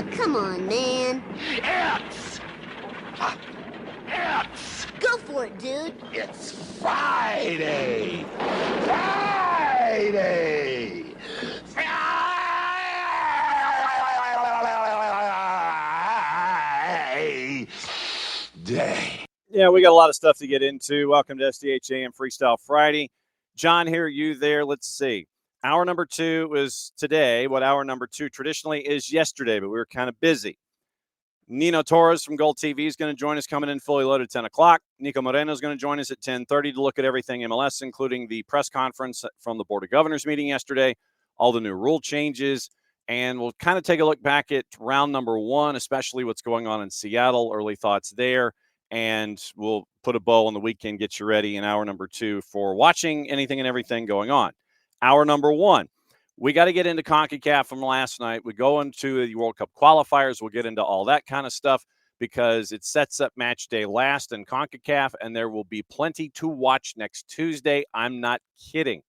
Aw, come on, man. It's Go for it, dude. It's Friday! Friday! Friday! Yeah, we got a lot of stuff to get into. Welcome to SDH AM Freestyle Friday. John here, you there. Let's see. Hour number 2 is today. What hour number 2 traditionally is yesterday, but we were kind of busy. Nino Torres from GOLTV is going to join us coming in fully loaded at 10 o'clock. Niko Moreno is going to join us at 10:30 to look at everything MLS, including the press conference from the Board of Governors meeting yesterday, all the new rule changes, and we'll kind of take a look back at round number 1, especially what's going on in Seattle, early thoughts there, and we'll put a bow on the weekend, get you ready in hour number 2 for watching anything and everything going on. Hour number 1. We got to get into CONCACAF from last night. We go into the World Cup qualifiers. We'll get into all that kind of stuff because it sets up match day last in CONCACAF, and there will be plenty to watch next Tuesday. I'm not kidding.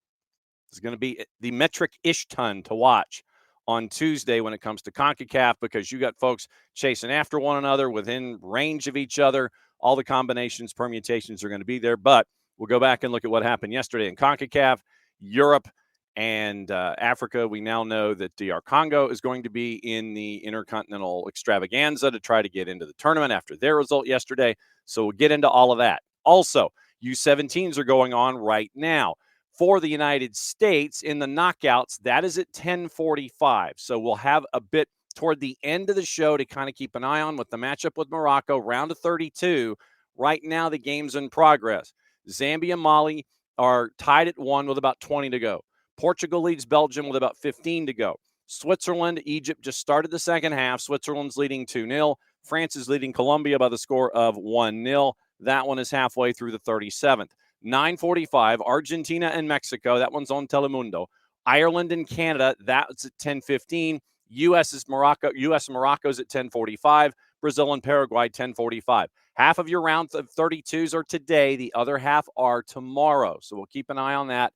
It's going to be the metric-ish ton to watch on Tuesday when it comes to CONCACAF because you got folks chasing after one another within range of each other. All the combinations, permutations are going to be there, but we'll go back and look at what happened yesterday in CONCACAF, Europe, and Africa. We now know that DR Congo is going to be in the Intercontinental Extravaganza to try to get into the tournament after their result yesterday. So we'll get into all of that. Also, U17s are going on right now. For the United States in the knockouts, that is at 10:45. So we'll have a bit toward the end of the show to kind of keep an eye on with the matchup with Morocco, round of 32. Right now, the game's in progress. Zambia and Mali are tied at 1 with about 20 to go. Portugal leads Belgium with about 15 to go. Switzerland, Egypt just started the second half. Switzerland's leading 2-0. France is leading Colombia by the score of 1-0. That one is halfway through the 37th. 9:45, Argentina and Mexico. That one's on Telemundo. Ireland and Canada, that's at 10:15. U.S. and Morocco's at 10:45. Brazil and Paraguay, 10:45. Half of your round of 32s are today. The other half are tomorrow. So we'll keep an eye on that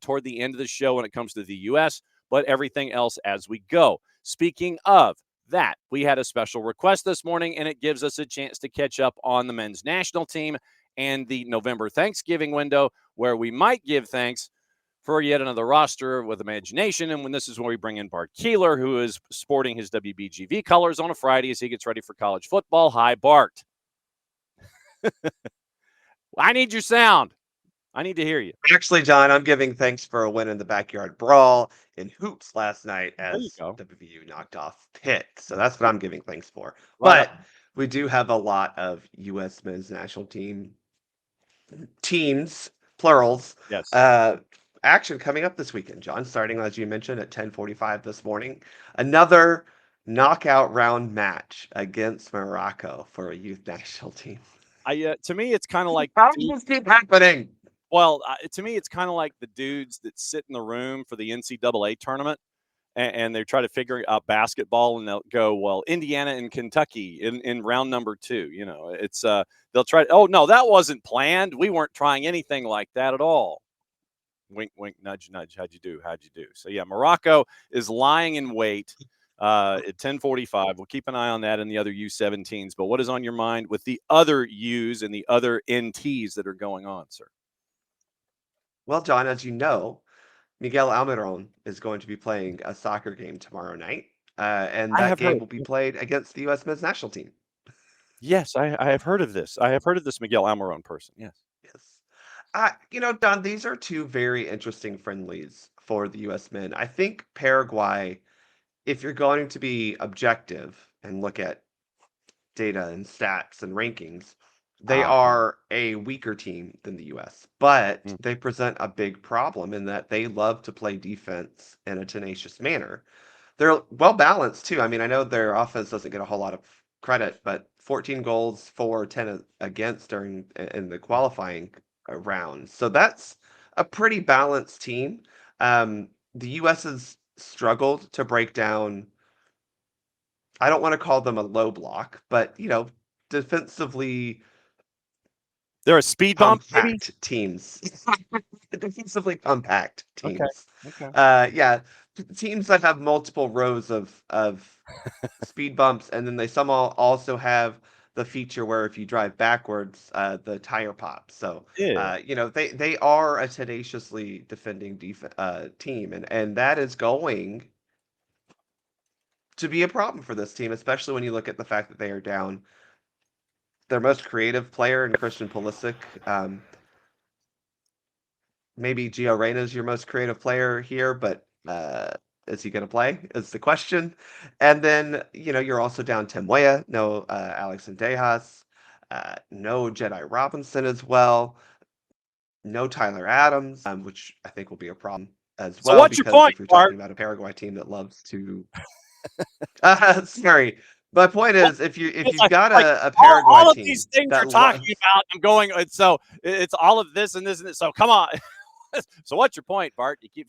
toward the end of the show when it comes to the U.S., but everything else as we go. Speaking of that, we had a special request this morning, and it gives us a chance to catch up on the men's national team and the November Thanksgiving window, where we might give thanks for yet another roster with imagination. And when this is where we bring in Bart Keeler, who is sporting his WBGV colors on a Friday as he gets ready for college football. Hi, Bart. I need your sound. I need to hear you. Actually, John, I'm giving thanks for a win in the backyard brawl in hoops last night as WVU knocked off Pitt. So that's what I'm giving thanks for. Right. But we do have a lot of U.S. men's national teams, plurals, yes, action coming up this weekend, John, starting, as you mentioned, at 10:45 this morning. Another knockout round match against Morocco for a youth national team. To me, it's kind of like... How does this keep happening? Well, to me, it's kind of like the dudes that sit in the room for the NCAA tournament and they try to figure out basketball and they'll go, well, Indiana and Kentucky in round number 2. You know, it's they'll try. Oh, no, that wasn't planned. We weren't trying anything like that at all. Wink, wink, nudge, nudge. How'd you do? How'd you do? So, yeah, Morocco is lying in wait at 10:45. We'll keep an eye on that and the other U17s. But what is on your mind with the other U's and the other NTs that are going on, sir? Well, John, as you know, Miguel Almiron is going to be playing a soccer game tomorrow night, and that game will be played against the U.S. men's national team. Yes, I have heard of this. I have heard of this Miguel Almiron person. Yes. Don, these are two very interesting friendlies for the U.S. men. I think Paraguay, if you're going to be objective and look at data and stats and rankings, they are a weaker team than the U.S., but they present a big problem in that they love to play defense in a tenacious manner. They're well-balanced, too. I mean, I know their offense doesn't get a whole lot of credit, but 14 goals for 10 against in the qualifying rounds. So that's a pretty balanced team. The U.S. has struggled to break down, I don't want to call them a low block, but, defensively... They're a speed bump teams. Defensively compact teams. Okay. Yeah. teams that have multiple rows of speed bumps, and then they somehow also have the feature where if you drive backwards, the tire pops. So Yeah. they are a tenaciously defending team, and that is going to be a problem for this team, especially when you look at the fact that they are down their most creative player in Christian Pulisic. Maybe Gio Reyna is your most creative player here, but is he going to play? Is the question. And then you're also down Tim Weah, no Alex Dejas, no Jedi Robinson as well, no Tyler Adams, which I think will be a problem as So well what's your because point, if you're Bart? talking about a Paraguay team that loves to, sorry, my point is if It's you've got like a Paraguay all of team these things that you're talking loves. about, I'm going. So it's all of this and this and this. So come on. So what's your point, Bart? You keep.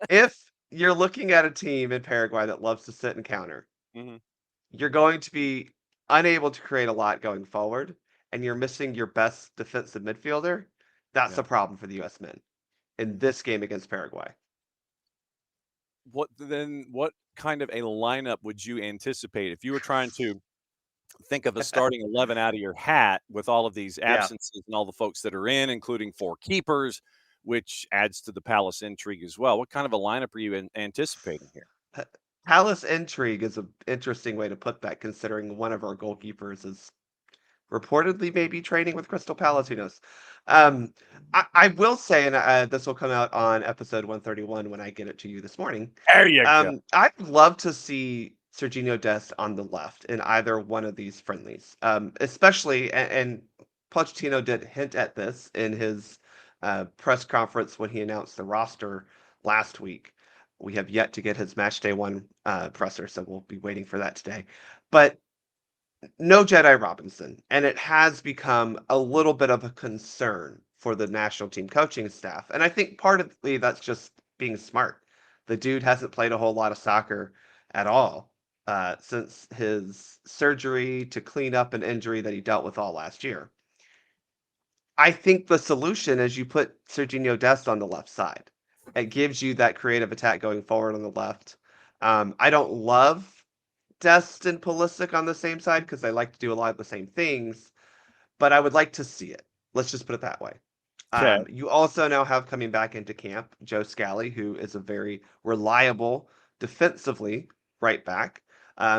If you're looking at a team in Paraguay that loves to sit and counter, Mhm. you're going to be unable to create a lot going forward, and you're missing your best defensive midfielder. That's Yeah. a problem for the U.S. men in this game against Paraguay. What kind of a lineup would you anticipate if you were trying to think of a starting 11 out of your hat with all of these Yeah. absences and all the folks that are in, including 4 keepers, which adds to the Palace intrigue as well? What kind of a lineup are you anticipating here? Palace intrigue is an interesting way to put that, considering one of our goalkeepers is reportedly maybe training with Crystal Palace. Who knows? I will say, and this will come out on episode 131 when I get it to you this morning. There you go. I'd love to see Serginho Dest on the left in either one of these friendlies, especially, and Pochettino did hint at this in his press conference when he announced the roster last week. We have yet to get his match day one presser, so we'll be waiting for that today. But no Jedi Robinson, and it has become a little bit of a concern for the national team coaching staff. And I think partly that's just being smart. The dude hasn't played a whole lot of soccer at all since his surgery to clean up an injury that he dealt with all last year. I think the solution is you put Serginho Dest on the left side. It gives you that creative attack going forward on the left. I don't love Dest and Pulisic on the same side because they like to do a lot of the same things, but I would like to see it. Let's just put it that way. Okay. You also now have coming back into camp Joe Scally, who is a very reliable defensively right back,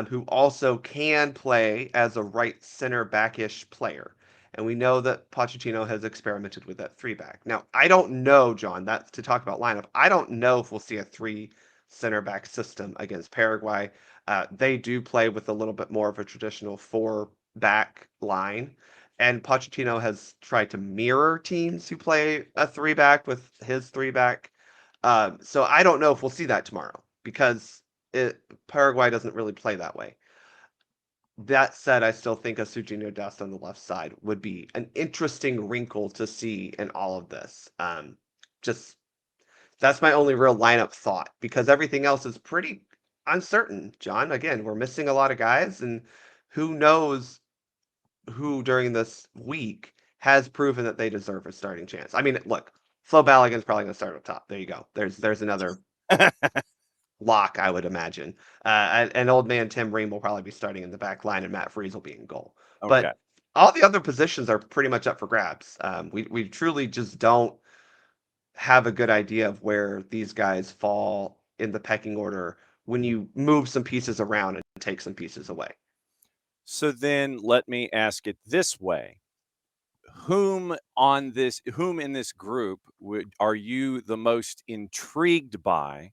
who also can play as a right center backish player. And we know that Pochettino has experimented with that 3-back. Now, I don't know, John, that's to talk about lineup. I don't know if we'll see a 3 center back system against Paraguay. They do play with a little bit more of a traditional 4-back line. And Pochettino has tried to mirror teams who play a 3-back with his 3-back. So I don't know if we'll see that tomorrow because Paraguay doesn't really play that way. That said, I still think a Serginho Dest on the left side would be an interesting wrinkle to see in all of this. Just that's my only real lineup thought because everything else is pretty uncertain, John. Again, we're missing a lot of guys, and who knows who during this week has proven that they deserve a starting chance. I mean, look, Flo Balogun's probably going to start up top. There you go. There's another lock, I would imagine. And old man Tim Ream will probably be starting in the back line, and Matt Freese will be in goal. Okay. But all the other positions are pretty much up for grabs. We truly just don't have a good idea of where these guys fall in the pecking order when you move some pieces around and take some pieces away. So then let me ask it this way. Whom in this group are you the most intrigued by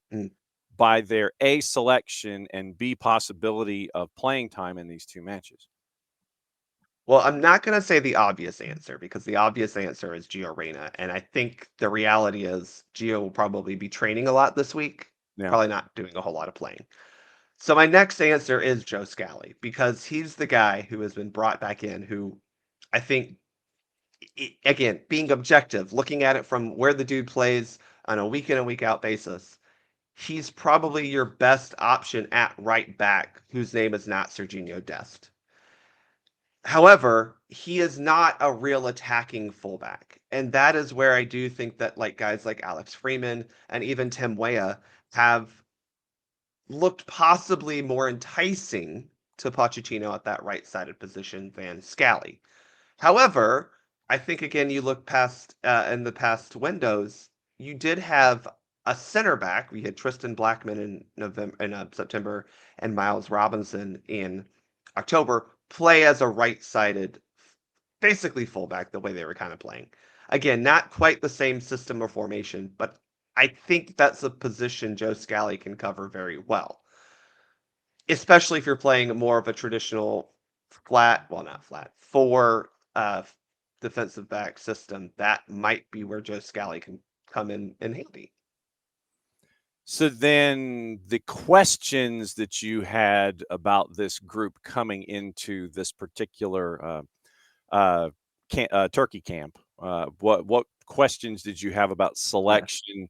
their A selection and B possibility of playing time in these 2 matches? Well, I'm not going to say the obvious answer because the obvious answer is Gio Reyna. And I think the reality is Gio will probably be training a lot this week, Yeah. probably not doing a whole lot of playing. So my next answer is Joe Scally because he's the guy who has been brought back in who I think, again, being objective, looking at it from where the dude plays on a week in and week out basis, he's probably your best option at right back whose name is not Serginho Dest. However, he is not a real attacking fullback. And that is where I do think that guys like Alex Freeman and even Tim Weah have looked possibly more enticing to Pochettino at that right-sided position than Scally. However, I think again you look past in the past windows, you did have a center back. We had Tristan Blackman in September, and Miles Robinson in October play as a right-sided, basically fullback. The way they were kind of playing, again, not quite the same system or formation, but I think that's a position Joe Scally can cover very well, especially if you're playing more of a traditional not flat, four defensive back system. That might be where Joe Scally can come in handy. So then the questions that you had about this group coming into this particular turkey camp, what questions did you have about selection?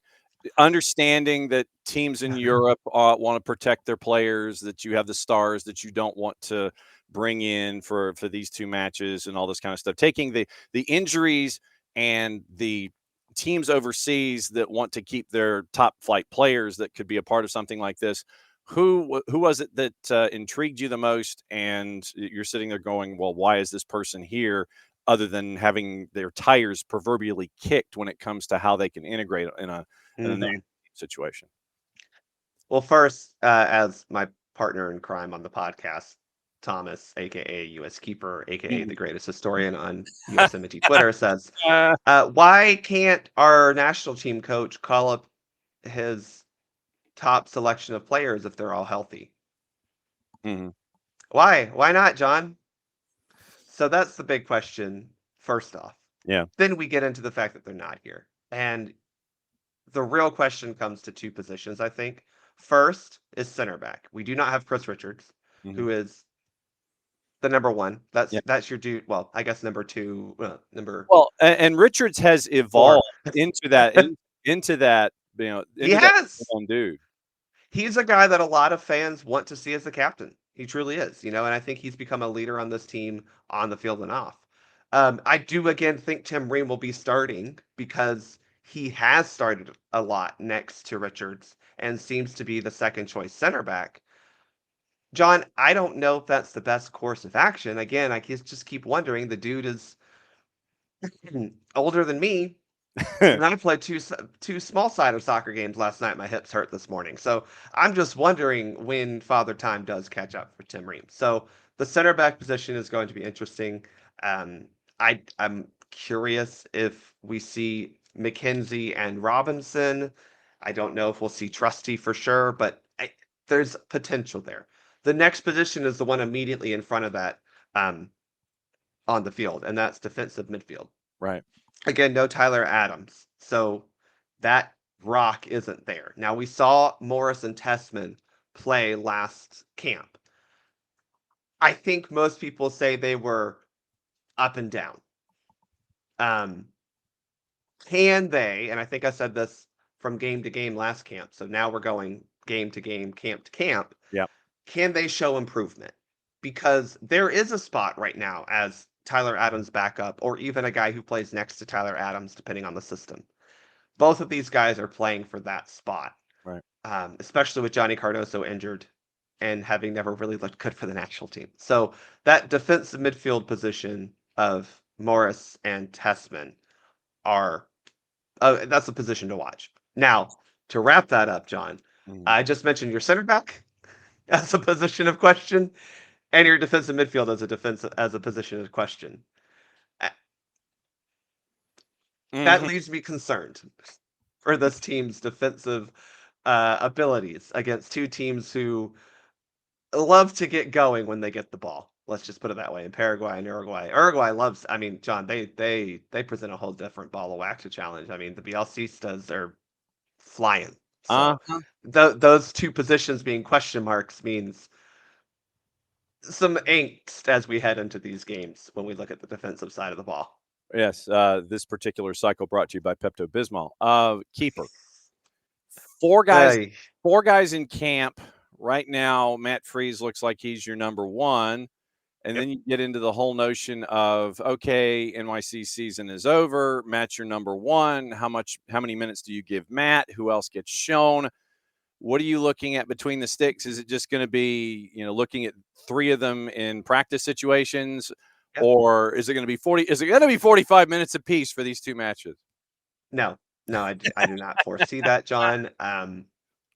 Understanding that teams in Europe want to protect their players, that you have the stars that you don't want to bring in for these two matches and all this kind of stuff. Taking the injuries and the teams overseas that want to keep their top flight players that could be a part of something like this. Who was it that intrigued you the most? And you're sitting there going, well, why is this person here? Other than having their tires proverbially kicked when it comes to how they can integrate in a situation. Well, first, as my partner in crime on the podcast, Thomas, aka US Keeper, aka the greatest historian on USMT Twitter, says, why can't our national team coach call up his top selection of players if they're all healthy? Mm-hmm. Why not, John? So that's the big question, first off. Yeah. Then we get into the fact that they're not here. And the real question comes to two positions, I think. First is center back. We do not have Chris Richards, who is the number one. That's your dude. Well, I guess number two. And Richards has evolved into that. He has. That dude. He's a guy that a lot of fans want to see as the captain. He truly is, and I think he's become a leader on this team on the field and off. I do again think Tim Ream will be starting because he has started a lot next to Richards and seems to be the second choice center back. John, I don't know if that's the best course of action. Again, I just keep wondering. The dude is older than me, and I played two small-sided soccer games last night. My hips hurt this morning. So I'm just wondering when Father Time does catch up for Tim Ream. So the center back position is going to be interesting. I'm curious if we see McKenzie and Robinson. I don't know if we'll see Trusty for sure, but there's potential there. The next position is the one immediately in front of that on the field, and that's defensive midfield. Right. Again, no Tyler Adams. So that rock isn't there. Now, we saw Morris and Tessman play last camp. I think most people say they were up and down. Can they, and I think I said this from game to game last camp, so now we're going game to game, camp to camp. Yeah. Can they show improvement? Because there is a spot right now as Tyler Adams backup, or even a guy who plays next to Tyler Adams, depending on the system. Both of these guys are playing for that spot, right? Especially with Johnny Cardoso injured and having never really looked good for the national team. So that defensive midfield position of Morris and Tessman that's a position to watch. Now, to wrap that up, John, I just mentioned your center back as a position of question, and your defensive midfield as a position of question. That leaves me concerned for this team's defensive abilities against two teams who love to get going when they get the ball. Let's just put it that way. In Paraguay and Uruguay. Uruguay loves, John, they present a whole different ball of wax to challenge. The Bielcistas are flying. So those two positions being question marks means some angst as we head into these games when we look at the defensive side of the ball. Yes, this particular cycle brought to you by Pepto-Bismol. Keeper. Four guys in camp right now. Matt Freese looks like he's your number one. And then you get into the whole notion of, okay, NYC season is over. Matt's your number one. How many minutes do you give Matt? Who else gets shown? what are you looking at between the sticks? Is it just going to be, looking at 3 of them in practice situations, or is it going to be 40? Is it going to be 45 minutes apiece for these 2 matches? No, I do not foresee that, John.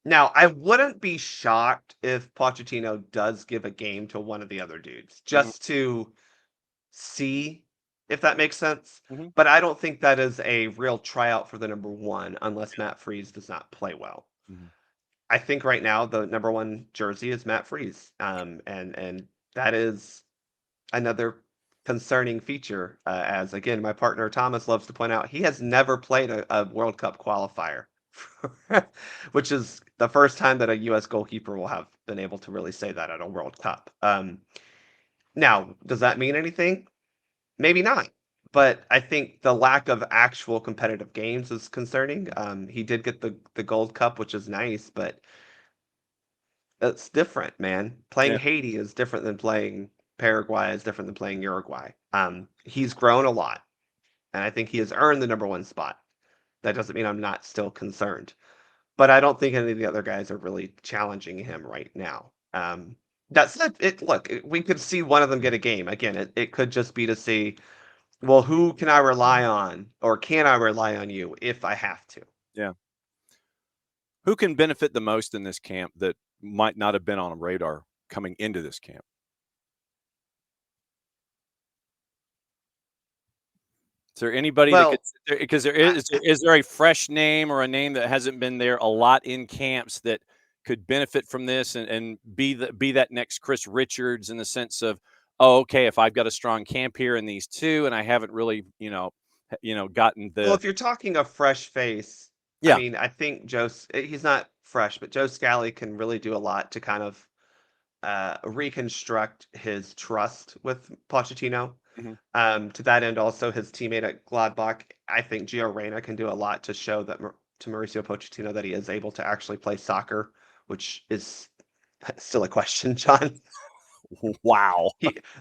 Now, I wouldn't be shocked if Pochettino does give a game to one of the other dudes just to see if that makes sense. Mhm. But I don't think that is a real tryout for the number 1 unless Matt Freese does not play well. Mhm. I think right now the number 1 jersey is Matt Freese, and that is another concerning feature. As again, my partner Thomas loves to point out, he has never played a World Cup qualifier, which is the first time that a U.S. goalkeeper will have been able to really say that at a World Cup. Now, does that mean anything? Maybe not. But I think the lack of actual competitive games is concerning. He did get the Gold Cup, which is nice, but it's different, man. Playing Yeah. Haiti is different than playing Paraguay, is different than playing Uruguay. He's grown a lot, and I think he has earned the number 1 spot. That doesn't mean I'm not still concerned, but I don't think any of the other guys are really challenging him right now. That said, we could see one of them get a game. Again, it could just be to see, well, who can I rely on, or can I rely on you if I have to? Yeah. Who can benefit the most in this camp that might not have been on a radar coming into this camp? Is there anybody that could, Well, because I, is there a fresh name or a name that hasn't been there a lot in camps that could benefit from this and be that next Chris Richards in the sense of, oh, okay, if I've got a strong camp here in these 2 and I haven't really, gotten well, the if you're talking a fresh face, I yeah. mean, I think he's not fresh, but Joe Scally can really do a lot to kind of reconstruct his trust with Pochettino. Mhm. To that end, also his teammate at Gladbach, I think Gio Reyna can do a lot to show that to Mauricio Pochettino that he is able to actually play soccer, which is still a question, John. Wow.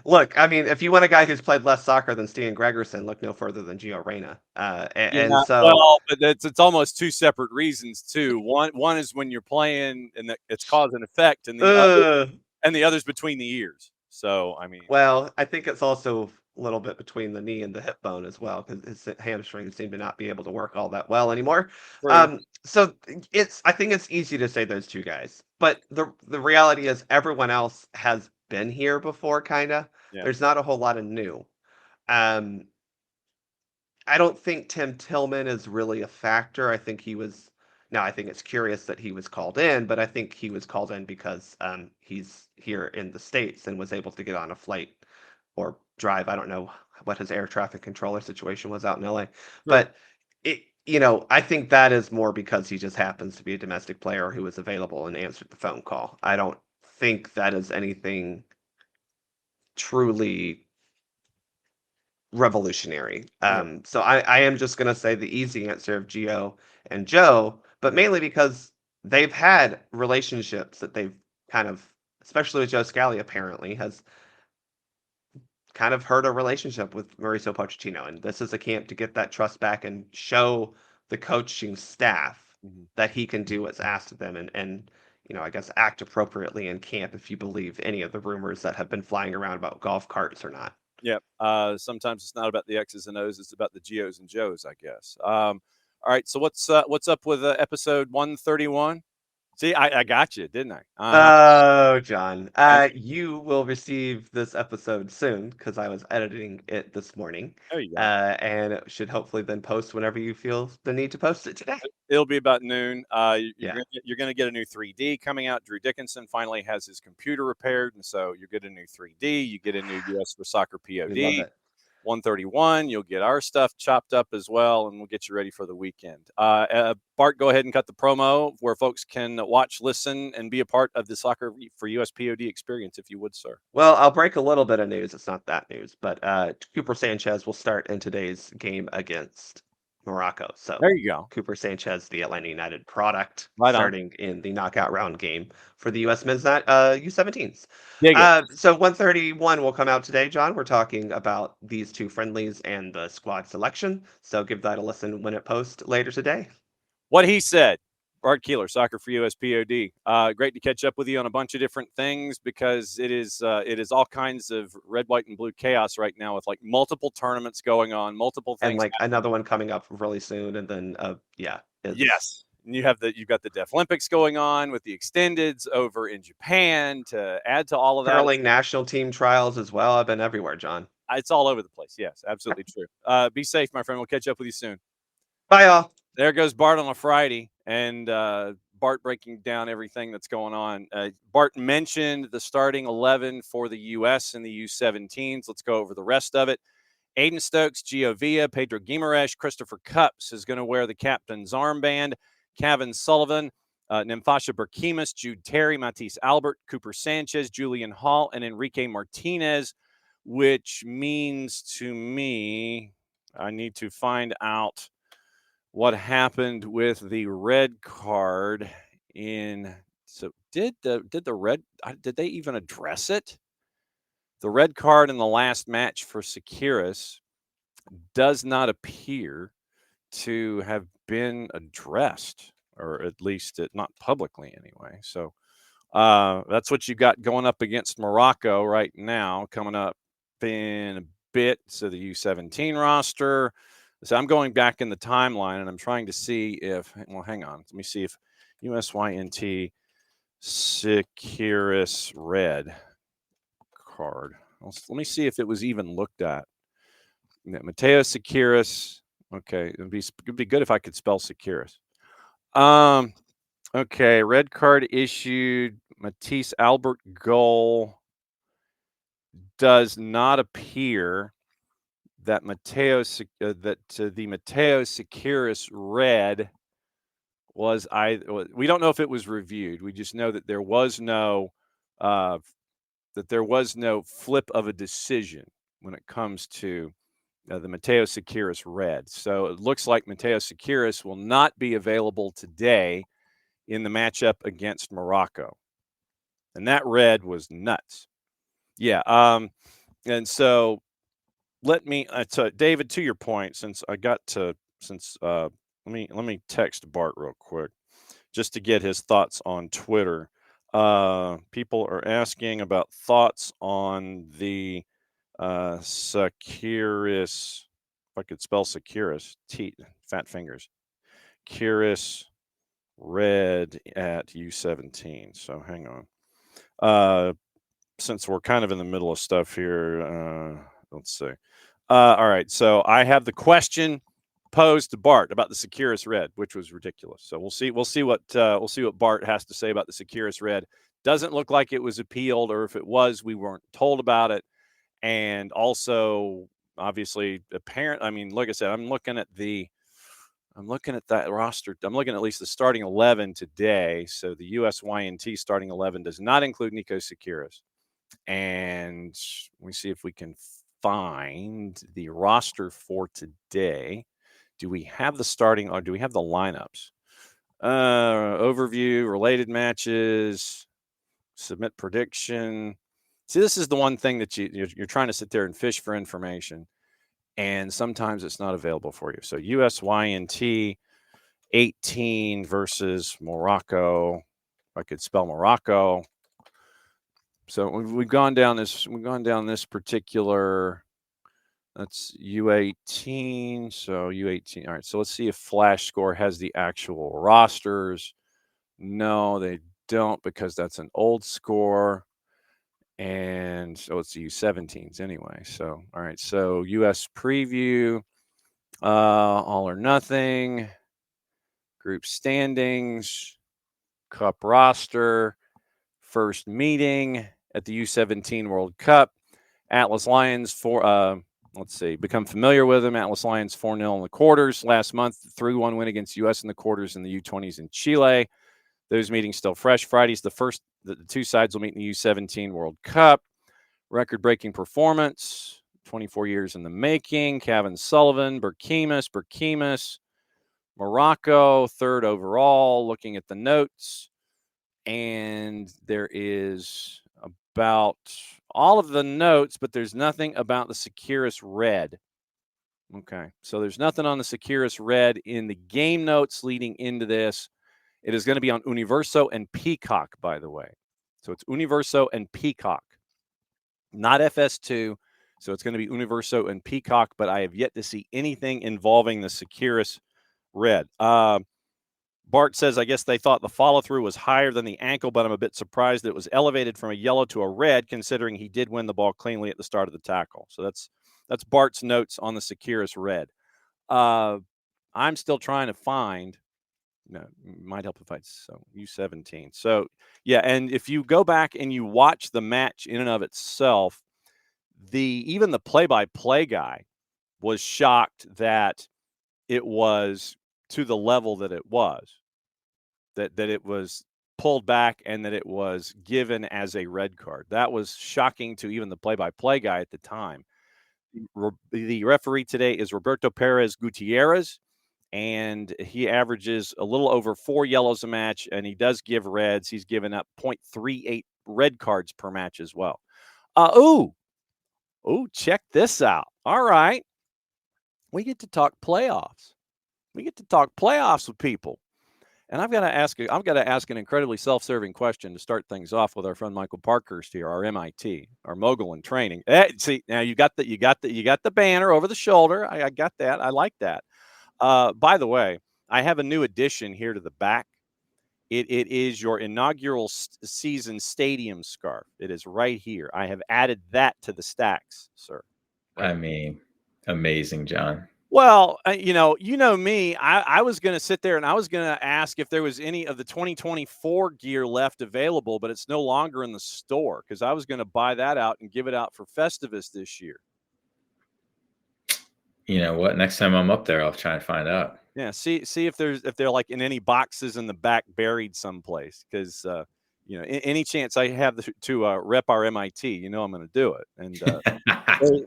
Look, I mean, if you want a guy who's played less soccer than Stian Gregerson, look no further than Gio Reyna. And Yeah, so, well, but it's almost 2 separate reasons too. One is when you're playing and it's cause and effect, and uh, the other's between the ears. So, I mean, well, I think it's also a little bit between the knee and the hip bone as well, because his hamstrings seem to not be able to work all that well anymore. true. So I think it's easy to say those 2 guys, but the reality is everyone else has been here before, kinda. Yeah. There's not a whole lot of new. Um, I don't think Tim Tillman is really a factor. I think he was. Now, I think it's curious that he was called in, but I think he was called in because he's here in the States and was able to get on a flight or drive. I don't know what his air traffic controller situation was out in LA, Sure. but I think that is more because he just happens to be a domestic player who was available and answered the phone call. I don't think that is anything truly revolutionary. Yeah. So I am just going to say the easy answer of Gio and Joe, but mainly because they've had relationships that they've kind of, especially with Joe Scally, apparently has kind of hurt a relationship with Mauricio Pochettino. And this is a camp to get that trust back and show the coaching staff Mhm. that he can do what's asked of them and I guess act appropriately in camp if you believe any of the rumors that have been flying around about golf carts or not. Yeah. Sometimes it's not about the X's and O's; it's about the Geos and Joes, I guess. All right. So what's up with episode 131? See, I got you, didn't I? Oh, John. And You will receive this episode soon because I was editing it this morning. there you go. And it should hopefully then post whenever you feel the need to post it today. It'll be about noon. Yeah. You're gonna get a new 3D coming out. Drew Dickinson finally has his computer repaired, and so you get a new 3D. You get a new US for Soccer We love POD. it. 131. You'll get our stuff chopped up as well, and we'll get you ready for the weekend. Bart, go ahead and cut the promo where folks can watch, listen, and be a part of the Soccer for USPOD experience, if you would, sir. Well, I'll break a little bit of news. It's not that news, but Cooper Sanchez will start in today's game against Morocco. So There you go. Cooper Sanchez, the Atlanta United product, Right on. starting in the knockout round game for the U.S. men's U17s. Dig it. So 131 will come out today, John. We're talking about these 2 friendlies and the squad selection. So give that a listen when it posts later today. What he said. Bart Keeler, Soccer for US POD. Great to catch up with you on a bunch of different things because it is all kinds of red, white, and blue chaos right now with like multiple tournaments going on, multiple things. And like another one coming up really soon, and then Yes. And you've got the Deaf Olympics going on with the extendeds over in Japan to add to all of that. Curling national team trials as well. I've been everywhere, John. It's all over the place. Yes, absolutely true. Be safe, my friend. We'll catch up with you soon. Bye, y'all. There goes Bart on a Friday, and Bart breaking down everything that's going on. Bart mentioned the starting 11 for the U.S. and the U17s. Let's go over the rest of it. Aiden Stokes, Gio Villa, Pedro Guimaraes, Christopher Cups is going to wear the captain's armband. Kevin Sullivan, Nemfasha Berkimas, Jude Terry, Matisse Albert, Cooper Sanchez, Julian Hall, and Enrique Martinez, which means to me I need to find out what happened with the red card in. So did they even address it? The red card in the last match for Sekiris does not appear to have been addressed, or at least not publicly anyway. So that's what you got going up against Morocco right now, coming up in a bit. So the U17 roster. So I'm going back in the timeline and I'm trying to see if, well, hang on. Let me see if USYNT Sekiris red card. Let me see if it was even looked at. Mateo Sekiris. Okay, it'd be good if I could spell Sekiris. Okay, red card issued. Matisse Albert goal. Does not appear that the Mateo Sekiris red was we don't know if it was reviewed. We just know that there was no flip of a decision when it comes to the Mateo Sekiris red. So it looks like Mateo Sekiris will not be available today in the matchup against Morocco. And that red was nuts. Yeah. And so let me, so David, to your point, let me text Bart real quick just to get his thoughts on Twitter. People are asking about thoughts on the Sekiris. If I could spell Sekiris, fat fingers. Sekiris red at U17. So hang on. Since we're kind of in the middle of stuff here, let's see. All right, so I have the question posed to Bart about the Sekiris red, which was ridiculous. So we'll see what Bart has to say about the Sekiris red. Doesn't look like it was appealed, or if it was, we weren't told about it. And also, obviously, apparent. I mean, like I said, I'm looking at that roster. I'm looking at least the starting 11 today. So the USYNT starting 11 does not include Niko Sekiris. And we see if we can find the roster for today. Do we have the starting, or do we have the lineups? Overview, related matches, submit prediction. See, this is the one thing that you're trying to sit there and fish for information, and sometimes it's not available for you. So USYNT 18 versus Morocco. If I could spell Morocco. So we've gone down this particular. That's U18. So U18. All right. So let's see if Flash Score has the actual rosters. No, they don't, because that's an old score. And so it's the U17s anyway. So, all right. So US preview, all or nothing, group standings, cup roster, first meeting at the U17 World Cup. Atlas Lions become familiar with them. Atlas Lions 4-0 in the quarters last month, 3-1 win against U.S. in the quarters in the U20s in Chile. Those meetings still fresh. Friday's the two sides will meet in the U17 World Cup. Record-breaking performance, 24 years in the making. Kevin Sullivan, Berkimas, Morocco, third overall, looking at the notes. And there is about all of the notes, but there's nothing about the Sekiris red. Okay, so there's nothing on the Sekiris red in the game notes leading into this. It is going to be on Universo and Peacock, by the way. So it's Universo and Peacock, not FS2. So it's going to be Universo and Peacock, but I have yet to see anything involving the Securus red. Bart says, I guess they thought the follow-through was higher than the ankle, but I'm a bit surprised that it was elevated from a yellow to a red, considering he did win the ball cleanly at the start of the tackle. So that's Bart's notes on the Securus red. I'm still trying to find, might help if I, so U17. So, yeah, and if you go back and you watch the match in and of itself, even the play-by-play guy was shocked that it was to the level that it was, that it was pulled back and that it was given as a red card. That was shocking to even the play-by-play guy at the time. The referee today is Roberto Perez Gutierrez, and he averages a little over 4 yellows a match, and he does give reds. He's given up 0.38 red cards per match as well. Check this out. All right. We get to talk playoffs. We get to talk playoffs with people. And I've got to ask an incredibly self-serving question to start things off with our friend Michael Parkhurst here, our MIT, our mogul in training. See, now you got the banner over the shoulder. I got that. I like that. By the way, I have a new addition here to the back. It is your inaugural season stadium scarf. It is right here. I have added that to the stacks, sir. Right. I mean, amazing, John. Well, you know me. I was going to sit there and I was going to ask if there was any of the 2024 gear left available, but it's no longer in the store because I was going to buy that out and give it out for Festivus this year. You know what? Next time I'm up there, I'll try and find out. Yeah, see if they're like in any boxes in the back buried someplace because any chance I have to rep our MIT, I'm going to do it. And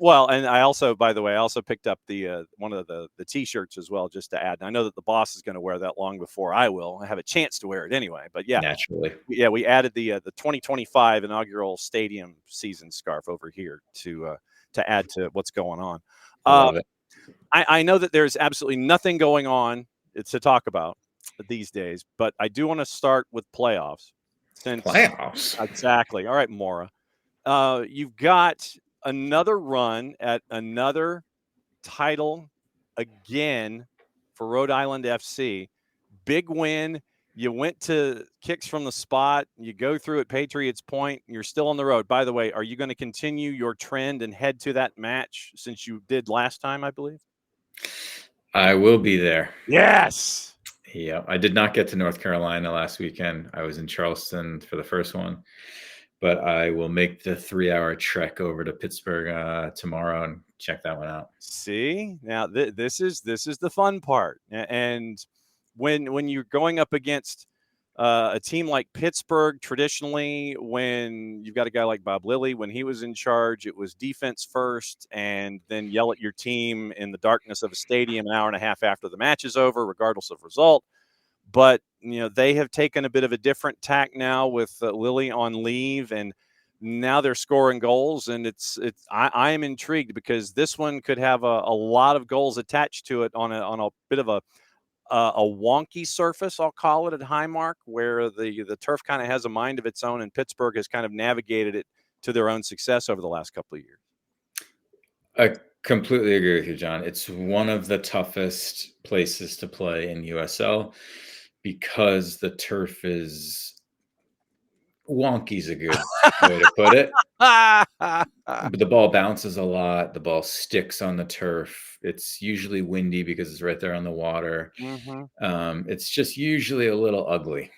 well, and I also, by the way, picked up the one of the T-shirts as well, just to add. And I know that the boss is going to wear that long before I will. I have a chance to wear it anyway. But yeah, naturally, we added the 2025 inaugural stadium season scarf over here to add to what's going on. I love it. I know that there's absolutely nothing going on to talk about these days, but I do want to start with playoffs. Playoffs? Exactly. All right, Mora. You've got another run at another title again for Rhode Island FC. Big win. You went to kicks from the spot. You go through at Patriots Point. You're still on the road. By the way, are you going to continue your trend and head to that match since you did last time, I believe? I will be there. Yes. Yeah, I did not get to North Carolina last weekend. I was in Charleston for the first one, but I will make the 3-hour trek over to Pittsburgh tomorrow and check that one out. See, now this is the fun part. And when you're going up against a team like Pittsburgh, traditionally, when you've got a guy like Bob Lilly, when he was in charge, it was defense first and then yell at your team in the darkness of a stadium an hour and a half after the match is over, regardless of result. But, they have taken a bit of a different tack now with Lilly on leave, and now they're scoring goals. And I am intrigued because this one could have a lot of goals attached to it on a bit of a wonky surface, I'll call it, at Highmark, where the turf kind of has a mind of its own, and Pittsburgh has kind of navigated it to their own success over the last couple of years. I completely agree with you, John. It's one of the toughest places to play in USL because the turf is wonky is a good way to put it. But the ball bounces a lot. The ball sticks on the turf. It's usually windy because it's right there on the water. Mm-hmm. It's just usually a little ugly.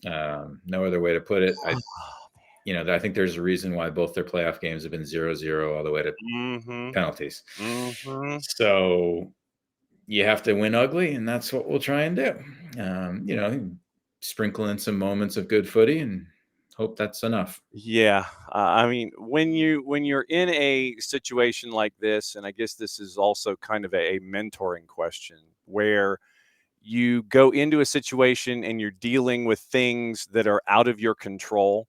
No other way to put it. I think there's a reason why both their playoff games have been 0-0 all the way to penalties. Mm-hmm. So you have to win ugly, and that's what we'll try and do. Sprinkle in some moments of good footy and hope that's enough. Yeah. I mean, when you're in a situation like this, and I guess this is also kind of a mentoring question, where you go into a situation and you're dealing with things that are out of your control.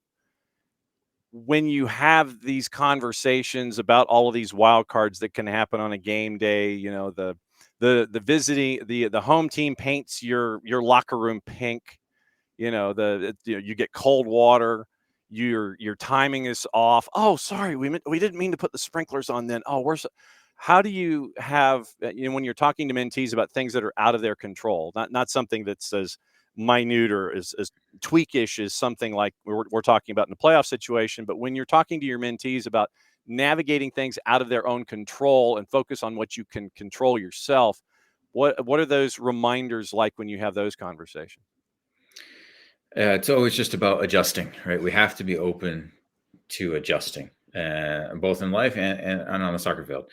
When you have these conversations about all of these wild cards that can happen on a game day, the visiting, the home team paints your locker room pink. you get cold water, your timing is off. Oh, sorry, we didn't mean to put the sprinklers on then. Oh, how do you have, when you're talking to mentees about things that are out of their control, not something that's as minute or as tweakish as something like we're talking about in a playoff situation, but when you're talking to your mentees about navigating things out of their own control and focus on what you can control yourself, what are those reminders like when you have those conversations? It's always just about adjusting, right? We have to be open to adjusting, both in life and on the soccer field,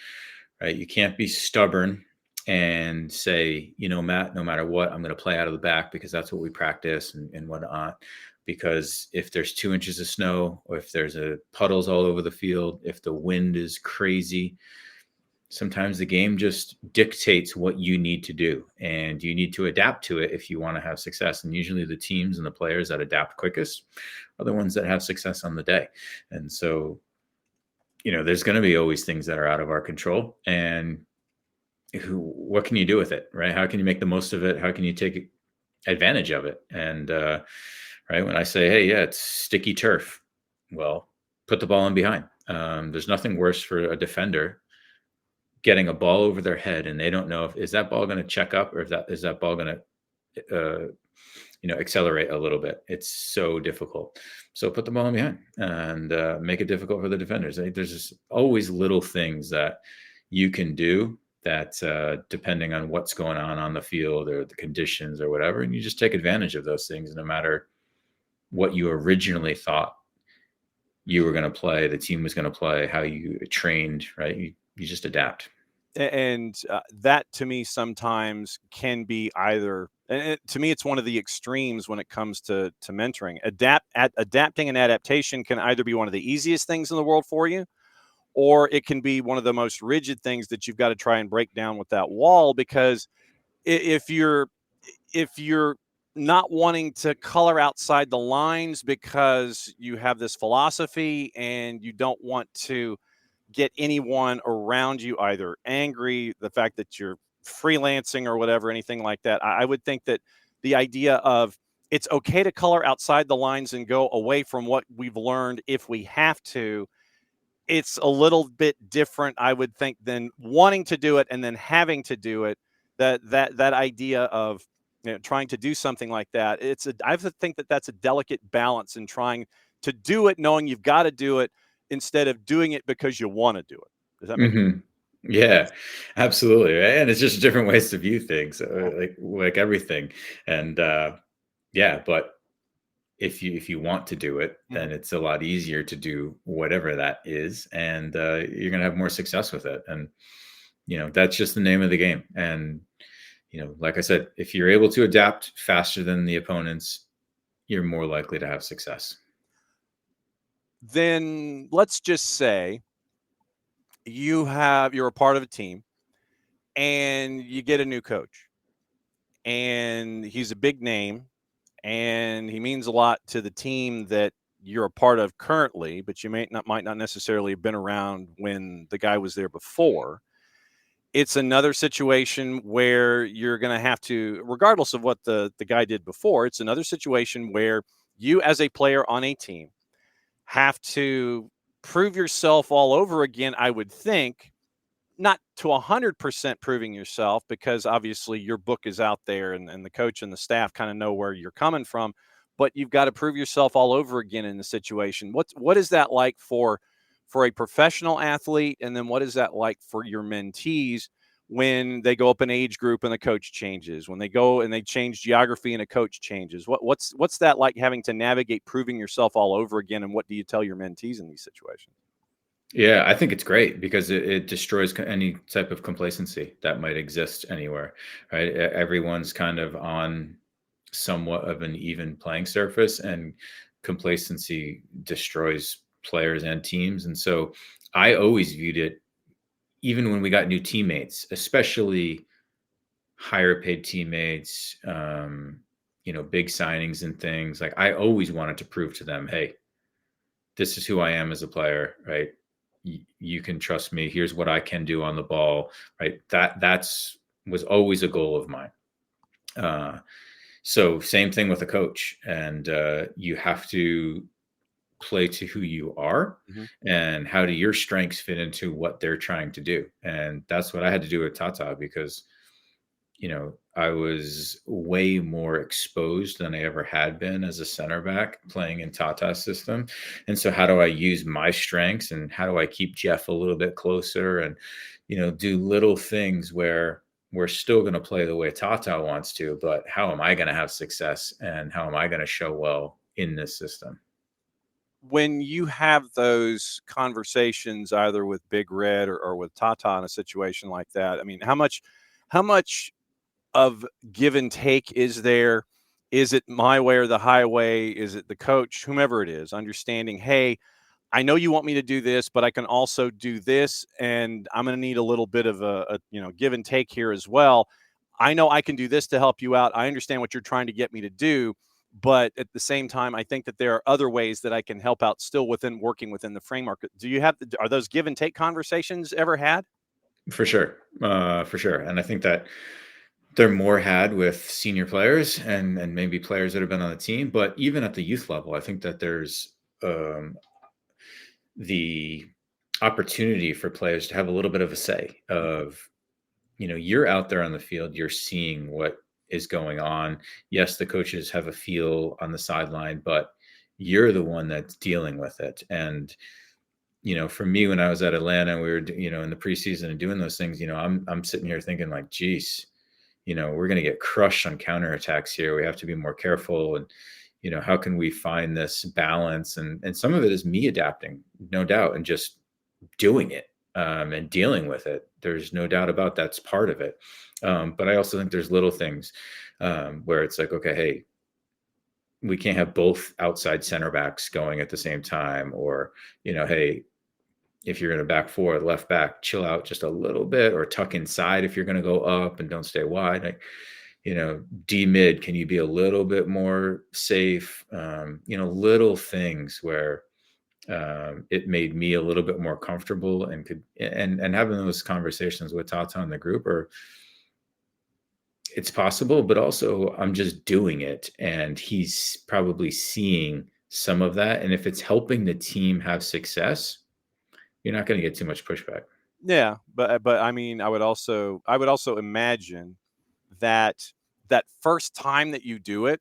right? You can't be stubborn and say, Matt, no matter what, I'm going to play out of the back because that's what we practice and whatnot. Because if there's 2 inches of snow, or if there's puddles all over the field, if the wind is crazy, sometimes the game just dictates what you need to do, and you need to adapt to it if you want to have success. And usually the teams and the players that adapt quickest are the ones that have success on the day. And so, there's going to be always things that are out of our control, and what can you do with it, right? How can you make the most of it? How can you take advantage of it? And, right, when I say, hey, yeah, it's sticky turf, well, put the ball in behind. There's nothing worse for a defender getting a ball over their head and they don't know is that ball going to check up, or is that ball going to accelerate a little bit. It's so difficult. So put the ball in behind and make it difficult for the defenders. There's just always little things that you can do that depending on what's going on the field or the conditions or whatever, and you just take advantage of those things. No matter what you originally thought you were going to play, the team was going to play, how you trained, right? You just adapt. And that to me sometimes can be either, to me, it's one of the extremes when it comes to mentoring. Adapting and adaptation can either be one of the easiest things in the world for you, or it can be one of the most rigid things that you've got to try and break down with that wall. Because if you're not wanting to color outside the lines because you have this philosophy and you don't want to get anyone around you either angry, the fact that you're freelancing or whatever, anything like that, I would think that the idea of it's okay to color outside the lines and go away from what we've learned if we have to, it's a little bit different, I would think, than wanting to do it and then having to do it. That idea of trying to do something like that, I think that's a delicate balance in trying to do it, knowing you've got to do it, instead of doing it because you want to do it. Does that make sense? Yeah, absolutely. Right? And it's just different ways to view things, like everything. And but if you want to do it, then it's a lot easier to do whatever that is, and you're going to have more success with it. And that's just the name of the game. And like I said, if you're able to adapt faster than the opponents, you're more likely to have success. Then let's just say you're a part of a team and you get a new coach, and he's a big name and he means a lot to the team that you're a part of currently, but you might not necessarily have been around when the guy was there before. It's another situation where you're going to have to, regardless of what the guy did before, it's another situation where you as a player on a team have to prove yourself all over again, I would think. Not to 100% proving yourself, because obviously your book is out there and the coach and the staff kind of know where you're coming from, but you've got to prove yourself all over again in the situation. What is that like for a professional athlete? And then what is that like for your mentees when they go up an age group and the coach changes, when they go and they change geography and a coach changes? What's that like, having to navigate proving yourself all over again? And what do you tell your mentees in these situations? Yeah, I think it's great because it destroys any type of complacency that might exist anywhere, right? Everyone's kind of on somewhat of an even playing surface, and complacency destroys players and teams. And so I always viewed it, even when we got new teammates, especially higher paid teammates, big signings and things, like I always wanted to prove to them, hey, this is who I am as a player, right? You can trust me. Here's what I can do on the ball, right? That's was always a goal of mine. So same thing with a coach, and you have to play to who you are and how do your strengths fit into what they're trying to do. And that's what I had to do with Tata, because I was way more exposed than I ever had been as a center back playing in Tata's system. And so how do I use my strengths, and how do I keep Jeff a little bit closer, and do little things where we're still going to play the way Tata wants to, but how am I going to have success, and how am I going to show well in this system? When you have those conversations either with Big Red or with Tata in a situation like that, I mean, how much of give and take is there? Is it my way or the highway? Is it the coach, whomever it is, understanding, hey, I know you want me to do this, but I can also do this, and I'm going to need a little bit of a give and take here as well. I know I can do this to help you out. I understand what you're trying to get me to do, but at the same time, I think that there are other ways that I can help out still working within the framework. Are those give and take conversations ever had? For sure. And I think that they're more had with senior players and maybe players that have been on the team, but even at the youth level, I think that there's the opportunity for players to have a little bit of a say of, you're out there on the field, you're seeing what is going on. Yes, the coaches have a feel on the sideline, but you're the one that's dealing with it. And, for me, when I was at Atlanta, we were, in the preseason and doing those things, I'm sitting here thinking like, geez, we're going to get crushed on counterattacks here. We have to be more careful. And, how can we find this balance? And some of it is me adapting, no doubt, and just doing it and dealing with it. There's no doubt about that's part of it. But I also think there's little things where it's like, okay, hey, we can't have both outside center backs going at the same time. Or, hey, if you're going to back forward, left back, chill out just a little bit, or tuck inside if you're going to go up and don't stay wide. Like, D mid, can you be a little bit more safe? Little things where it made me a little bit more comfortable and having those conversations with Tata and the group, or it's possible, but also I'm just doing it. And he's probably seeing some of that. And if it's helping the team have success, you're not going to get too much pushback. Yeah, but I mean, I would also imagine that first time that you do it,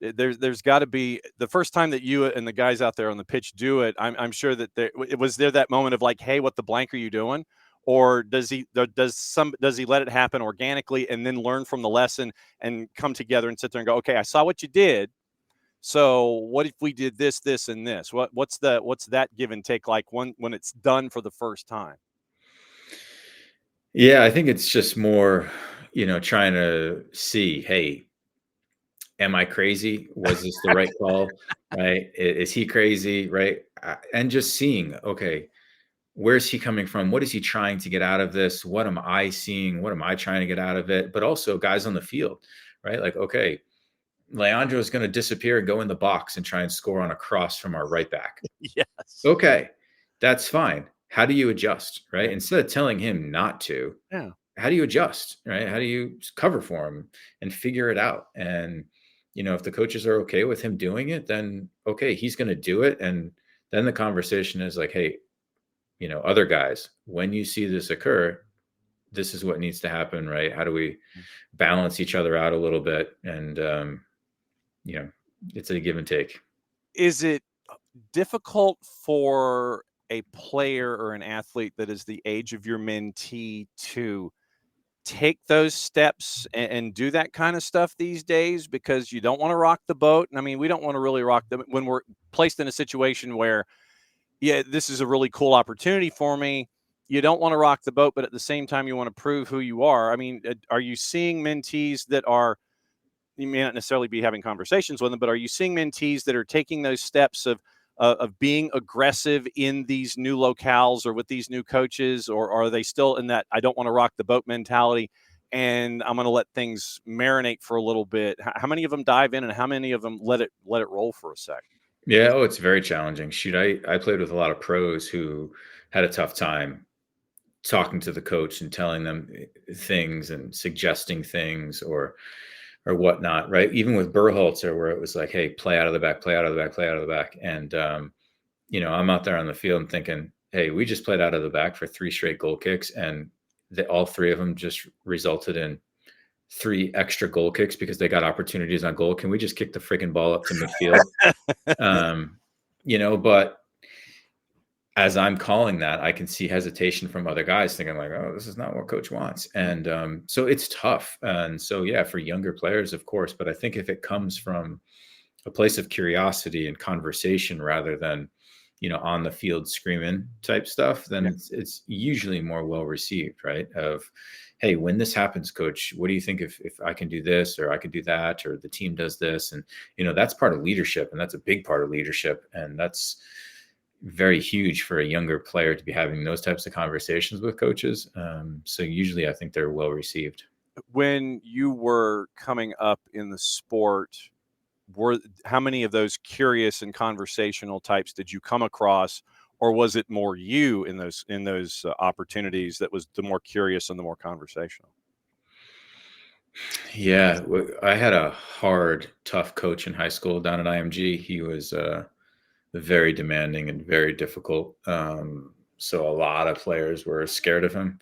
there's got to be the first time that you and the guys out there on the pitch do it. I'm sure that was there that moment of like, hey, what the blank are you doing? Or does he let it happen organically and then learn from the lesson and come together and sit there and go, okay, I saw what you did. So what if we did this, this, and this? What's that give and take like when it's done for the first time? Yeah, I think it's just more, trying to see, hey, am I crazy? Was this the right call? Right? Is he crazy? Right? And just seeing, okay, where's he coming from? What is he trying to get out of this? What am I seeing? What am I trying to get out of it? But also guys on the field, right? Like, okay, Leandro is going to disappear and go in the box and try and score on a cross from our right back. Yes. Okay, that's fine. How do you adjust, right? Instead of telling him not to, how do you adjust, right? How do you cover for him and figure it out? And, if the coaches are okay with him doing it, then okay, he's going to do it. And then the conversation is like, hey, other guys, when you see this occur, this is what needs to happen, right? How do we balance each other out a little bit? And, it's a give and take. Is it difficult for a player or an athlete that is the age of your mentee to take those steps and do that kind of stuff these days, because you don't want to rock the boat? I mean, we don't want to really rock them when we're placed in a situation where, yeah, this is a really cool opportunity for me. You don't want to rock the boat, but at the same time, you want to prove who you are. I mean, are you seeing mentees that you may not necessarily be having conversations with them, but are you seeing mentees that are taking those steps of being aggressive in these new locales or with these new coaches, or are they still in that I don't want to rock the boat mentality and I'm going to let things marinate for a little bit? How many of them dive in and how many of them let it roll for a sec? Yeah, it's very challenging. Shoot, I played with a lot of pros who had a tough time talking to the coach and telling them things and suggesting things, or or whatnot, right? Even with Berhalter, where it was like, hey, play out of the back, play out of the back, play out of the back. And, I'm out there on the field and thinking, hey, we just played out of the back for 3 straight goal kicks, and all 3 of them just resulted in 3 extra goal kicks because they got opportunities on goal. Can we just kick the freaking ball up to midfield? But as I'm calling that, I can see hesitation from other guys thinking like, oh, this is not what coach wants. And so it's tough. And so, yeah, for younger players, of course, but I think if it comes from a place of curiosity and conversation rather than, on the field screaming type stuff, then it's usually more well received, right? Of, hey, when this happens, coach, what do you think if I can do this, or I could do that, or the team does this? And, that's part of leadership, and that's a big part of leadership. And that's very huge for a younger player to be having those types of conversations with coaches. So usually I think they're well received. When you were coming up in the sport, how many of those curious and conversational types did you come across, or was it more you in those opportunities that was the more curious and the more conversational? Yeah, I had a hard, tough coach in high school down at IMG. He was very demanding and very difficult. So a lot of players were scared of him.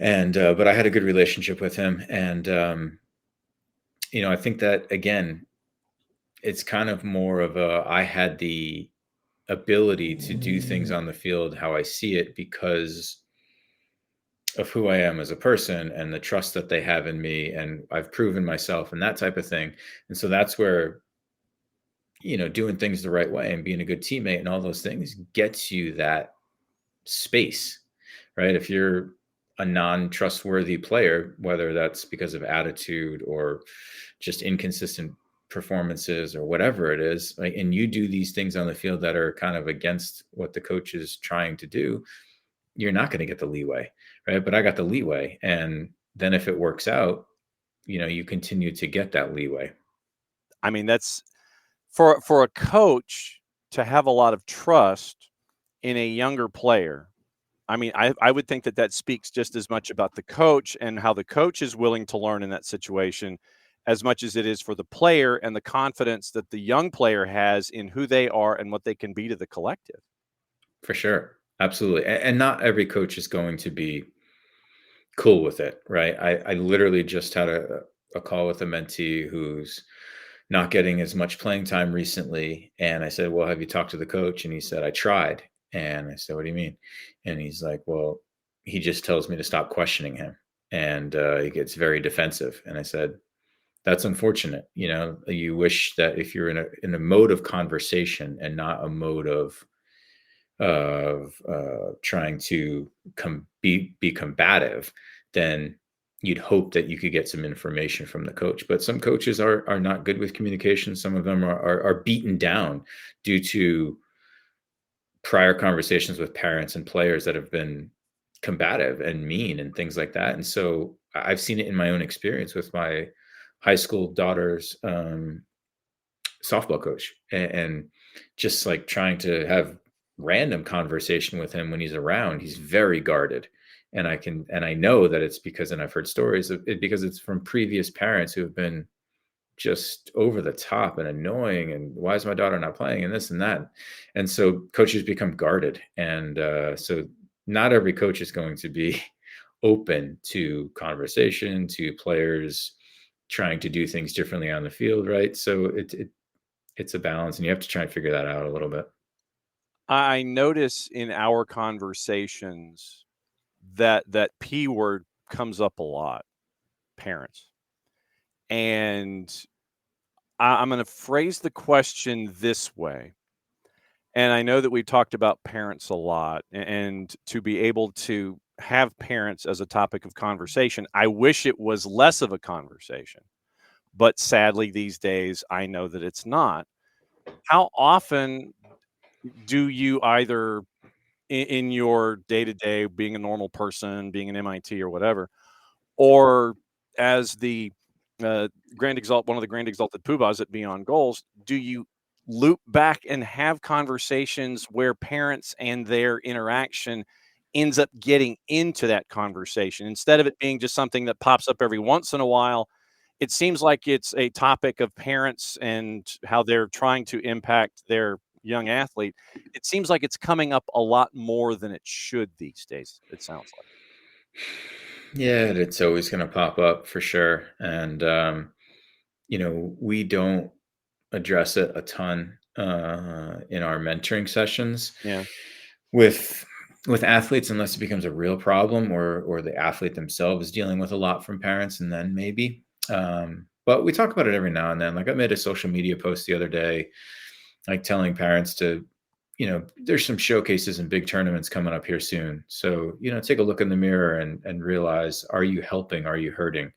And but I had a good relationship with him, and I think that again, it's kind of more of I had the ability to do things on the field how I see it because of who I am as a person and the trust that they have in me, and I've proven myself and that type of thing. And so that's where, doing things the right way and being a good teammate and all those things gets you that space, right? If you're a non-trustworthy player, whether that's because of attitude or just inconsistent performances or whatever it is, like, and you do these things on the field that are kind of against what the coach is trying to do, you're not going to get the leeway, right? But I got the leeway. And then if it works out, you continue to get that leeway. I mean, that's for a coach to have a lot of trust in a younger player. I mean, I would think that speaks just as much about the coach and how the coach is willing to learn in that situation as much as it is for the player and the confidence that the young player has in who they are and what they can be to the collective. For sure. Absolutely. And not every coach is going to be cool with it, right? I literally just had a call with a mentee who's not getting as much playing time recently. And I said, well, have you talked to the coach? And he said, I tried. And I said, what do you mean? And he's like, well, he just tells me to stop questioning him. And he gets very defensive. And I said, that's unfortunate. You wish that if you're in a mode of conversation and not a mode of trying to be combative, then you'd hope that you could get some information from the coach. But some coaches are not good with communication. Some of them are beaten down due to prior conversations with parents and players that have been combative and mean and things like that. And so I've seen it in my own experience with my high school daughter's softball coach, and just like trying to have random conversation with him when he's around, he's very guarded. And I know that it's because, and I've heard stories of it because it's from previous parents who have been just over the top and annoying, and why is my daughter not playing, and this and that. And so coaches become guarded. And so not every coach is going to be open to conversation, to players trying to do things differently on the field, right? So it's a balance, and you have to try and figure that out a little bit. I notice in our conversations that P word comes up a lot, parents. And I'm going to phrase the question this way. And I know that we've talked about parents a lot, and to be able to have parents as a topic of conversation, I wish it was less of a conversation. But sadly, these days, I know that it's not. How often do you either in your day-to-day, being a normal person, being an MIT or whatever, or as the one of the grand exalted poobahs at Beyond Goals, do you loop back and have conversations where parents and their interaction ends up getting into that conversation instead of it being just something that pops up every once in a while it seems like it's a topic of parents and how they're trying to impact their young athlete. It seems like it's coming up a lot more than it should these days, it sounds like. Yeah, it's always going to pop up for sure. And, we don't address it a ton in our mentoring sessions Yeah. with athletes, unless it becomes a real problem, or the athlete themselves is dealing with a lot from parents, and then maybe. But we talk about it every now and then. Like, I made a social media post the other day, like telling parents to, there's some showcases and big tournaments coming up here soon. So, take a look in the mirror and realize, are you helping? Are you hurting?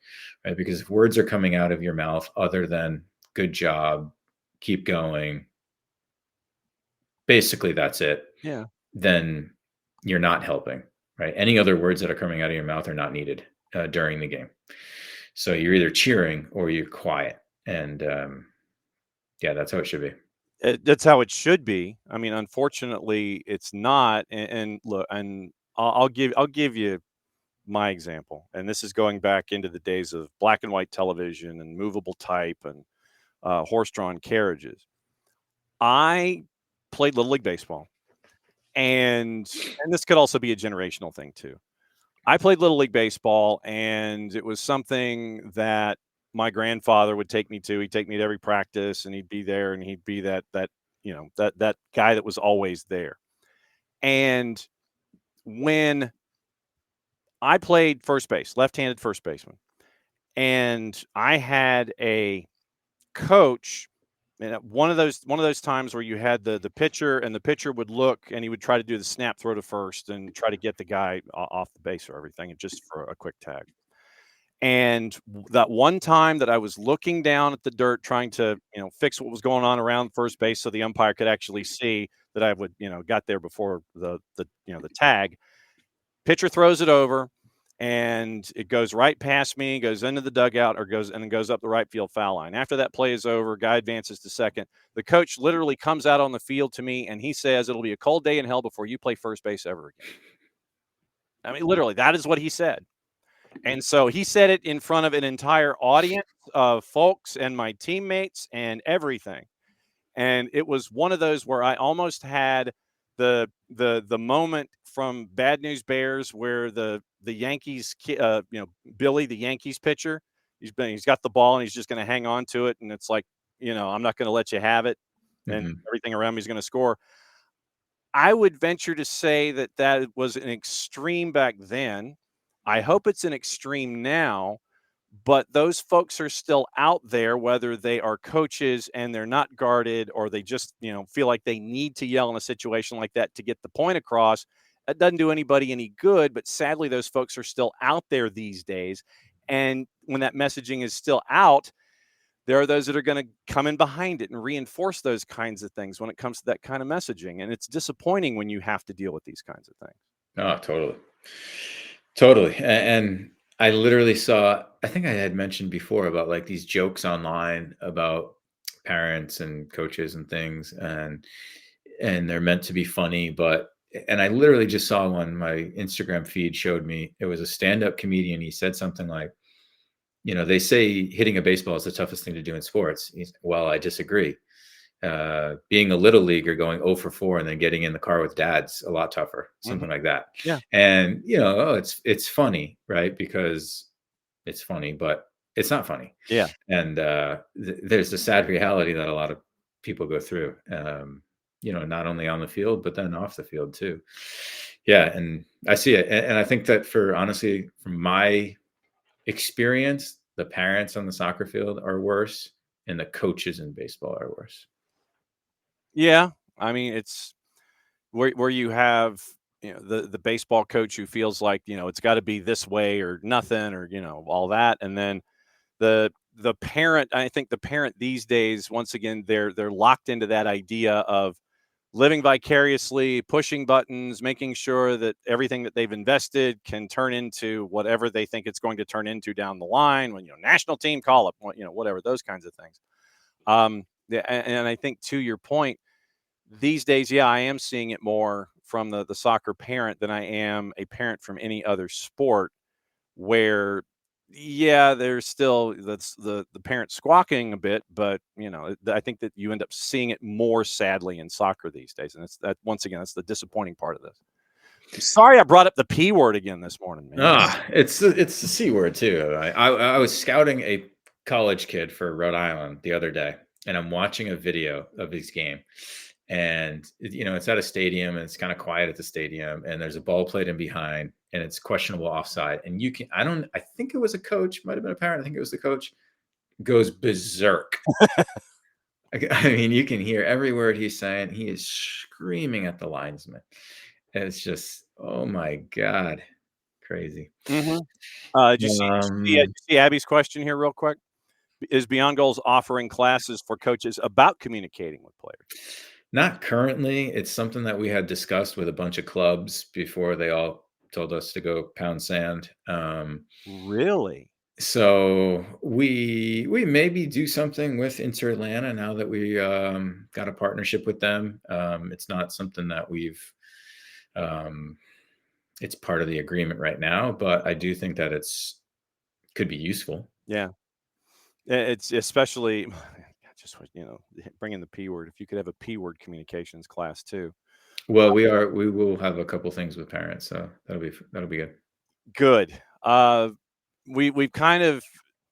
Right? Because if words are coming out of your mouth other than good job, keep going, basically that's it. Yeah. Then you're not helping, right? Any other words that are coming out of your mouth are not needed during the game. So you're either cheering or you're quiet. And yeah, that's how it should be. That's how it should be. I mean, unfortunately, it's not. And look, and I'll give you my example. And this is going back into the days of black and white television and movable type and horse-drawn carriages. I played Little League Baseball, and this could also be a generational thing too. I played Little League Baseball, and it was something that my grandfather would take me to. He'd take me to every practice, and he'd be there, and he'd be that guy that was always there. And when I played first base, left-handed first baseman, and I had a coach, and one of those times where you had the pitcher, and the pitcher would look, and he would try to do the snap throw to first and try to get the guy off the base or everything, and just for a quick tag. And that one time that I was looking down at the dirt, trying to, fix what was going on around first base so the umpire could actually see that I would, got there before the tag. Pitcher throws it over, and it goes right past me, goes into the dugout, or goes up the right field foul line. After that play is over, guy advances to second. The coach literally comes out on the field to me, and he says, "It'll be a cold day in hell before you play first base ever again." I mean, literally, that is what he said. And so he said it in front of an entire audience of folks and my teammates and everything. And it was one of those where I almost had the moment from Bad News Bears where the Yankees, Billy, the Yankees pitcher, he's got the ball and he's just going to hang on to it. And it's like, I'm not going to let you have it. And everything around me is going to score. I would venture to say that was an extreme back then. I hope it's an extreme now, but those folks are still out there, whether they are coaches and they're not guarded, or they just, feel like they need to yell in a situation like that to get the point across. That doesn't do anybody any good, but sadly, those folks are still out there these days. And when that messaging is still out, there are those that are going to come in behind it and reinforce those kinds of things when it comes to that kind of messaging. And it's disappointing when you have to deal with these kinds of things. Oh, totally. Totally. And I literally saw, I think I had mentioned before about like these jokes online about parents and coaches and things, and they're meant to be funny, and I literally just saw one, my Instagram feed showed me, it was a stand-up comedian. He said something like, they say hitting a baseball is the toughest thing to do in sports. Well, I disagree. Being a little leaguer, going 0 for 4 and then getting in the car with dad's a lot tougher, something like that. Yeah. And it's funny, right? Because it's funny, but it's not funny. Yeah. And there's the sad reality that a lot of people go through, not only on the field, but then off the field too. Yeah. And I see it. And I think that honestly, from my experience, the parents on the soccer field are worse and the coaches in baseball are worse. Yeah, I mean, it's where you have, the baseball coach who feels like, it's got to be this way or nothing, or, all that. And then the parent, I think the parent these days, once again, they're locked into that idea of living vicariously, pushing buttons, making sure that everything that they've invested can turn into whatever they think it's going to turn into down the line when, national team call up, whatever, those kinds of things. Yeah, and I think to your point, these days, yeah, I am seeing it more from the soccer parent than I am a parent from any other sport, where Yeah, there's still that's the parents squawking a bit, but I think that you end up seeing it more sadly in soccer these days, and once again that's the disappointing part of this. I'm sorry I brought up the P word again this morning, man. It's the C word too. I was scouting a college kid for Rhode Island the other day, and I'm watching a video of his game. And it's at a stadium, and it's kind of quiet at the stadium, and there's a ball played in behind, and it's questionable offside. And I think it was a coach, might have been a parent. I think it was the coach, goes berserk. I mean, you can hear every word he's saying. He is screaming at the linesman. And it's just, oh my God, crazy. Did you see Abby's question here real quick? Is Beyond Goals offering classes for coaches about communicating with players? Not currently. It's something that we had discussed with a bunch of clubs before they all told us to go pound sand. Really? So we maybe do something with Inter Atlanta now that we got a partnership with them. It's not something that we've it's part of the agreement right now, but I do think that could be useful. Yeah. It's especially just bringing the P word. If you could have a P word communications class too. Well, we will have a couple things with parents, so that'll be good. Good. We've kind of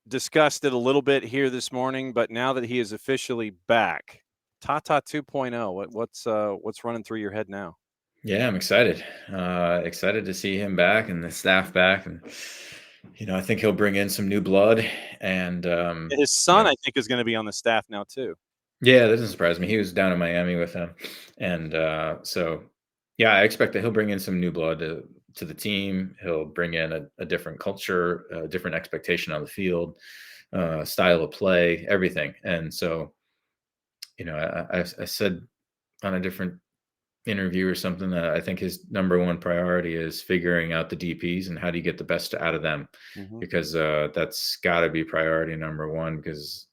discussed it a little bit here this morning, but now that he is officially back, Tata 2.0, what's running through your head now? Yeah, I'm excited. Excited to see him back and the staff back, and I think he'll bring in some new blood. And his son, I think, is going to be on the staff now too. Yeah, that doesn't surprise me. He was down in Miami with him, and so yeah, I expect that he'll bring in some new blood to the team. He'll bring in a different culture, a different expectation on the field, style of play, everything. And so, I said on a different interview or something that I think his number one priority is figuring out the DPs and how do you get the best out of them, because that's got to be priority number one, because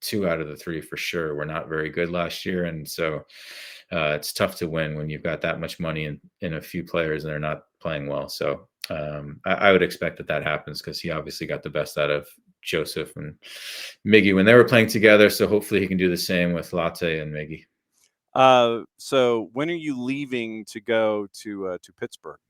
2 out of the 3 for sure were not very good last year, and so it's tough to win when you've got that much money in a few players and they're not playing well. So I would expect that happens, because he obviously got the best out of Joseph and Miggy when they were playing together, so hopefully he can do the same with Latte and Miggy. So when are you leaving to go to Pittsburgh?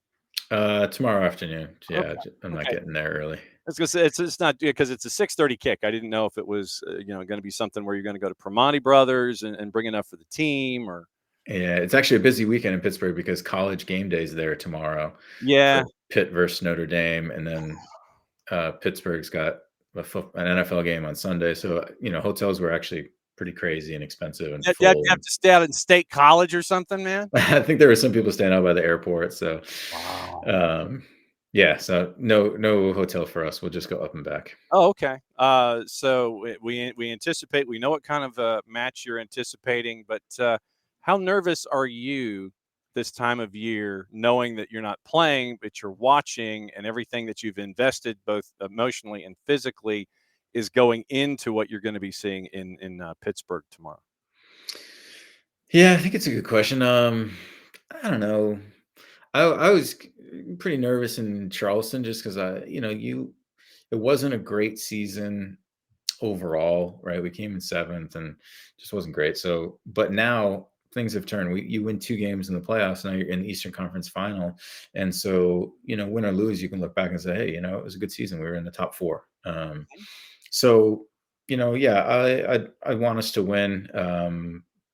Tomorrow afternoon. Yeah, okay. I'm not getting there early. I was gonna say it's not, because it's a 6:30 kick. I didn't know if it was going to be something where you're going to go to Primanti Brothers and bring enough for the team, or. Yeah, it's actually a busy weekend in Pittsburgh because College Game Day is there tomorrow. Yeah, Pitt versus Notre Dame, and then Pittsburgh's got an NFL game on Sunday. So hotels were actually pretty crazy and expensive and full. You have to stay out in State College or something, man. I think there were some people staying out by the airport. So, wow. Yeah, so no hotel for us. We'll just go up and back. Oh, okay. So we anticipate. We know what kind of match you're anticipating, but how nervous are you this time of year, knowing that you're not playing, but you're watching, and everything that you've invested, both emotionally and physically, is going into what you're going to be seeing in Pittsburgh tomorrow? Yeah, I think it's a good question. I don't know. I was pretty nervous in Charleston just because it wasn't a great season overall, right? We came in 7th and just wasn't great. So, but now things have turned. You win 2 games in the playoffs, now you're in the Eastern Conference Final, and so win or lose, you can look back and say, hey, it was a good season. We were in the top 4. So yeah, I want us to win,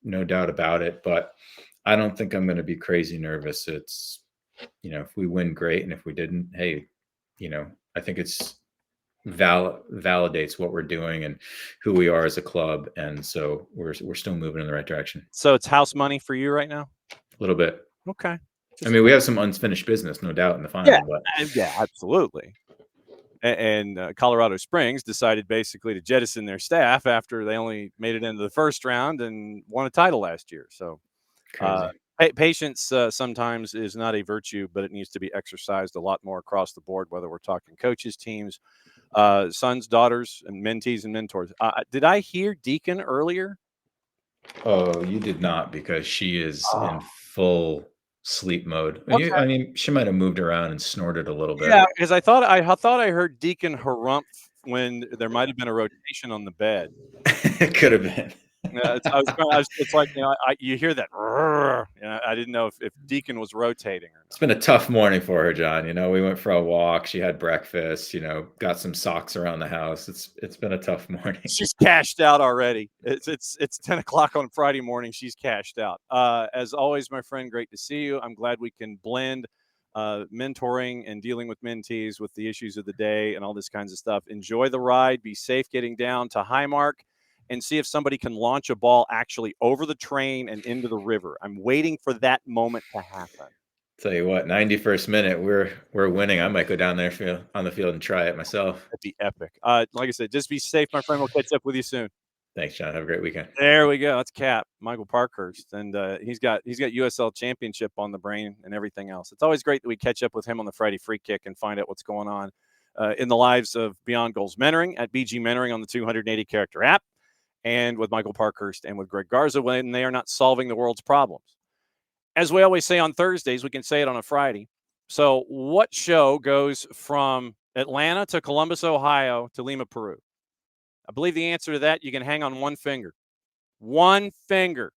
no doubt about it. But I don't think I'm going to be crazy nervous. It's if we win, great, and if we didn't, hey, I think it's validates what we're doing and who we are as a club, and so we're still moving in the right direction. So it's house money for you right now? A little bit. Okay. I mean, we have some unfinished business, no doubt, in the final. Yeah, absolutely. And Colorado Springs decided basically to jettison their staff after they only made it into the first round and won a title last year. So patience sometimes is not a virtue, but it needs to be exercised a lot more across the board, whether we're talking coaches, teams, sons, daughters, and mentees and mentors. Did I hear Deacon earlier? Oh, you did not, because she is in full sleep mode. Okay. I mean, she might have moved around and snorted a little bit. Yeah, because I thought I heard Deacon harumph when there might have been a rotation on the bed. It could have been. Yeah, it's like, you hear that. I didn't know if Deacon was rotating or It's not. been a tough morning for her, John. We went for a walk. She had breakfast. Got some socks around the house. It's been a tough morning. She's cashed out already. It's 10 o'clock on Friday morning. She's cashed out. As always, my friend, great to see you. I'm glad we can blend mentoring and dealing with mentees with the issues of the day and all this kinds of stuff. Enjoy the ride. Be safe getting down to Highmark and see if somebody can launch a ball actually over the train and into the river. I'm waiting for that moment to happen. Tell you what, 91st minute, we're winning. I might go down there on the field and try it myself. That'd be epic. Like I said, just be safe, my friend. We'll catch up with you soon. Thanks, John. Have a great weekend. There we go. That's Cap, Michael Parkhurst, and he's got USL Championship on the brain and everything else. It's always great that we catch up with him on the Friday Free Kick and find out what's going on in the lives of Beyond Goals Mentoring at BG Mentoring on the 280 character app, and with Michael Parkhurst and with Greg Garza when they are not solving the world's problems. As we always say on Thursdays, we can say it on a Friday. So what show goes from Atlanta to Columbus, Ohio to Lima, Peru? I believe the answer to that you can hang on one finger. One finger.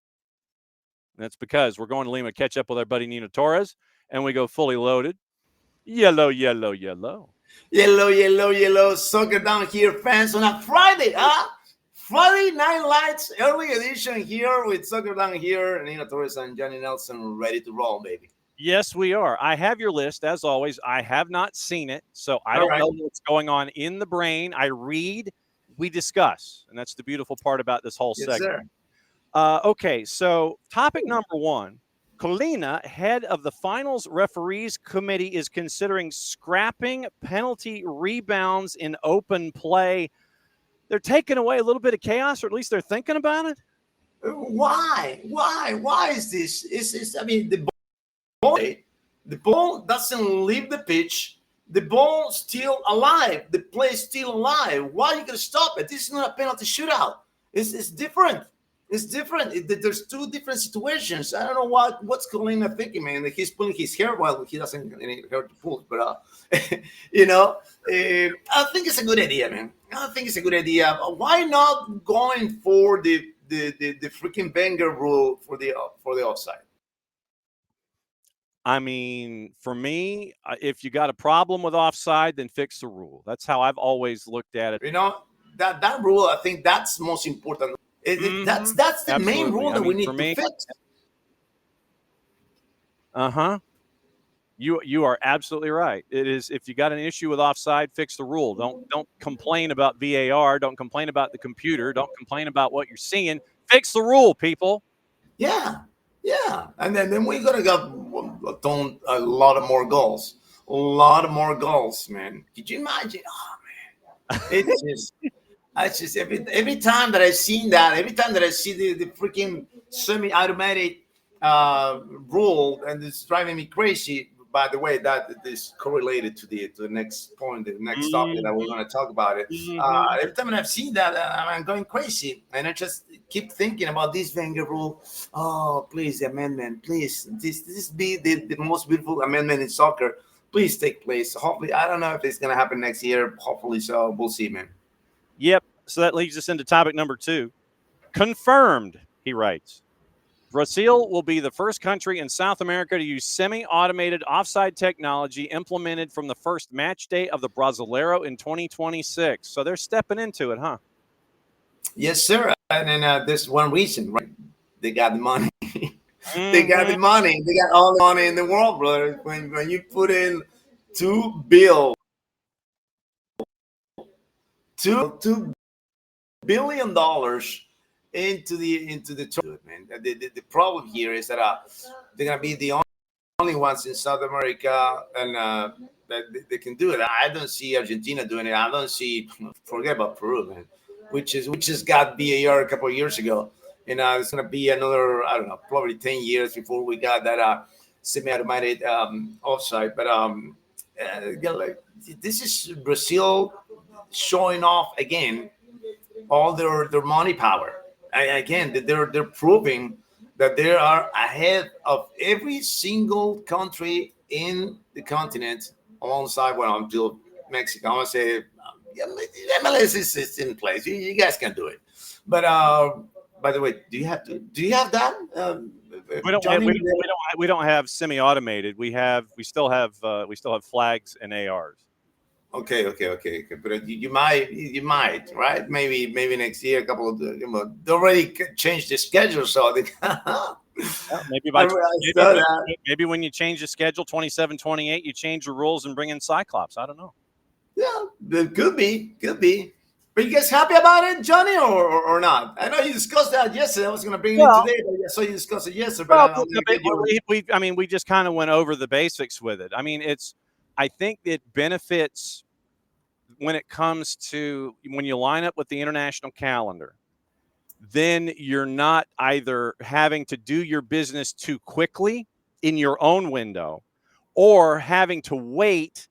And that's because we're going to Lima to catch up with our buddy Nino Torres, and we go fully loaded. Yellow, yellow, yellow. Yellow, yellow, yellow. Soccer Down Here fans on a Friday, huh? Friday Night Lights, early edition here with Soccer Down Here. Nino Torres and Johnny Nelson ready to roll, baby. Yes, we are. I have your list, as always. I have not seen it, so I don't know what's going on in the brain. I read, we discuss, and that's the beautiful part about this whole segment. Okay, so topic number one. Colina, head of the finals referees committee, is considering scrapping penalty rebounds in open play. They're taking away a little bit of chaos, or at least they're thinking about it. Why? Why is this? I mean, the ball doesn't leave the pitch. The ball's still alive. The play's still alive. Why are you going to stop it? This is not a penalty shootout. It's different. It's different. There's two different situations. I don't know what's Colina thinking, man. He's pulling his hair while he doesn't hurt the pool. But, I think it's a good idea, man. I think it's a good idea. Why not going for the freaking Wenger rule for the offside? I mean, for me, if you got a problem with offside, then fix the rule. That's how I've always looked at it. That rule, I think that's most important. That's the Absolutely. main rule that we need to fix. You are absolutely right. It is, if you got an issue with offside, fix the rule. Don't complain about VAR. Don't complain about the computer. Don't complain about what you're seeing. Fix the rule, people. Yeah. And then we're gonna get a lot of more goals. A lot of more goals, man. Could you imagine? Oh man, it's just every time that I've seen that, every time that I see the freaking semi-automatic rule, and it's driving me crazy. By the way, that is correlated to the next point, the next topic that we're going to talk about it. Every time that I've seen that, I'm going crazy, and I just keep thinking about this Wenger rule. Oh, please, the amendment, please, this be the most beautiful amendment in soccer. Please take place. Hopefully, I don't know if it's going to happen next year. Hopefully, so we'll see, man. Yep. So that leads us into topic number 2. Confirmed, he writes. Brazil will be the first country in South America to use semi-automated offside technology implemented from the first match day of the Brasileiro in 2026. So they're stepping into it, huh? Yes, sir. And then there's one reason, right? They got the money. They got the money. They got all the money in the world, brother. When you put in $2 billion into the tournament, man. The problem here is that they're gonna be the only ones in South America, and that they can do it. I don't see Argentina doing it. I don't see. Forget about Peru, man. Which just got VAR a couple of years ago, and it's gonna be another, I don't know, probably 10 years before we got that semi-automatic offside. But this is Brazil showing off again all their money power. Again, they're proving that they are ahead of every single country in the continent, alongside until Mexico. I want to say MLS is in place. You guys can do it. But by the way, do you have that? We don't have semi-automated. We still have flags and ARs. Okay. But you might, right? Maybe next year, a couple of they already changed the schedule, so they. Maybe when you change the schedule, 27, 28, you change the rules and bring in Cyclops. I don't know. Yeah, it could be. Are you guys happy about it, Johnny, or not? I know you discussed that yesterday. I was going to bring it in today, but I saw you discuss it yesterday. We just kind of went over the basics with it. I mean, I think it benefits when it comes to when you line up with the international calendar. Then you're not either having to do your business too quickly in your own window, or having to wait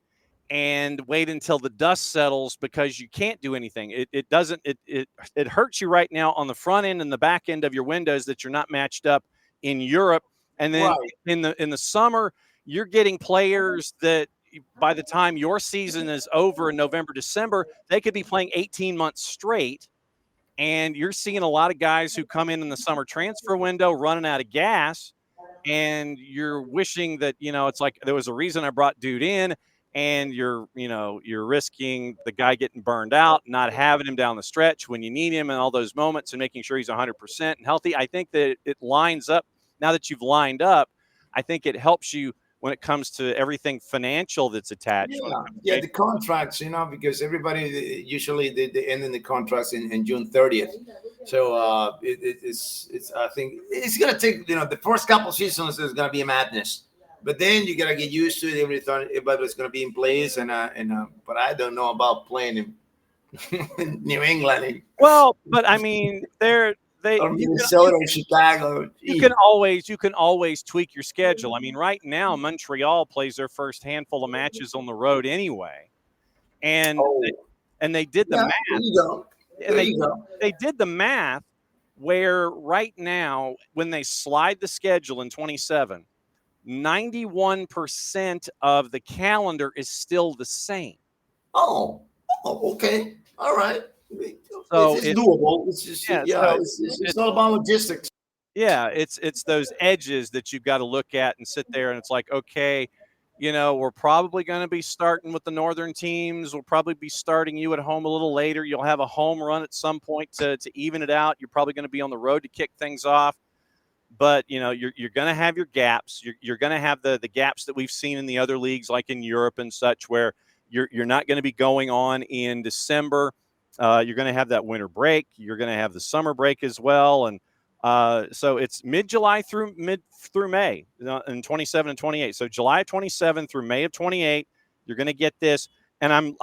until the dust settles because you can't do anything. It hurts you right now on the front end and the back end of your windows that you're not matched up in Europe. And then in the summer, you're getting players that by the time your season is over in November, December, they could be playing 18 months straight. And you're seeing a lot of guys who come in the summer transfer window running out of gas. And you're wishing that, it's like there was a reason I brought dude in. And you're risking the guy getting burned out, not having him down the stretch when you need him in all those moments and making sure he's 100% and healthy. I think that it lines up. Now that you've lined up, I think it helps you when it comes to everything financial that's attached. Yeah, the contracts, because everybody usually they end in the contracts in June 30th. So it's I think it's going to take, the first couple seasons is going to be a madness. But then you gotta get used to it. Everybody's gonna be in place, but I don't know about playing in New England. Well, but I mean, or Minnesota or Chicago. You can always tweak your schedule. I mean, right now Montreal plays their first handful of matches on the road anyway, and they did the math. There you go. They did the math where right now when they slide the schedule in 27. 91% of the calendar is still the same. Oh, okay. All right. So it's doable. It's just, it's not about logistics. Yeah, it's those edges that you've got to look at and sit there and it's like, okay, we're probably going to be starting with the northern teams. We'll probably be starting you at home a little later. You'll have a home run at some point to even it out. You're probably going to be on the road to kick things off. But, you're going to have your gaps. You're going to have the gaps that we've seen in the other leagues, like in Europe and such, where you're not going to be going on in December. You're going to have that winter break. You're going to have the summer break as well. And so it's mid-July through May in 27 and 28. So July 27 through May of 28, you're going to get this. And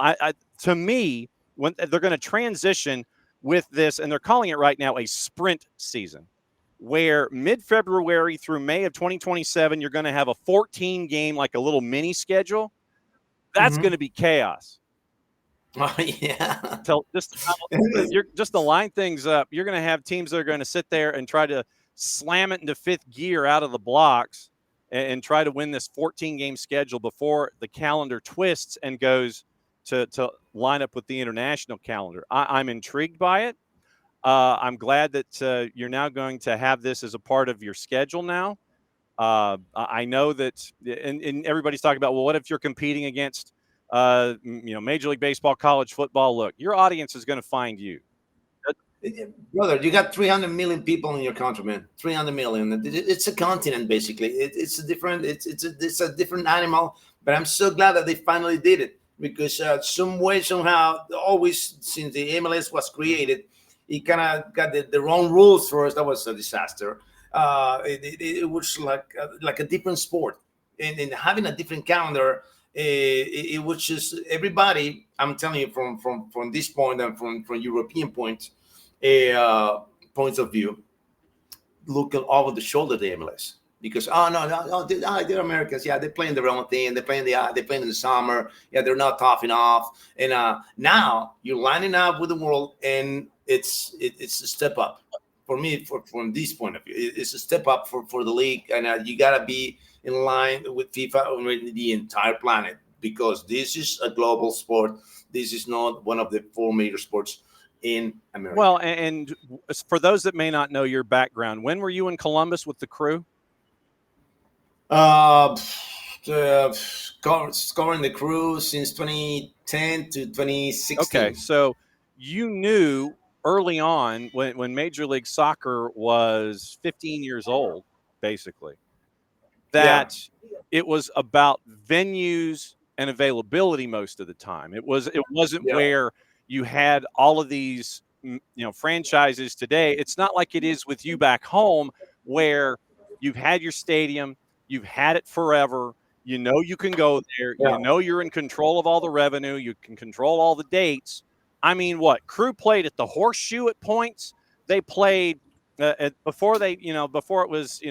to me, when they're going to transition with this, and they're calling it right now a sprint season, where mid-February through May of 2027, you're going to have a 14-game, like a little mini schedule. That's going to be chaos. Oh, yeah. So just to line things up, you're going to have teams that are going to sit there and try to slam it into fifth gear out of the blocks and try to win this 14-game schedule before the calendar twists and goes to line up with the international calendar. I'm intrigued by it. I'm glad that you're now going to have this as a part of your schedule now. I know that, and everybody's talking about, well, what if you're competing against, Major League Baseball, college football? Look, your audience is going to find you. Brother, you got 300 million people in your country, man. 300 million. It's a continent, basically. It's a different animal. But I'm so glad that they finally did it, because some way, somehow, always since the MLS was created, it kind of got the wrong rules for us. That was a disaster. It was like a different sport, and having a different calendar, it was just everybody. I'm telling you, from this point and from European points of view, look over the shoulder of the MLS, because they're Americans. Yeah, they're playing their own thing. They're playing in the summer. Yeah, they're not tough enough. And now you're lining up with the world, and it's a step up for me, from this point of view, it's a step up for the league, and you gotta be in line with FIFA on the entire planet, because this is a global sport. This is not one of the 4 major sports in America. Well, and for those that may not know your background, when were you in Columbus with the crew? Scoring the crew since 2010 to 2016. Okay, so you knew early on when Major League Soccer was 15 years old, basically, that it was about venues and availability most of the time. It wasn't where you had all of these franchises today. It's not like it is with you back home, where you've had your stadium, you've had it forever. You know you can go there. You know you're in control of all the revenue. You can control all the dates. I mean, what? Crew played at the Horseshoe at points. They played before it was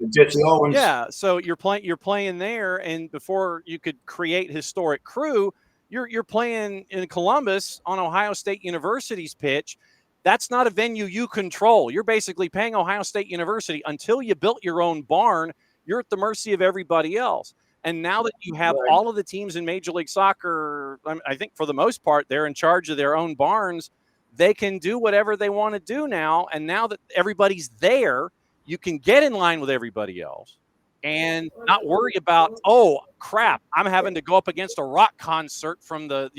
Jesse Owens. Yeah, so you're playing there, and before you could create historic Crew, you're playing in Columbus on Ohio State University's pitch. That's not a venue you control. You're basically paying Ohio State University. Until you built your own barn, you're at the mercy of everybody else. And now that you have all of the teams in Major League Soccer, I think for the most part, they're in charge of their own barns. They can do whatever they want to do now. And now that everybody's there, you can get in line with everybody else and not worry about, oh, crap, I'm having to go up against a rock concert from the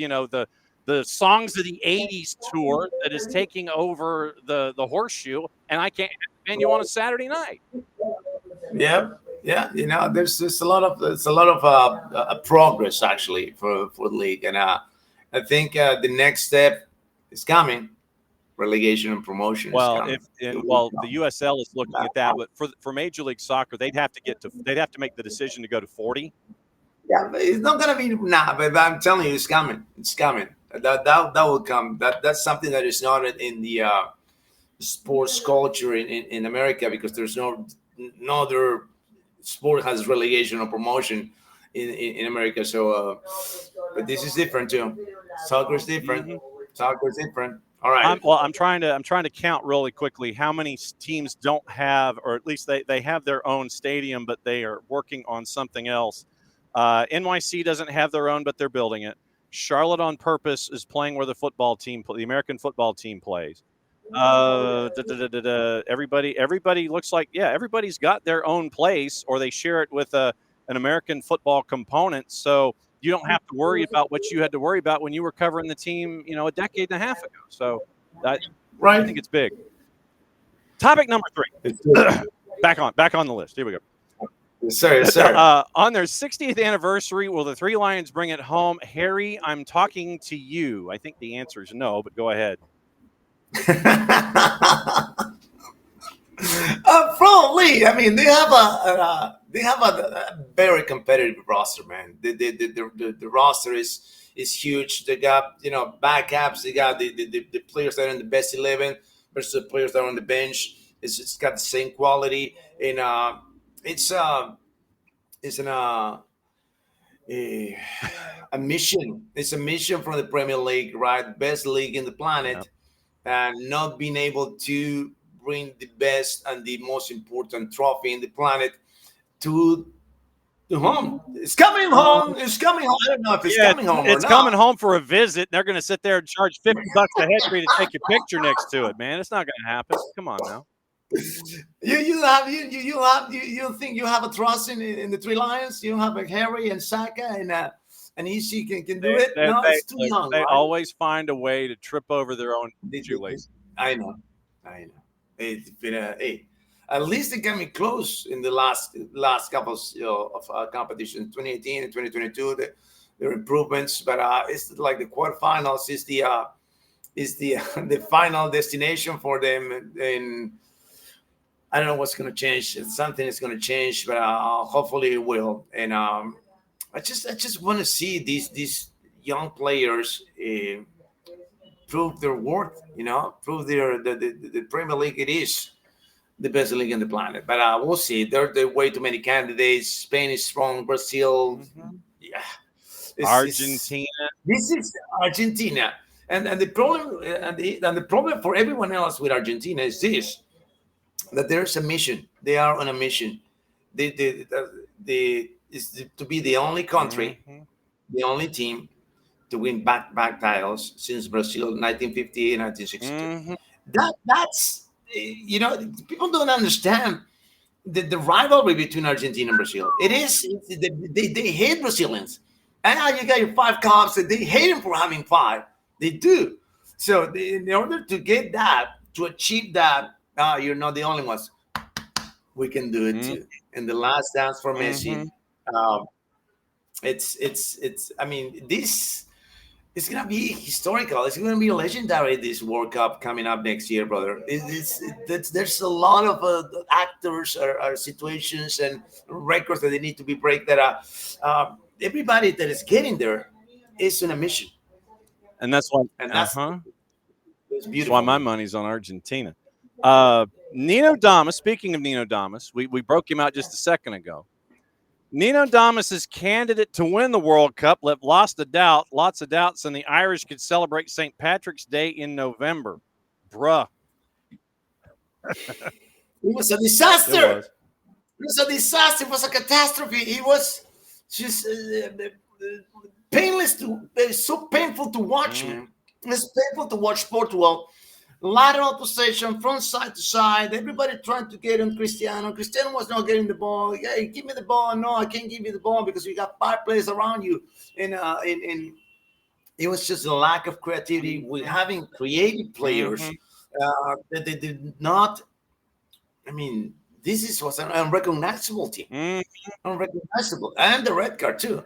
Songs of the 80s tour that is taking over the Horseshoe, and I can't have you on a Saturday night. Yeah, there's a lot of progress actually for the league, and I think the next step is coming. Relegation and promotion. Well, the USL is looking at that, but for Major League Soccer, they'd have to make the decision to go to 40. Yeah, it's not gonna be now, but I'm telling you, it's coming. It's coming. That will come. That's something that is not in the sports culture in America, because there's no other sport has relegation or promotion in America. So, but this is different too. Soccer is different. Mm-hmm. Soccer is different. All right. I'm trying to count really quickly how many teams don't have, or at least they have their own stadium, but they are working on something else. NYC doesn't have their own, but they're building it. Charlotte on Purpose is playing where the American football team plays. Everybody looks like, everybody's got their own place, or they share it with an American football component. So you don't have to worry about what you had to worry about when you were covering the team, a decade and a half ago. So I think it's big. Topic number 3. back on the list. Here we go. Sorry. On their 60th anniversary, will the Three Lions bring it home? Harry, I'm talking to you. I think the answer is no, but go ahead. Probably. I mean, they have a very competitive roster, man. The roster is huge. They got backups. They got the players that are in the best 11 versus the players that are on the bench. It's got the same quality, and it's a mission. It's a mission from the Premier League, right? Best league in the planet, and not being able to bring the best and the most important trophy in the planet to home. It's coming home. It's coming home. I don't know if it's coming home or not. It's coming home for a visit. They're going to sit there and charge $50 a head for you to take your picture next to it, man. It's not going to happen. Come on now. You think you have a trust in the Three Lions? You have a Harry and Saka and Ishii can do it? No, it's too young. They always find a way to trip over their own shoelaces. I know. It's been at least they came close in the last couple of competitions, 2018 and 2022. There are improvements, but it's like the quarterfinals is the final destination for them. And I don't know what's going to change. Something is going to change, but hopefully it will. And I just want to see these young players prove their worth. Prove the Premier League. It is the best league in the planet. But we'll see. There are way too many candidates. Spain is strong. Brazil, Argentina. This is Argentina, and the problem and the problem for everyone else with Argentina is this. that there's a mission. They are on a mission. They is to be the only country, the only team to win back-to-back titles since Brazil 1958 and 1962. That's people don't understand the rivalry between Argentina and Brazil. It is they hate Brazilians. And now you got your 5 cups, and they hate them for having 5. They do. So in order to get that, to achieve that, you're not the only ones. We can do it too. And the last dance for Messi, it's. I mean, this is gonna be historical. It's gonna be legendary. This World Cup coming up next year, brother. There's a lot of actors or situations and records that they need to be break. That everybody that is getting there is on a mission, and that's why. That's That's why my money's on Argentina. Nino Damas. Speaking of Nino Damas, we broke him out just a second ago. Nino Damas is candidate to win the World Cup. Lots of doubts, and the Irish could celebrate St. Patrick's Day in November. Bruh. It was a disaster. It was a disaster. It was a catastrophe. It was just painless so painful to watch, man. It's painful to watch Portugal. Lateral possession from side to side. Everybody trying to get on Cristiano. Cristiano was not getting the ball. Hey, give me the ball. No, I can't give you the ball because you got 5 players around you. And it was just a lack of creativity with having creative players that they did not. I mean, this was an unrecognizable team. Unrecognizable. And the red card too.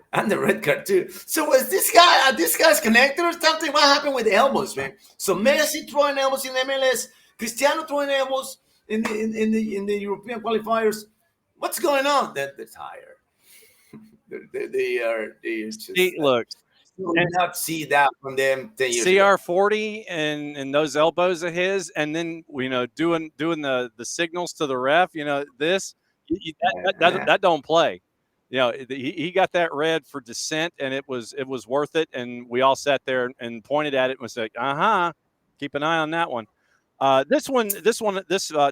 So was this guy's connected or something? What happened with the elbows, man? So Messi throwing elbows in MLS, Cristiano throwing elbows in the European qualifiers. What's going on? They're tired. They just look. You will not see that from them 10 years CR40 and those elbows of his, and then doing the signals to the ref. That don't play. He got that red for dissent, and it was worth it. And we all sat there and pointed at it and was like, keep an eye on that one. This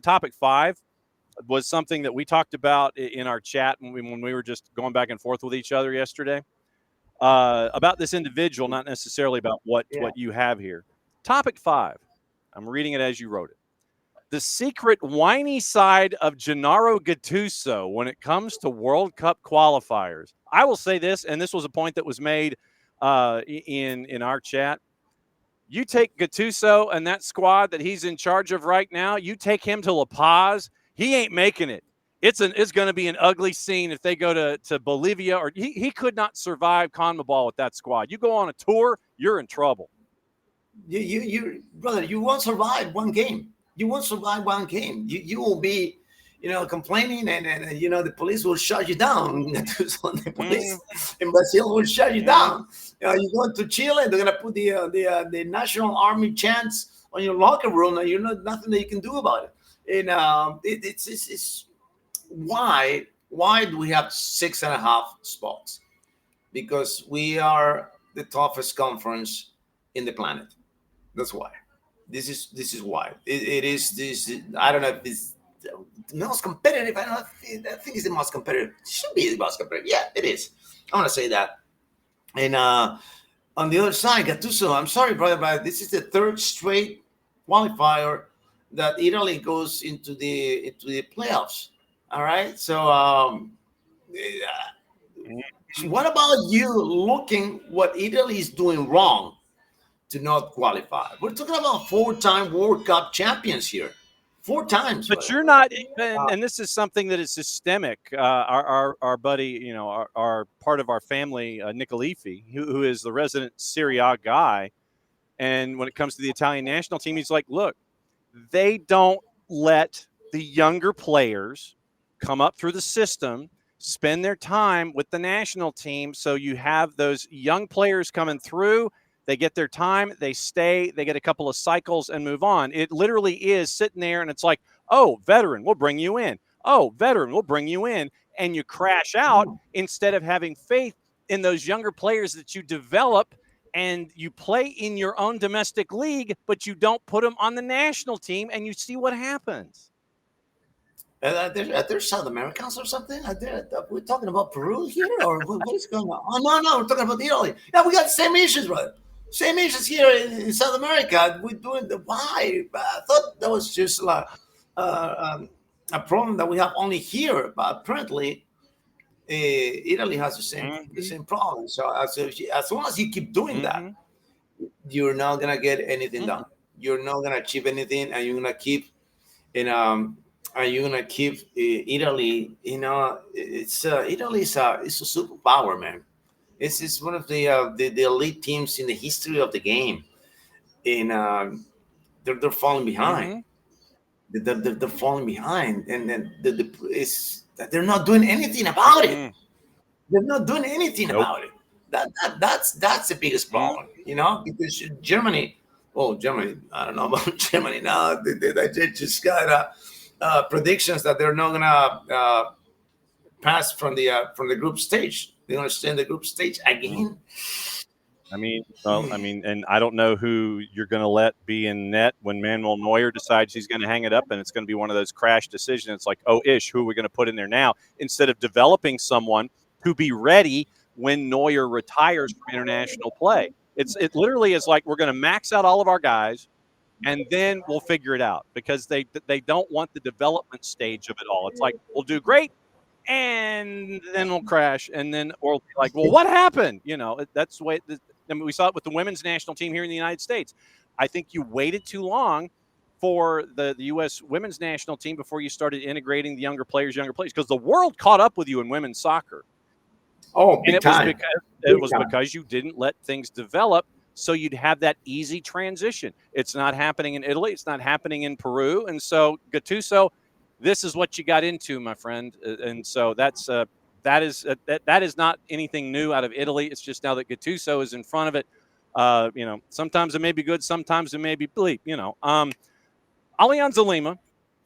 topic 5 was something that we talked about in our chat when we were just going back and forth with each other yesterday. About this individual, not necessarily about what you have here. Topic 5. I'm reading it as you wrote it. The secret whiny side of Gennaro Gattuso when it comes to World Cup qualifiers. I will say this, and this was a point that was made in our chat. You take Gattuso and that squad that he's in charge of right now, you take him to La Paz, he ain't making it. It's going to be an ugly scene if they go to Bolivia, or he could not survive CONMEBOL with that squad. You go on a tour, you're in trouble. You brother, you won't survive one game. You won't survive one game. You will be, complaining, and the police will shut you down. The police in Brazil will shut you down. You go to Chile, they're gonna put the National Army chants on your locker room, and nothing that you can do about it. And it's why do we have 6.5 spots? Because we are the toughest conference in the planet. That's why. This is why. It is this. I don't know if it's the most competitive. I think it's the most competitive. It should be the most competitive. Yeah, it is. I want to say that. And on the other side, Gattuso, I'm sorry, brother, but this is the 3rd straight qualifier that Italy goes into the playoffs. All right. So what about you looking what Italy is doing wrong to not qualify? We're talking about 4-time World Cup champions here. 4 times. But you're not, and this is something that is systemic. Our buddy, our part of our family, Nicolifi, who is the resident Serie A guy, and when it comes to the Italian national team, he's like, look, they don't let the younger players come up through the system, spend their time with the national team. So you have those young players coming through. They get their time, they stay, they get a couple of cycles and move on. It literally is sitting there and it's like, oh, veteran, we'll bring you in. Oh, veteran, we'll bring you in. And you crash out instead of having faith in those younger players that you develop, and you play in your own domestic league, but you don't put them on the national team, and you see what happens. They're South Americans or something. We're talking about Peru here, or what is going on? Oh no, we're talking about Italy. Yeah, we got the same issues, brother. Same issues here in South America. We're doing the why? I thought that was just like a problem that we have only here, but apparently Italy has the same problem. So as long as you keep doing that, you're not gonna get anything done. You're not gonna achieve anything, and you're gonna keep Italy. You know, Italy is a superpower, man. It's one of the elite teams in the history of the game, and they're falling behind. They're falling behind, and then they're not doing anything about it. They're not doing anything about it. That's the biggest problem, you know, because Germany. I don't know about Germany now. They just got predictions that they're not gonna pass from the group stage. They're gonna stay in the group stage again. I mean, and I don't know who you're going to let be in net when Manuel Neuer decides he's going to hang it up, and it's going to be one of those crash decisions. It's like, who are we going to put in there now? Instead of developing someone to be ready when Neuer retires from international play. It literally is like, we're going to max out all of our guys, and then we'll figure it out, because they don't want the development stage of it all. It's like, we'll do great, and then we'll crash, and then we'll be like, well, what happened? You know, that's the way. I mean, we saw it with the women's national team here in the United States. I think you waited too long for the U.S. women's national team before you started integrating the younger players, because the world caught up with you in women's soccer. Oh, big time. It was because you didn't let things develop, so you'd have that easy transition. It's not happening in Italy. It's not happening in Peru. And so, Gattuso, this is what you got into, my friend. And so that is not anything new out of Italy. It's just now that Gattuso is in front of it. You know, sometimes it may be good, sometimes it may be bleep. You know, Alianza Lima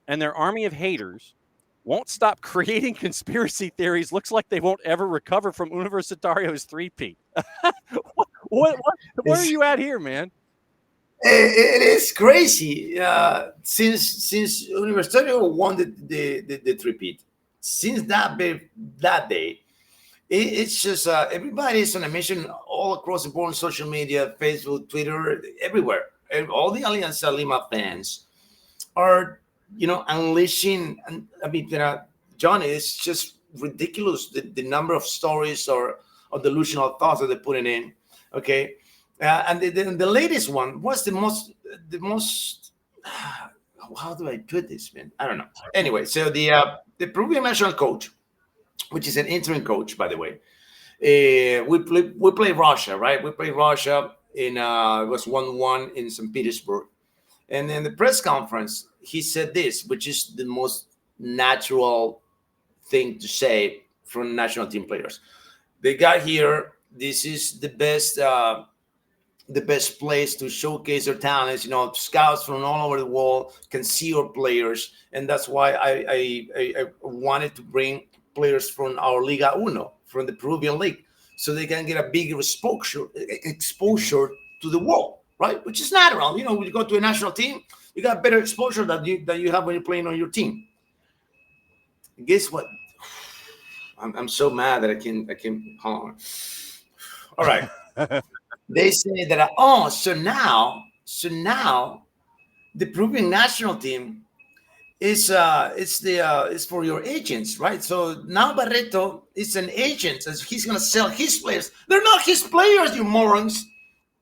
and their army of haters won't stop creating conspiracy theories. Looks like they won't ever recover from Universitario's three-peat. Where are you at here, man? It is crazy. Since Universitario won the three-peat, since that day, it's just everybody's on a mission all across the board on social media, Facebook, Twitter, everywhere. And all the Alianza Lima fans are, you know, unleashing. I mean, John, it's just ridiculous the number of stories or delusional thoughts that they're putting in. Okay, and the latest one was the most. How do I put this, man? I don't know. Anyway, so the Peruvian national coach, which is an interim coach, by the way, we play Russia, right? We play Russia in it was 1-1 in St. Petersburg, and in the press conference he said this, which is the most natural thing to say from national team players. They got here. This is the best place to showcase their talents. You know, scouts from all over the world can see our players, and that's why I wanted to bring players from our Liga Uno, from the Peruvian league, so they can get a bigger exposure to the world, right? Which is natural. You know, when you go to a national team, you got better exposure than you have when you're playing on your team. And guess what? I'm so mad that I can't. Hold on. All right. They say that so now the Peruvian national team is for your agents, right? So now Barreto is an agent, as he's gonna sell his players. They're not his players, you morons.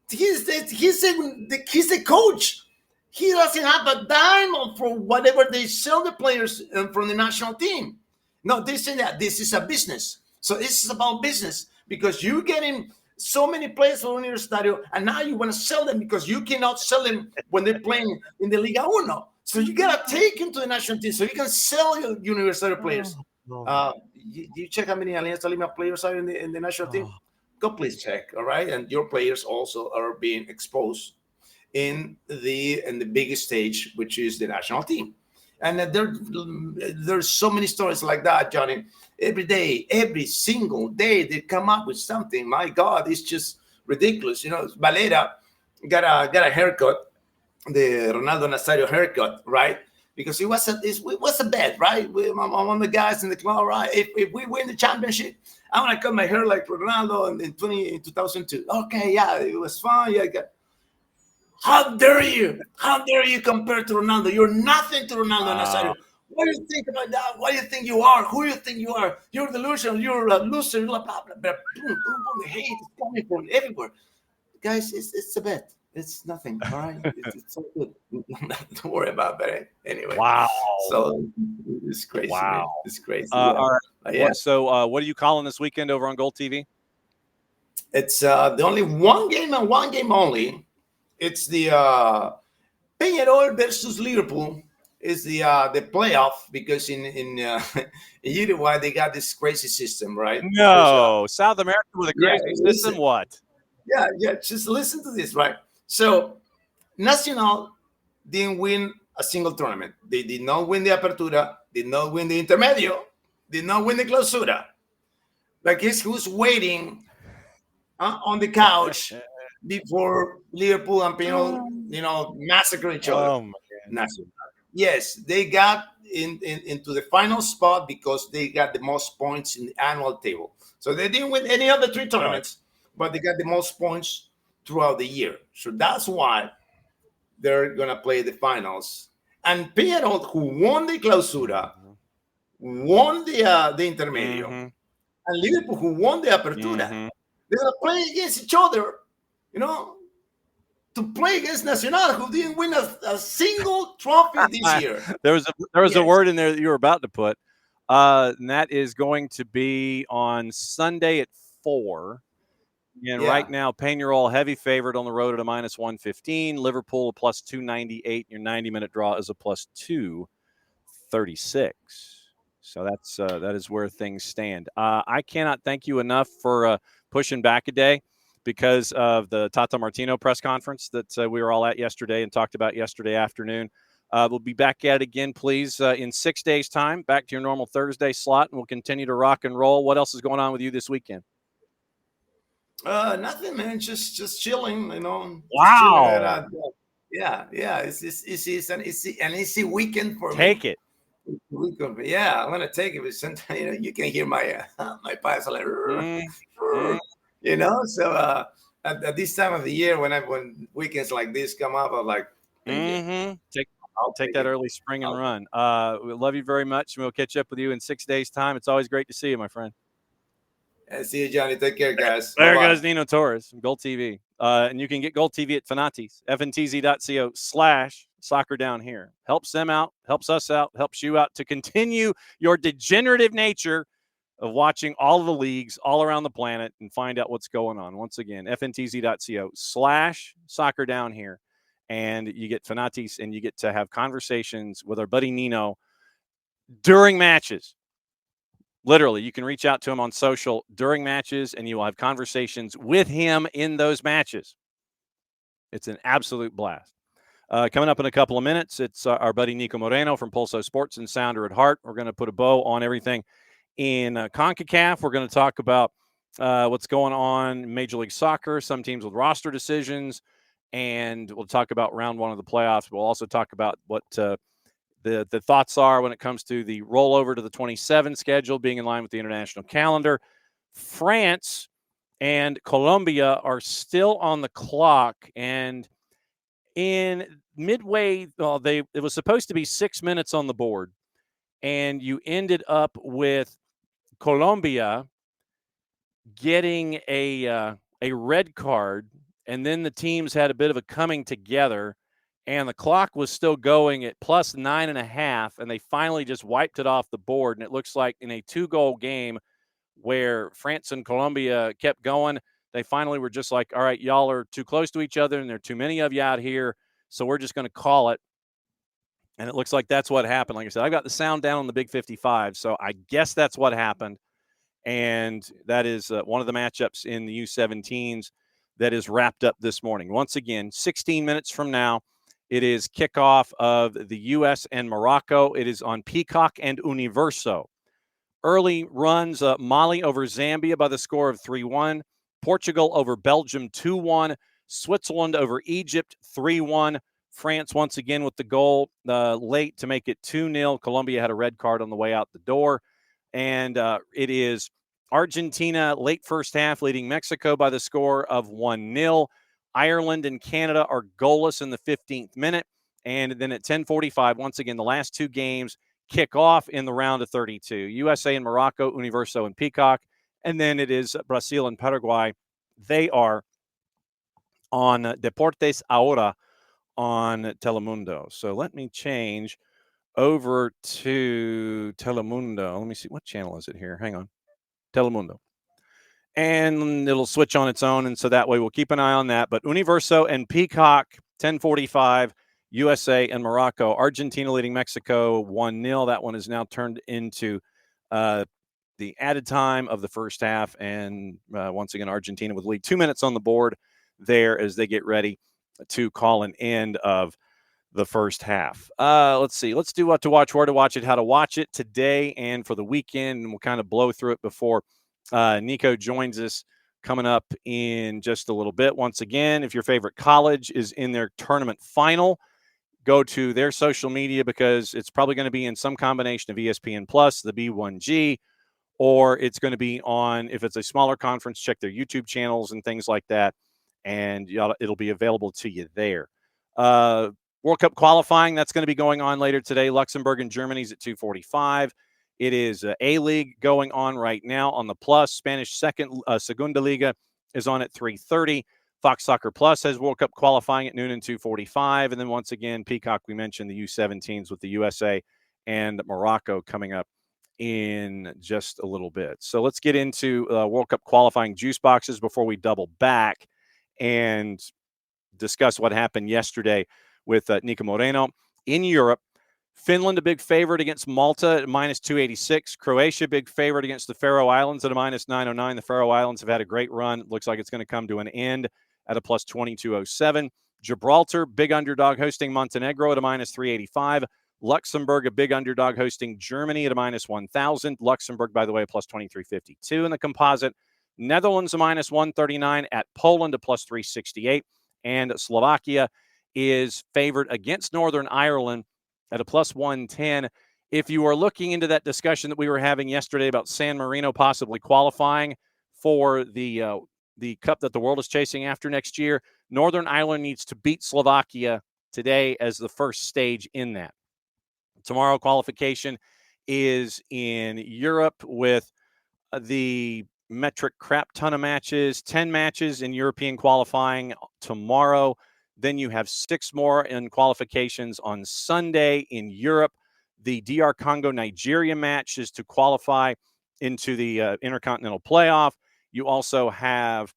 He's the coach. He doesn't have a dime for whatever they sell the players from the national team. No, they say that this is a business. So it's about business, because you're getting so many players from Universitario, and now you want to sell them because you cannot sell them when they're playing in the Liga Uno. So you got to take them to the national team so you can sell your Universitario players. You check how many Alianza Lima players are in the national team? Go please check, all right? And your players also are being exposed in the biggest stage, which is the national team. And there's so many stories like that, Johnny. Every day, every single day, they come up with something. My God, it's just ridiculous. You know, Valera got a haircut, the Ronaldo Nazario haircut, right? because it was a bet, right? I'm one of the guys in the club, right? If we win the championship, I want to cut my hair like Ronaldo in 2002. Okay, yeah, it was fun. Yeah, how dare you? How dare you compare to Ronaldo? You're nothing to Ronaldo Nazario. What do you think about that? What do you think you are? Who do you think you are? You're delusional. You're a loser. Blah, blah, blah, blah. Boom, boom, boom. The hate is coming from everywhere. Guys, it's a bet. It's nothing. All right. It's so good. Don't worry about that. Anyway. Wow. So it's crazy. Wow. Man. It's crazy. All right. Yeah. So what are you calling this weekend over on GOLTV? It's the only one game and one game only. It's the Peñarol versus Liverpool. Is the playoff, because in Uruguay they got this crazy system, right? No, South America with a crazy system. What? Yeah. Just listen to this, right? So Nacional didn't win a single tournament. They did not win the Apertura, did not win the Intermedio, did not win the Clausura. But guess who's waiting on the couch before Liverpool and Peñarol, massacre each other? Oh my God. Yes, they got into the final spot because they got the most points in the annual table. So they didn't win any of the three tournaments, but they got the most points throughout the year. So that's why they're going to play the finals. And Peñarol, who won the Clausura, won the Intermedio, and Liverpool, who won the Apertura, they're going to play against each other, to play against Nacional, who didn't win a single trophy this year. There was a word in there that you were about to put, and that is going to be on Sunday at 4. And right now, Peñarol heavy favorite on the road at a -115. Liverpool a +298. Your 90-minute draw is a +236. So that is where things stand. I cannot thank you enough for pushing back a day, because of the Tata Martino press conference that we were all at yesterday and talked about yesterday afternoon. We'll be back at it again, please, in 6 days' time, back to your normal Thursday slot, and we'll continue to rock and roll. What else is going on with you this weekend? Nothing, man. Just chilling, Wow. Yeah. It's an easy weekend for me. Take it. Yeah, I'm gonna take it. But sometimes you can hear my my pipes like, So at this time of the year, when weekends like this come up, I'm like, take that early spring and run. We love you very much, and we'll catch up with you in 6 days' time. It's always great to see you, my friend. See you, Johnny. Take care, guys. There goes Nino Torres from GOLTV. And you can get GOLTV at Fanatis, fntz.co/soccer down here. Helps them out, helps us out, helps you out to continue your degenerative nature of watching all of the leagues all around the planet and find out what's going on. Once again, fntz.co/soccer down here. And you get Fanatis, and you get to have conversations with our buddy Nino during matches. Literally, you can reach out to him on social during matches, and you will have conversations with him in those matches. It's an absolute blast. Coming up in a couple of minutes, it's our buddy Niko Moreno from PulsoSports and Sounder at Heart. We're going to put a bow on everything in CONCACAF. We're going to talk about what's going on in Major League Soccer, some teams with roster decisions, and we'll talk about round 1 of the playoffs. We'll also talk about what the thoughts are when it comes to the rollover to the 27 schedule being in line with the international calendar. France and Colombia are still on the clock, and in midway, it was supposed to be 6 minutes on the board, and you ended up with Colombia getting a red card, and then the teams had a bit of a coming together, and the clock was still going at +9.5, and they finally just wiped it off the board. And it looks like in a 2-goal game where France and Colombia kept going, they finally were just like, all right, y'all are too close to each other, and there are too many of you out here, so we're just going to call it. And it looks like that's what happened. Like I said, I got the sound down on the Big 55, so I guess that's what happened. And that is one of the matchups in the U17s that is wrapped up this morning. Once again, 16 minutes from now, it is kickoff of the U.S. and Morocco. It is on Peacock and Universo. Early runs, Mali over Zambia by the score of 3-1. Portugal over Belgium 2-1. Switzerland over Egypt 3-1. France once again with the goal late to make it 2-0. Colombia had a red card on the way out the door. And it is Argentina late first half leading Mexico by the score of 1-0. Ireland and Canada are goalless in the 15th minute. And then at 10:45, once again, the last two games kick off in the round of 32. USA and Morocco, Universo and Peacock. And then it is Brazil and Paraguay. They are on Deportes Ahora on Telemundo. So let me change over to Telemundo. Let me see. What channel is it here? Hang on. Telemundo. And it'll switch on its own. And so that way we'll keep an eye on that. But Universo and Peacock, 10:45, USA and Morocco. Argentina leading Mexico 1-0. That one is now turned into the added time of the first half. And once again, Argentina with the lead. 2 minutes on the board there as they get ready to call an end of the first half. Let's see. Let's do what to watch, where to watch it, how to watch it today and for the weekend. And we'll kind of blow through it before Niko joins us coming up in just a little bit. Once again, if your favorite college is in their tournament final, go to their social media because it's probably going to be in some combination of ESPN Plus, the B1G, or it's going to be on, if it's a smaller conference, check their YouTube channels and things like that, and it'll be available to you there. World Cup qualifying, that's going to be going on later today. Luxembourg and Germany's at 2:45. It is A-League going on right now on the Plus. Spanish Segunda Liga is on at 3:30. Fox Soccer Plus has World Cup qualifying at noon and 2:45. And then once again, Peacock, we mentioned the U17s with the USA and Morocco coming up in just a little bit. So let's get into World Cup qualifying juice boxes before we double back and discuss what happened yesterday with Niko Moreno in Europe. Finland, a big favorite against Malta at minus 286. Croatia, big favorite against the Faroe Islands at a minus 909. The Faroe Islands have had a great run. It looks like it's going to come to an end at a plus 2207. Gibraltar, big underdog hosting Montenegro at a minus 385. Luxembourg, a big underdog hosting Germany at a minus 1,000. Luxembourg, by the way, a plus 2352 in the composite. Netherlands, a minus 139 at Poland, a plus 368. And Slovakia is favored against Northern Ireland at a plus 110. If you are looking into that discussion that we were having yesterday about San Marino possibly qualifying for the cup that the world is chasing after next year, Northern Ireland needs to beat Slovakia today as the first stage in that. Tomorrow qualification is in Europe with the metric crap ton of matches, 10 matches in European qualifying tomorrow. Then you have 6 more in qualifications on Sunday in Europe. The DR Congo-Nigeria match is to qualify into the Intercontinental Playoff. You also have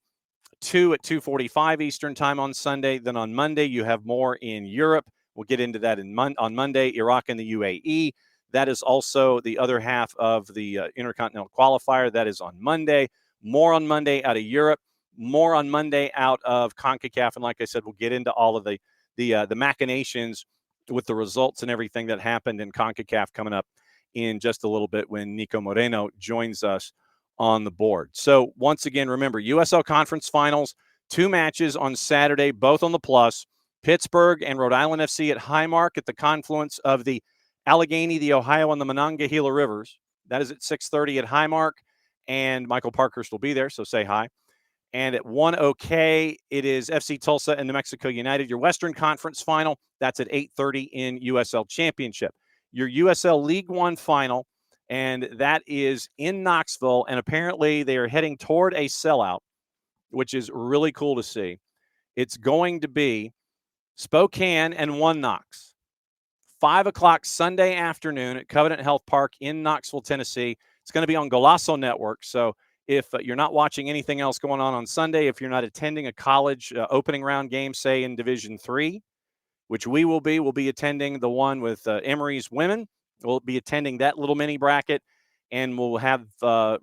2 at 2:45 Eastern time on Sunday. Then on Monday, you have more in Europe. We'll get into that on Monday, Iraq and the UAE. That is also the other half of the Intercontinental Qualifier. That is on Monday. More on Monday out of Europe. More on Monday out of CONCACAF. And like I said, we'll get into all of the machinations with the results and everything that happened in CONCACAF coming up in just a little bit when Niko Moreno joins us on the board. So once again, remember, USL Conference Finals, 2 matches on Saturday, both on the Plus. Pittsburgh and Rhode Island FC at Highmark at the confluence of the Allegheny, the Ohio, and the Monongahela Rivers. That is at 6:30 at Highmark, and Michael Parkhurst will be there, so say hi. And at 1 OK, it is FC Tulsa and New Mexico United. Your Western Conference Final, that's at 8:30 in USL Championship. Your USL League One Final, and that is in Knoxville, and apparently they are heading toward a sellout, which is really cool to see. It's going to be Spokane and One Knox. 5 o'clock Sunday afternoon at Covenant Health Park in Knoxville, Tennessee. It's going to be on Golazo Network. So if you're not watching anything else going on Sunday, if you're not attending a college opening round game, say in Division III, which we'll be attending the one with Emory's women. We'll be attending that little mini bracket, and we'll have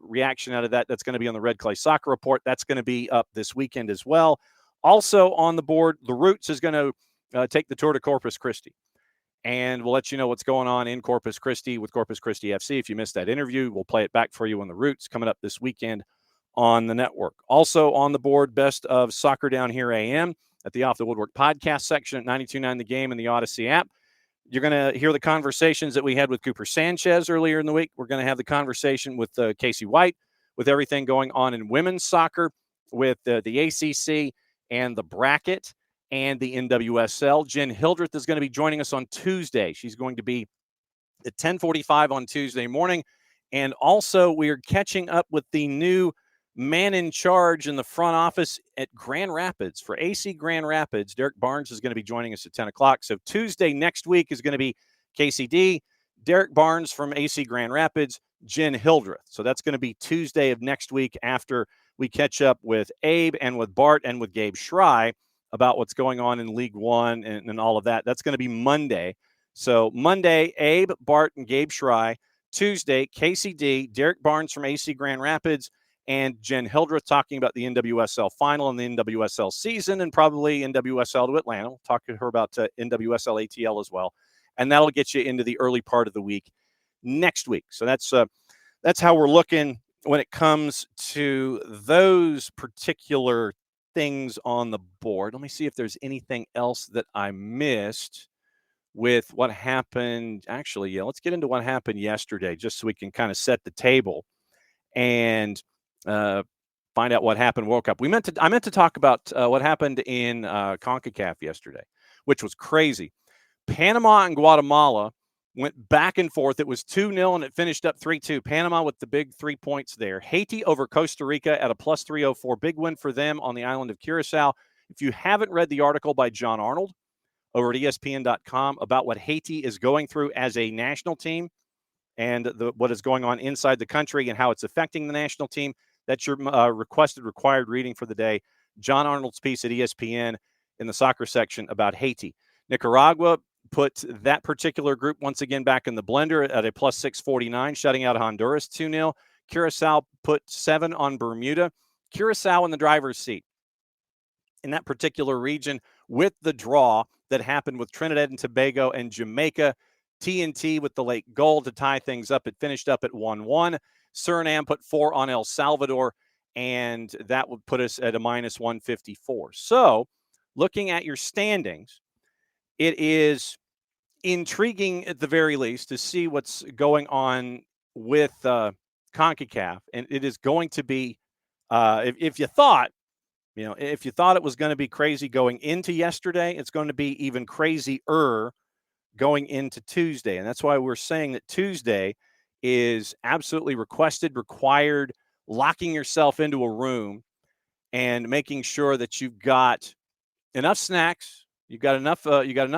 reaction out of that. That's going to be on the Red Clay Soccer Report. That's going to be up this weekend as well. Also on the board, the Roots is going to take the tour to Corpus Christi. And we'll let you know what's going on in Corpus Christi with Corpus Christi FC. If you missed that interview, we'll play it back for you on the Roots coming up this weekend on the network. Also on the board, Best of Soccer Down Here AM. at the Off the Woodwork podcast section at 92.9 The Game and the Odyssey app. You're going to hear the conversations that we had with Cooper Sanchez earlier in the week. We're going to have the conversation with Casey White, with everything going on in women's soccer, with the ACC and the bracket and the NWSL. Jen Hildreth is going to be joining us on Tuesday. She's going to be at 10:45 on Tuesday morning. And also, we are catching up with the new man in charge in the front office at Grand Rapids. For AC Grand Rapids, Derek Barnes is going to be joining us at 10 o'clock. So Tuesday next week is going to be KCD, Derek Barnes from AC Grand Rapids, Jen Hildreth. So that's going to be Tuesday of next week after we catch up with Abe and with Bart and with Gabe Schrei about what's going on in League One and all of that. That's going to be Monday. So Monday, Abe, Bart, and Gabe Schrei. Tuesday, KCD, Derek Barnes from AC Grand Rapids, and Jen Hildreth talking about the NWSL final and the NWSL season and probably NWSL to Atlanta. We'll talk to her about NWSL ATL as well. And that'll get you into the early part of the week next week. So that's how we're looking when it comes to those particular things on the board. Let me see if there's anything else that I missed with what happened. Actually, yeah, let's get into what happened yesterday just so we can kind of set the table and find out what happened World Cup. I meant to talk about what happened in CONCACAF yesterday, which was crazy. Panama and Guatemala went back and forth. It was 2-0 and it finished up 3-2. Panama with the big 3 points there. Haiti over Costa Rica at a plus 304. Big win for them on the island of Curacao. If you haven't read the article by John Arnold over at ESPN.com about what Haiti is going through as a national team and what is going on inside the country and how it's affecting the national team, that's your required reading for the day. John Arnold's piece at ESPN in the soccer section about Haiti. Nicaragua put that particular group once again back in the blender at a plus 649, shutting out Honduras 2-0. Curacao put 7 on Bermuda. Curacao in the driver's seat in that particular region with the draw that happened with Trinidad and Tobago and Jamaica. TNT with the late goal to tie things up. It finished up at 1-1. Suriname put 4 on El Salvador, and that would put us at a minus 154. So, looking at your standings, it is intriguing at the very least to see what's going on with CONCACAF, and it is going to be, if you thought it was going to be crazy going into yesterday, it's going to be even crazier going into Tuesday. And that's why we're saying that Tuesday is absolutely required, locking yourself into a room and making sure that you've got enough snacks. You've got enough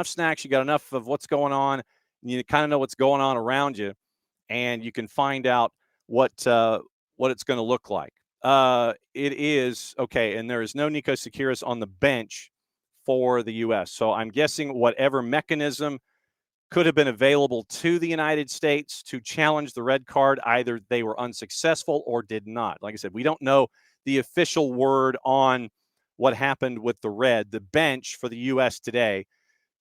snacks. You got enough of what's going on. You kind of know what's going on around you, and you can find out what it's going to look like. It is okay, and there is no Niko Sakiris on the bench for the U.S. So I'm guessing whatever mechanism could have been available to the United States to challenge the red card, either they were unsuccessful or did not. Like I said, we don't know the official word on what happened with the red. The bench for the U.S. today: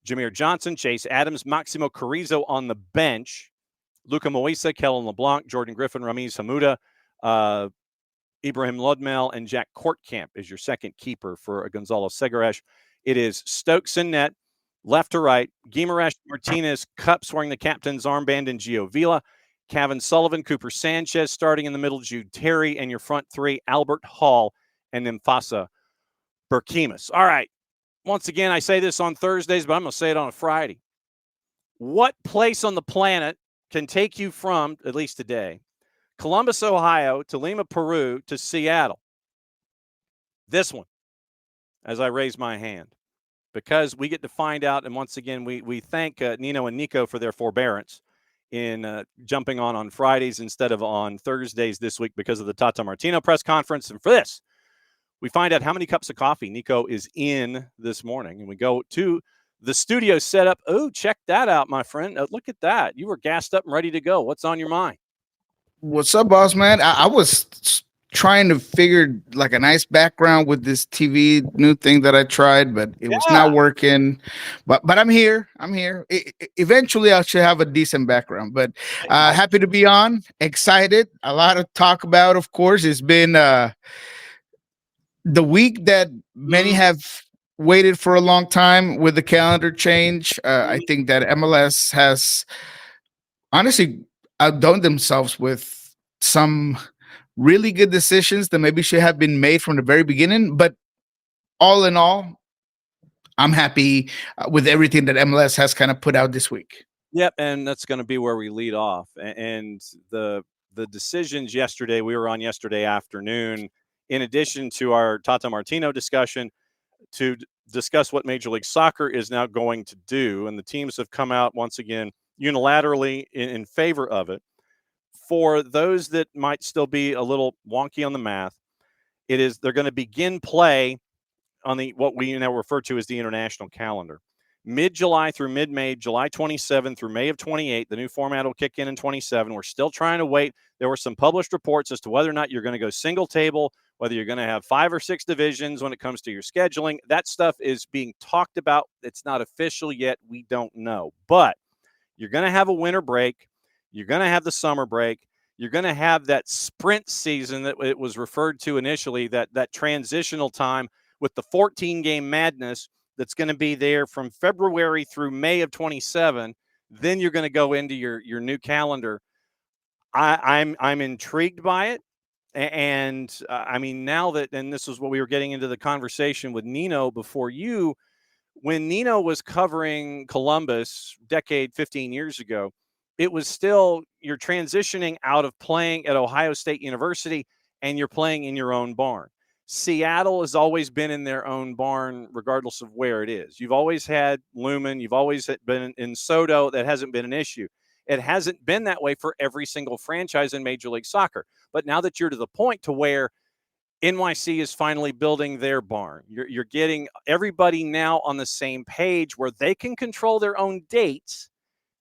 Jameer Johnson, Chase Adams, Maximo Carrizo on the bench, Luka Moisa, Kellen LeBlanc, Jordan Griffin, Ramiz Hamuda, Ibrahim Lodmel, and Jack Courtcamp is your second keeper for Gonzalo Segaresh. It is Stokes in net, left to right, Guimaraes, Martinez, Cups wearing the captain's armband, and Gio Vila, Kevin Sullivan, Cooper Sanchez starting in the middle, Jude Terry, and your front three, Albert Hall and Mfasa Berkimas. All right. Once again, I say this on Thursdays, but I'm going to say it on a Friday. What place on the planet can take you from, at least today, Columbus, Ohio, to Lima, Peru, to Seattle? This one, as I raise my hand, because we get to find out, and once again, we thank Nino and Niko for their forbearance in jumping on Fridays instead of on Thursdays this week because of the Tata Martino press conference. And for this, we find out how many cups of coffee Niko is in this morning, and we go to the studio setup. Oh, check that out, my friend. Look at that. You were gassed up and ready to go. What's on your mind? What's up, boss man? I was trying to figure like a nice background with this TV new thing that I tried, but it was not working. But I'm here. Eventually, I should have a decent background. But happy to be on. Excited. A lot to talk about. Of course, it's been the week that many have waited for a long time with the calendar change. I think that MLS has honestly outdone themselves with some really good decisions that maybe should have been made from the very beginning. But all in all, I'm happy with everything that MLS has kind of put out this week. Yep, and that's going to be where we lead off. And the decisions yesterday, we were on yesterday afternoon, in addition to our Tata Martino discussion, to discuss what Major League Soccer is now going to do. And the teams have come out once again unilaterally in favor of it. For those that might still be a little wonky on the math, they're going to begin play on what we now refer to as the international calendar. Mid-July through mid-May, July 27 through May of 28. The new format will kick in 27. We're still trying to wait. There were some published reports as to whether or not you're going to go single table, whether you're going to have 5 or 6 divisions when it comes to your scheduling. That stuff is being talked about. It's not official yet. We don't know. But you're going to have a winter break. You're going to have the summer break. You're going to have that sprint season that it was referred to initially, that transitional time with the 14-game madness that's going to be there from February through May of 27. Then you're going to go into your new calendar. I'm intrigued by it. And I mean, now that, and this is what we were getting into the conversation with Nino before you, when Nino was covering Columbus decade 15 years ago, it was still, you're transitioning out of playing at Ohio State University and you're playing in your own barn. Seattle has always been in their own barn, regardless of where it is. You've always had Lumen. You've always been in Soto. That hasn't been an issue. It hasn't been that way for every single franchise in Major League Soccer. But now that you're to the point to where NYC is finally building their barn, you're getting everybody now on the same page where they can control their own dates,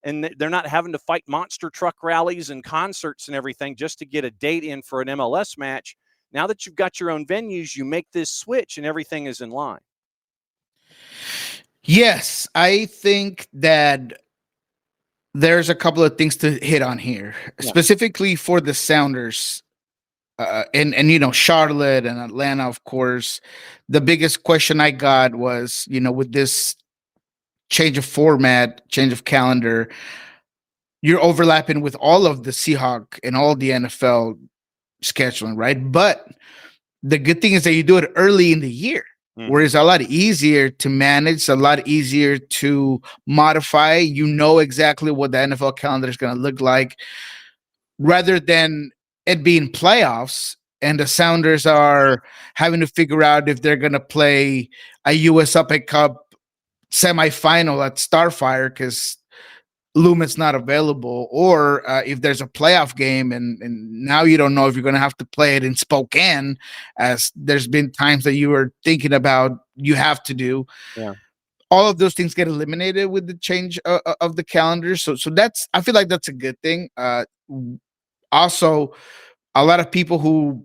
and they're not having to fight monster truck rallies and concerts and everything just to get a date in for an MLS match. Now that you've got your own venues, you make this switch and everything is in line. Yes, I think that there's a couple of things to hit on here, specifically for the Sounders and Charlotte and Atlanta, of course. The biggest question I got was, with this change of format, change of calendar, you're overlapping with all of the Seahawk and all the NFL scheduling, right? But the good thing is that you do it early in the year, where it's a lot easier to manage, a lot easier to modify. You know exactly what the NFL calendar is going to look like, rather than it being playoffs and the Sounders are having to figure out if they're going to play a U.S. Open Cup semifinal at Starfire because Lumen's not available, or if there's a playoff game and now you don't know if you're going to have to play it in Spokane, as there's been times that you were thinking about you have to do. Yeah. All of those things get eliminated with the change of the calendar. So that's, I feel like that's a good thing. Also, a lot of people who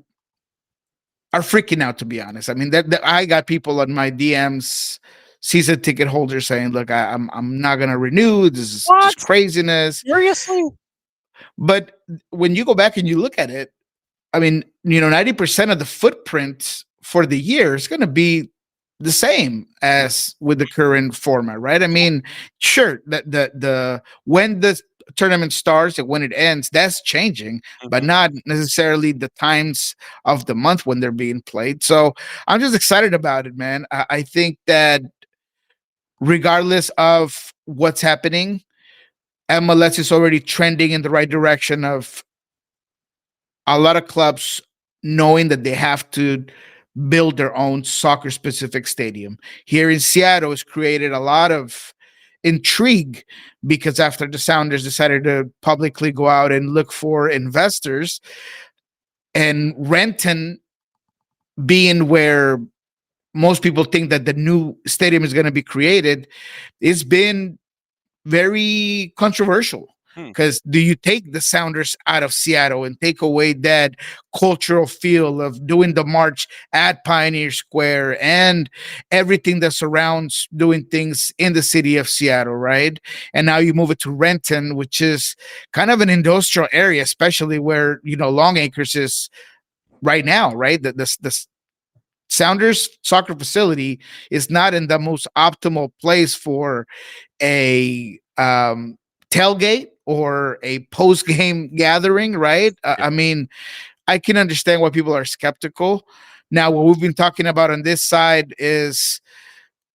are freaking out, to be honest. I mean, I got people on my DMs, season ticket holders, saying, "Look, I'm not gonna renew. This is just craziness." Seriously? But when you go back and you look at it, I mean, 90% of the footprint for the year is going to be the same as with the current format, right? I mean, sure, the when the tournament starts and when it ends, that's changing, but not necessarily the times of the month when they're being played. So I'm just excited about it, man. I think that regardless of what's happening, MLS is already trending in the right direction of a lot of clubs knowing that they have to build their own soccer-specific stadium. Here in Seattle, it's created a lot of intrigue because after the Sounders decided to publicly go out and look for investors, and Renton being where most people think that the new stadium is going to be created, it's been very controversial. Because do you take the Sounders out of Seattle and take away that cultural feel of doing the march at Pioneer Square and everything that surrounds doing things in the city of Seattle, right? And now you move it to Renton, which is kind of an industrial area, especially where, Long Acres is right now, right? Sounders soccer facility is not in the most optimal place for a tailgate or a post-game gathering, right? I mean, I can understand why people are skeptical. Now, what we've been talking about on this side is,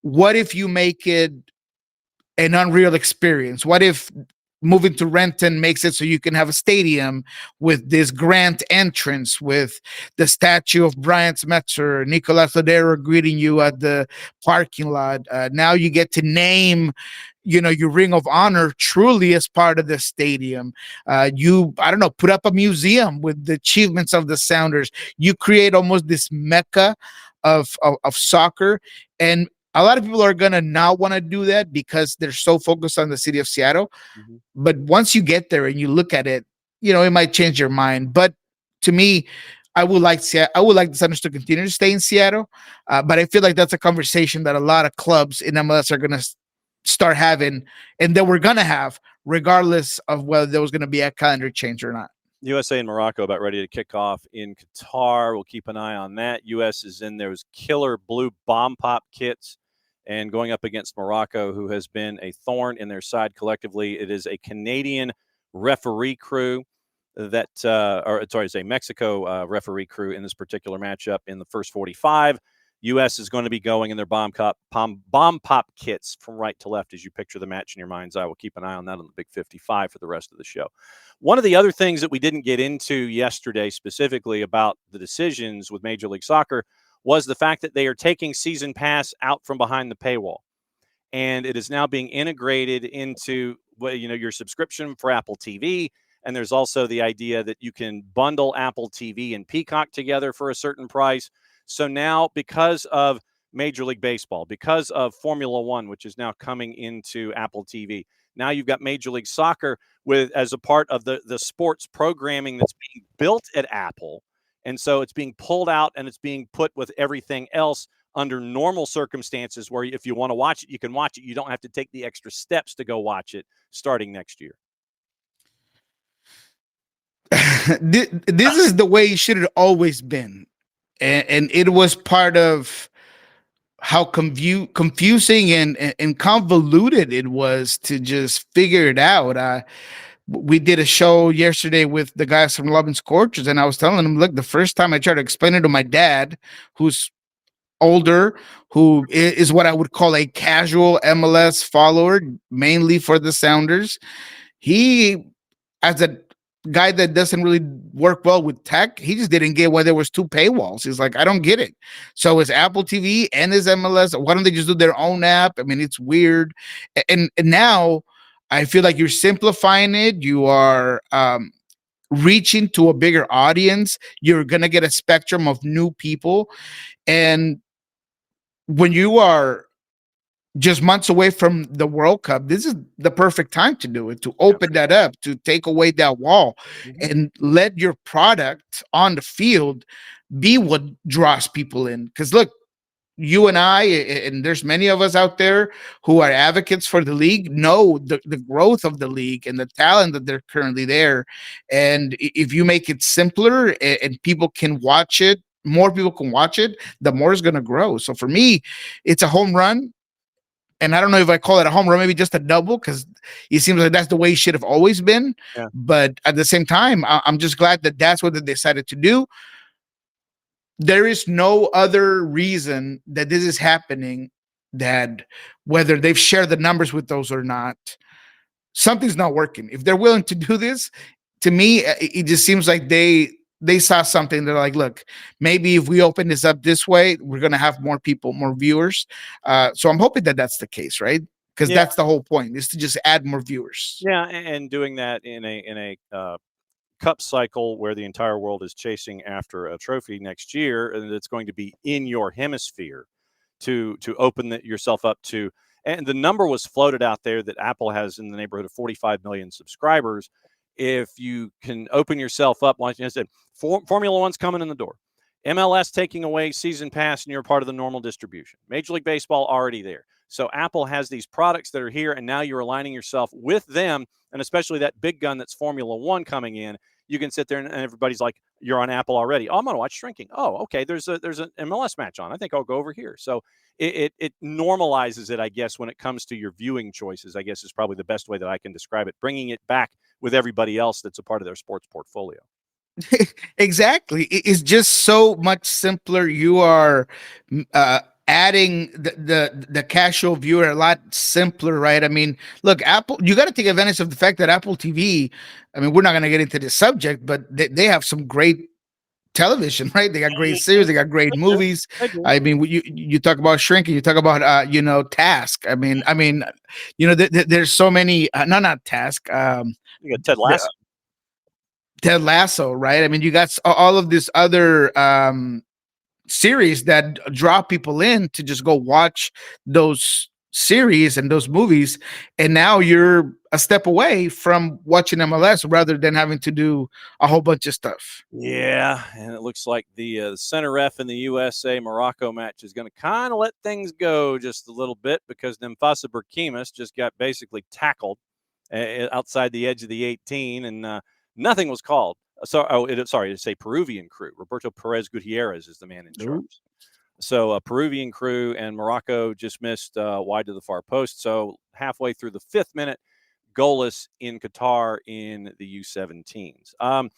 what if you make it an unreal experience? What if moving to Renton makes it so you can have a stadium with this grand entrance with the statue of Brian Smetzer, Nicolas Lodero greeting you at the parking lot? Now you get to name, your ring of honor truly as part of the stadium. I don't know, put up a museum with the achievements of the Sounders. You create almost this mecca of soccer. And a lot of people are going to not want to do that because they're so focused on the city of Seattle. Mm-hmm. But once you get there and you look at it, it might change your mind. But to me, I would like the Sounders to continue to stay in Seattle. But I feel like that's a conversation that a lot of clubs in MLS are going to start having, and that we're going to have, regardless of whether there was going to be a calendar change or not. USA and Morocco about ready to kick off in Qatar. We'll keep an eye on that. U.S. is in those killer blue bomb pop kits and going up against Morocco, who has been a thorn in their side collectively. It is a Canadian referee crew it's a Mexico referee crew in this particular matchup in the first 45. U.S. is going to be going in their bomb pop kits from right to left as you picture the match in your mind's eye. We'll keep an eye on that on the Big 55 for the rest of the show. One of the other things that we didn't get into yesterday specifically about the decisions with Major League Soccer was the fact that they are taking season pass out from behind the paywall. And it is now being integrated into your subscription for Apple TV. And there's also the idea that you can bundle Apple TV and Peacock together for a certain price. So now, because of Major League Baseball, because of Formula One, which is now coming into Apple TV, now you've got Major League Soccer as a part of the sports programming that's being built at Apple. And so it's being pulled out and it's being put with everything else under normal circumstances where if you want to watch it, you can watch it. You don't have to take the extra steps to go watch it starting next year. This is the way it should have always been. And it was part of how confusing and convoluted it was to just figure it out. We did a show yesterday with the guys from Love and Scorchers, and I was telling them, look, the first time I tried to explain it to my dad, who's older, who is what I would call a casual MLS follower, mainly for the Sounders, he, as a guy that doesn't really work well with tech, he just didn't get why there was two paywalls. He's like, I don't get it. So it's Apple TV and his MLS. Why don't they just do their own app? I mean, it's weird. And now I feel like you're simplifying it. You are reaching to a bigger audience. You're going to get a spectrum of new people. And when you are just months away from the World Cup, this is the perfect time to do it, to open that up, to take away that wall, and let your product on the field be what draws people in. Because look, you and I, and there's many of us out there who are advocates for the league, know the growth of the league and the talent that they're currently there. And if you make it simpler and people can watch it, more people can watch it, the more it's going to grow. So for me, it's a home run. And I don't know if I call it a home run, maybe just a double, because it seems like that's the way it should have always been. Yeah. But at the same time, I'm just glad that that's what they decided to do. There is no other reason that this is happening, that whether they've shared the numbers with those or not, something's not working. If they're willing to do this, to me, it just seems like they saw something. They're like, look, maybe if we open this up this way, we're going to have more people, more viewers. So I'm hoping that that's the case, right? Because that's the whole point, is to just add more viewers. Yeah, and doing that in a cup cycle where the entire world is chasing after a trophy next year, and it's going to be in your hemisphere to open yourself up to. And the number was floated out there that Apple has in the neighborhood of 45 million subscribers. If you can open yourself up, like I said, Formula One's coming in the door. MLS taking away season pass, and you're part of the normal distribution. Major League Baseball already there. So Apple has these products that are here, and now you're aligning yourself with them, and especially that big gun that's Formula One coming in. you can sit there and everybody's like, you're on Apple already. Oh, I'm going to watch shrinking. Oh, okay. There's an MLS match on. I think I'll go over here. So it normalizes it, I guess, when it comes to your viewing choices, I guess is probably the best way that I can describe it, bringing it back with everybody else that's a part of their sports portfolio. Exactly. It's just so much simpler. You are adding the casual viewer a lot simpler, right? I mean, look, Apple, you got to take advantage of the fact that Apple TV, I mean, we're not going to get into this subject, but they have some great television, right? They got great series, they got great movies. I mean, you talk about shrinking, you talk about Task. I mean, there's so many. Not Task. You got Ted Lasso. Ted Lasso, right? I mean, you got all of this other series that draw people in to just go watch those series and those movies, and now you're a step away from watching MLS rather than having to do a whole bunch of stuff. Yeah, and it looks like the center ref in the USA Morocco match is going to kind of let things go just a little bit because Nemfasa Berkimis just got basically tackled outside the edge of the 18, and nothing was called. Sorry to say Peruvian crew. Roberto Perez Gutierrez is the man in charge. So a Peruvian crew, and Morocco just missed wide to the far post. So halfway through the 5th minute, goalless in Qatar in the U17s.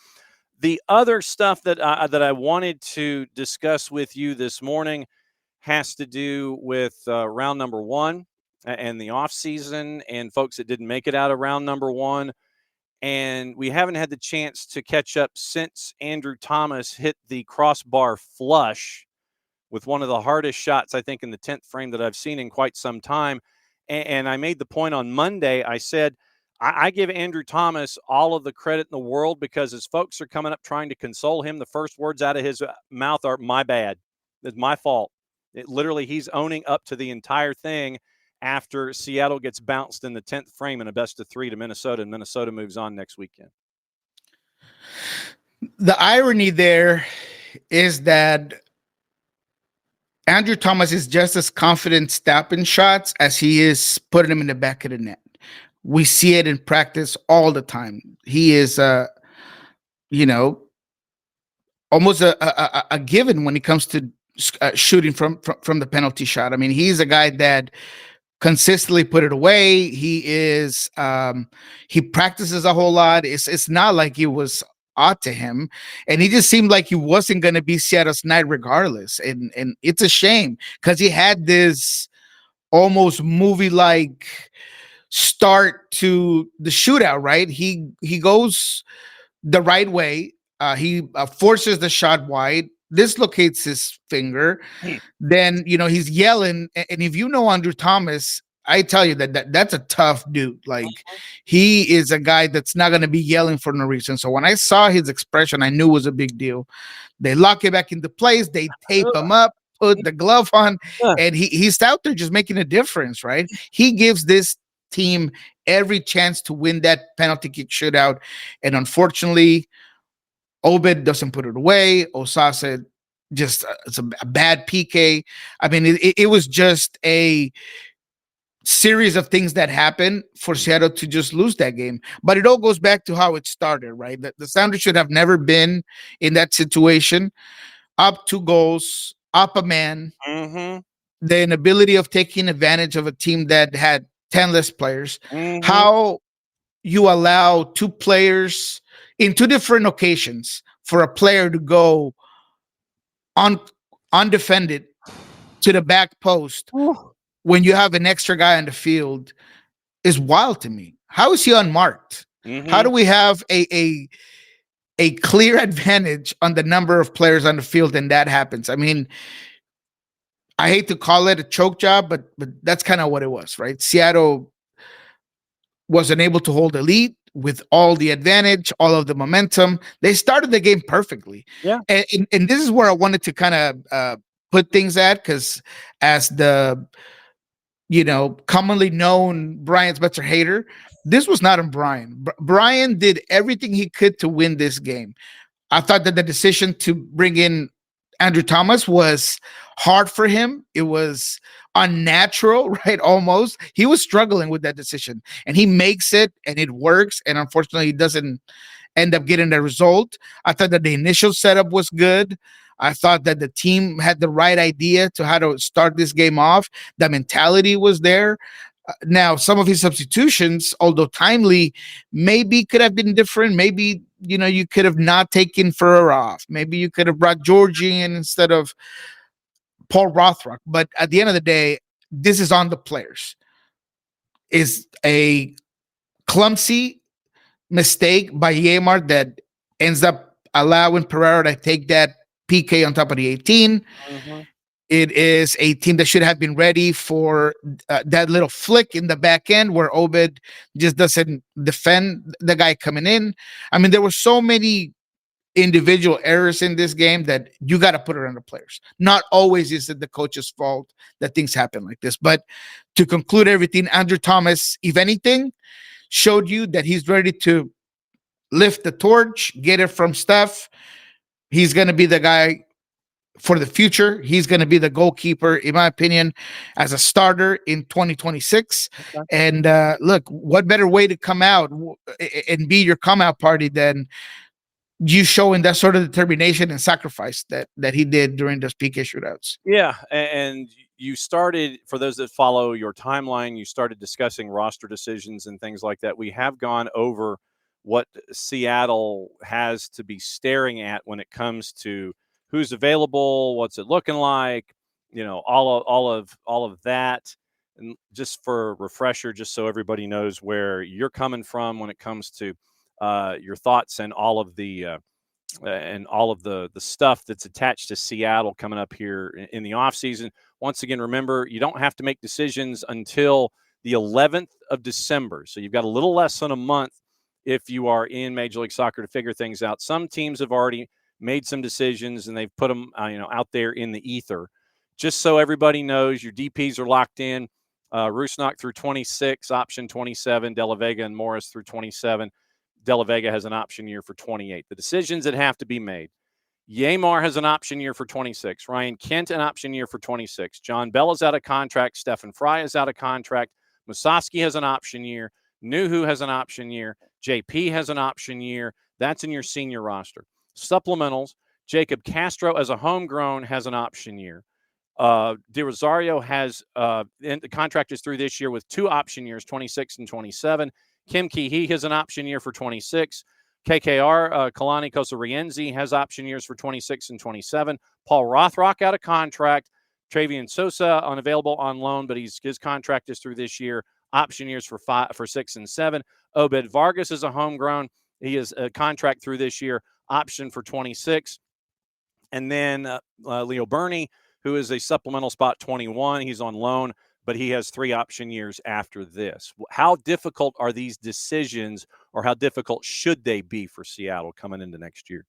The other stuff that I wanted to discuss with you this morning has to do with round number 1 and the offseason and folks that didn't make it out of round number 1. And we haven't had the chance to catch up since Andrew Thomas hit the crossbar flush with one of the hardest shots, I think, in the 10th frame that I've seen in quite some time. And I made the point on Monday. I said, I give Andrew Thomas all of the credit in the world because as folks are coming up trying to console him, the first words out of his mouth are, my bad. It's my fault. Literally, he's owning up to the entire thing after Seattle gets bounced in the 10th frame in a best-of-3 to Minnesota, and Minnesota moves on next weekend. The irony there is that Andrew Thomas is just as confident stopping shots as he is putting them in the back of the net. We see it in practice all the time. He is, almost a given when it comes to shooting from the penalty shot. I mean, he's a guy that consistently put it away. He is he practices a whole lot. It's not like it was odd to him, and he just seemed like he wasn't going to be Seattle's night regardless. And it's a shame because he had this almost movie-like start to the shootout, right? He goes the right way. He forces the shot wide, dislocates his finger. Then, he's yelling. And if you know Andrew Thomas, I tell you that's a tough dude. Like, he is a guy that's not going to be yelling for no reason. So when I saw his expression, I knew it was a big deal. They lock it back into place. They tape him up, put the glove on, and he's out there just making a difference, right? He gives this team every chance to win that penalty kick shootout. And unfortunately, Obed doesn't put it away. Osasa just it's a bad PK. I mean, it was just a series of things that happened for Seattle to just lose that game. But it all goes back to how it started, right? The Sounders should have never been in that situation. Up 2 goals, up a man. The inability of taking advantage of a team that had 10 less players. How you allow 2 players in 2 different occasions for a player to go undefended to the back post when you have an extra guy on the field is wild to me. How is he unmarked? How do we have a clear advantage on the number of players on the field and that happens? I mean, I hate to call it a choke job, but that's kind of what it was, right? Seattle wasn't able to hold the lead with all the advantage, all of the momentum. They started the game perfectly. Yeah. And this is where I wanted to kind of put things at, because as the, commonly known Brian Spencer hater, this was not on Brian. Brian did everything he could to win this game. I thought that the decision to bring in Andrew Thomas was hard for him. It was unnatural, right? Almost. He was struggling with that decision, and he makes it, and it works. And unfortunately, it doesn't end up getting the result. I thought that the initial setup was good. I thought that the team had the right idea to how to start this game off. The mentality was there. Now, some of his substitutions, although timely, maybe could have been different. Maybe, you could have not taken Ferreira off. Maybe you could have brought Georgie in instead of Paul Rothrock. But at the end of the day, this is on the players. Is a clumsy mistake by Yeimar that ends up allowing Pereira to take that PK on top of the 18. Mm-hmm. It is a team that should have been ready for that little flick in the back end where Obed just doesn't defend the guy coming in. I mean, there were so many individual errors in this game that you got to put it on the players. Not always is it the coach's fault that things happen like this. But to conclude everything, Andrew Thomas, if anything, showed you that he's ready to lift the torch, get it from Steph. He's going to be the guy for the future. He's going to be the goalkeeper, in my opinion, as a starter in 2026. Okay. And look, what better way to come out and be your come out party than you showing that sort of determination and sacrifice that he did during those PK shootouts. Yeah, and you started, for those that follow your timeline, you started discussing roster decisions and things like that. We have gone over what Seattle has to be staring at when it comes to who's available, what's it looking like, all of that. And just for a refresher, just so everybody knows where you're coming from when it comes to your thoughts and all of the stuff that's attached to Seattle coming up here in the offseason. Once again, remember, you don't have to make decisions until the 11th of December. So you've got a little less than a month if you are in Major League Soccer to figure things out. Some teams have already made some decisions and they've put them out there in the ether. Just so everybody knows, your DPs are locked in. Rusnak through 26, option 27, De La Vega and Morris through 27. De La Vega has an option year for 28. The decisions that have to be made. Yeimar has an option year for 26. Ryan Kent, an option year for 26. John Bell is out of contract. Stefan Fry is out of contract. Musaski has an option year. Nuhu has an option year. JP has an option year. That's in your senior roster. Supplementals, Jacob Castro as a homegrown has an option year. De Rosario has the contract is through this year with 2 option years, 26 and 27. Kim Ki-hee has an option year for 26. KKR, Kalani Kosarienzi has option years for 26 and 27. Paul Rothrock out of contract. Travian Sosa unavailable on loan, but his contract is through this year. Option years for 6 and 7. Obed Vargas is a homegrown. He has a contract through this year. Option for 26. And then Leo Burney, who is a supplemental spot 21. He's on loan, but he has 3 option years after this. How difficult are these decisions, or how difficult should they be for Seattle coming into next year?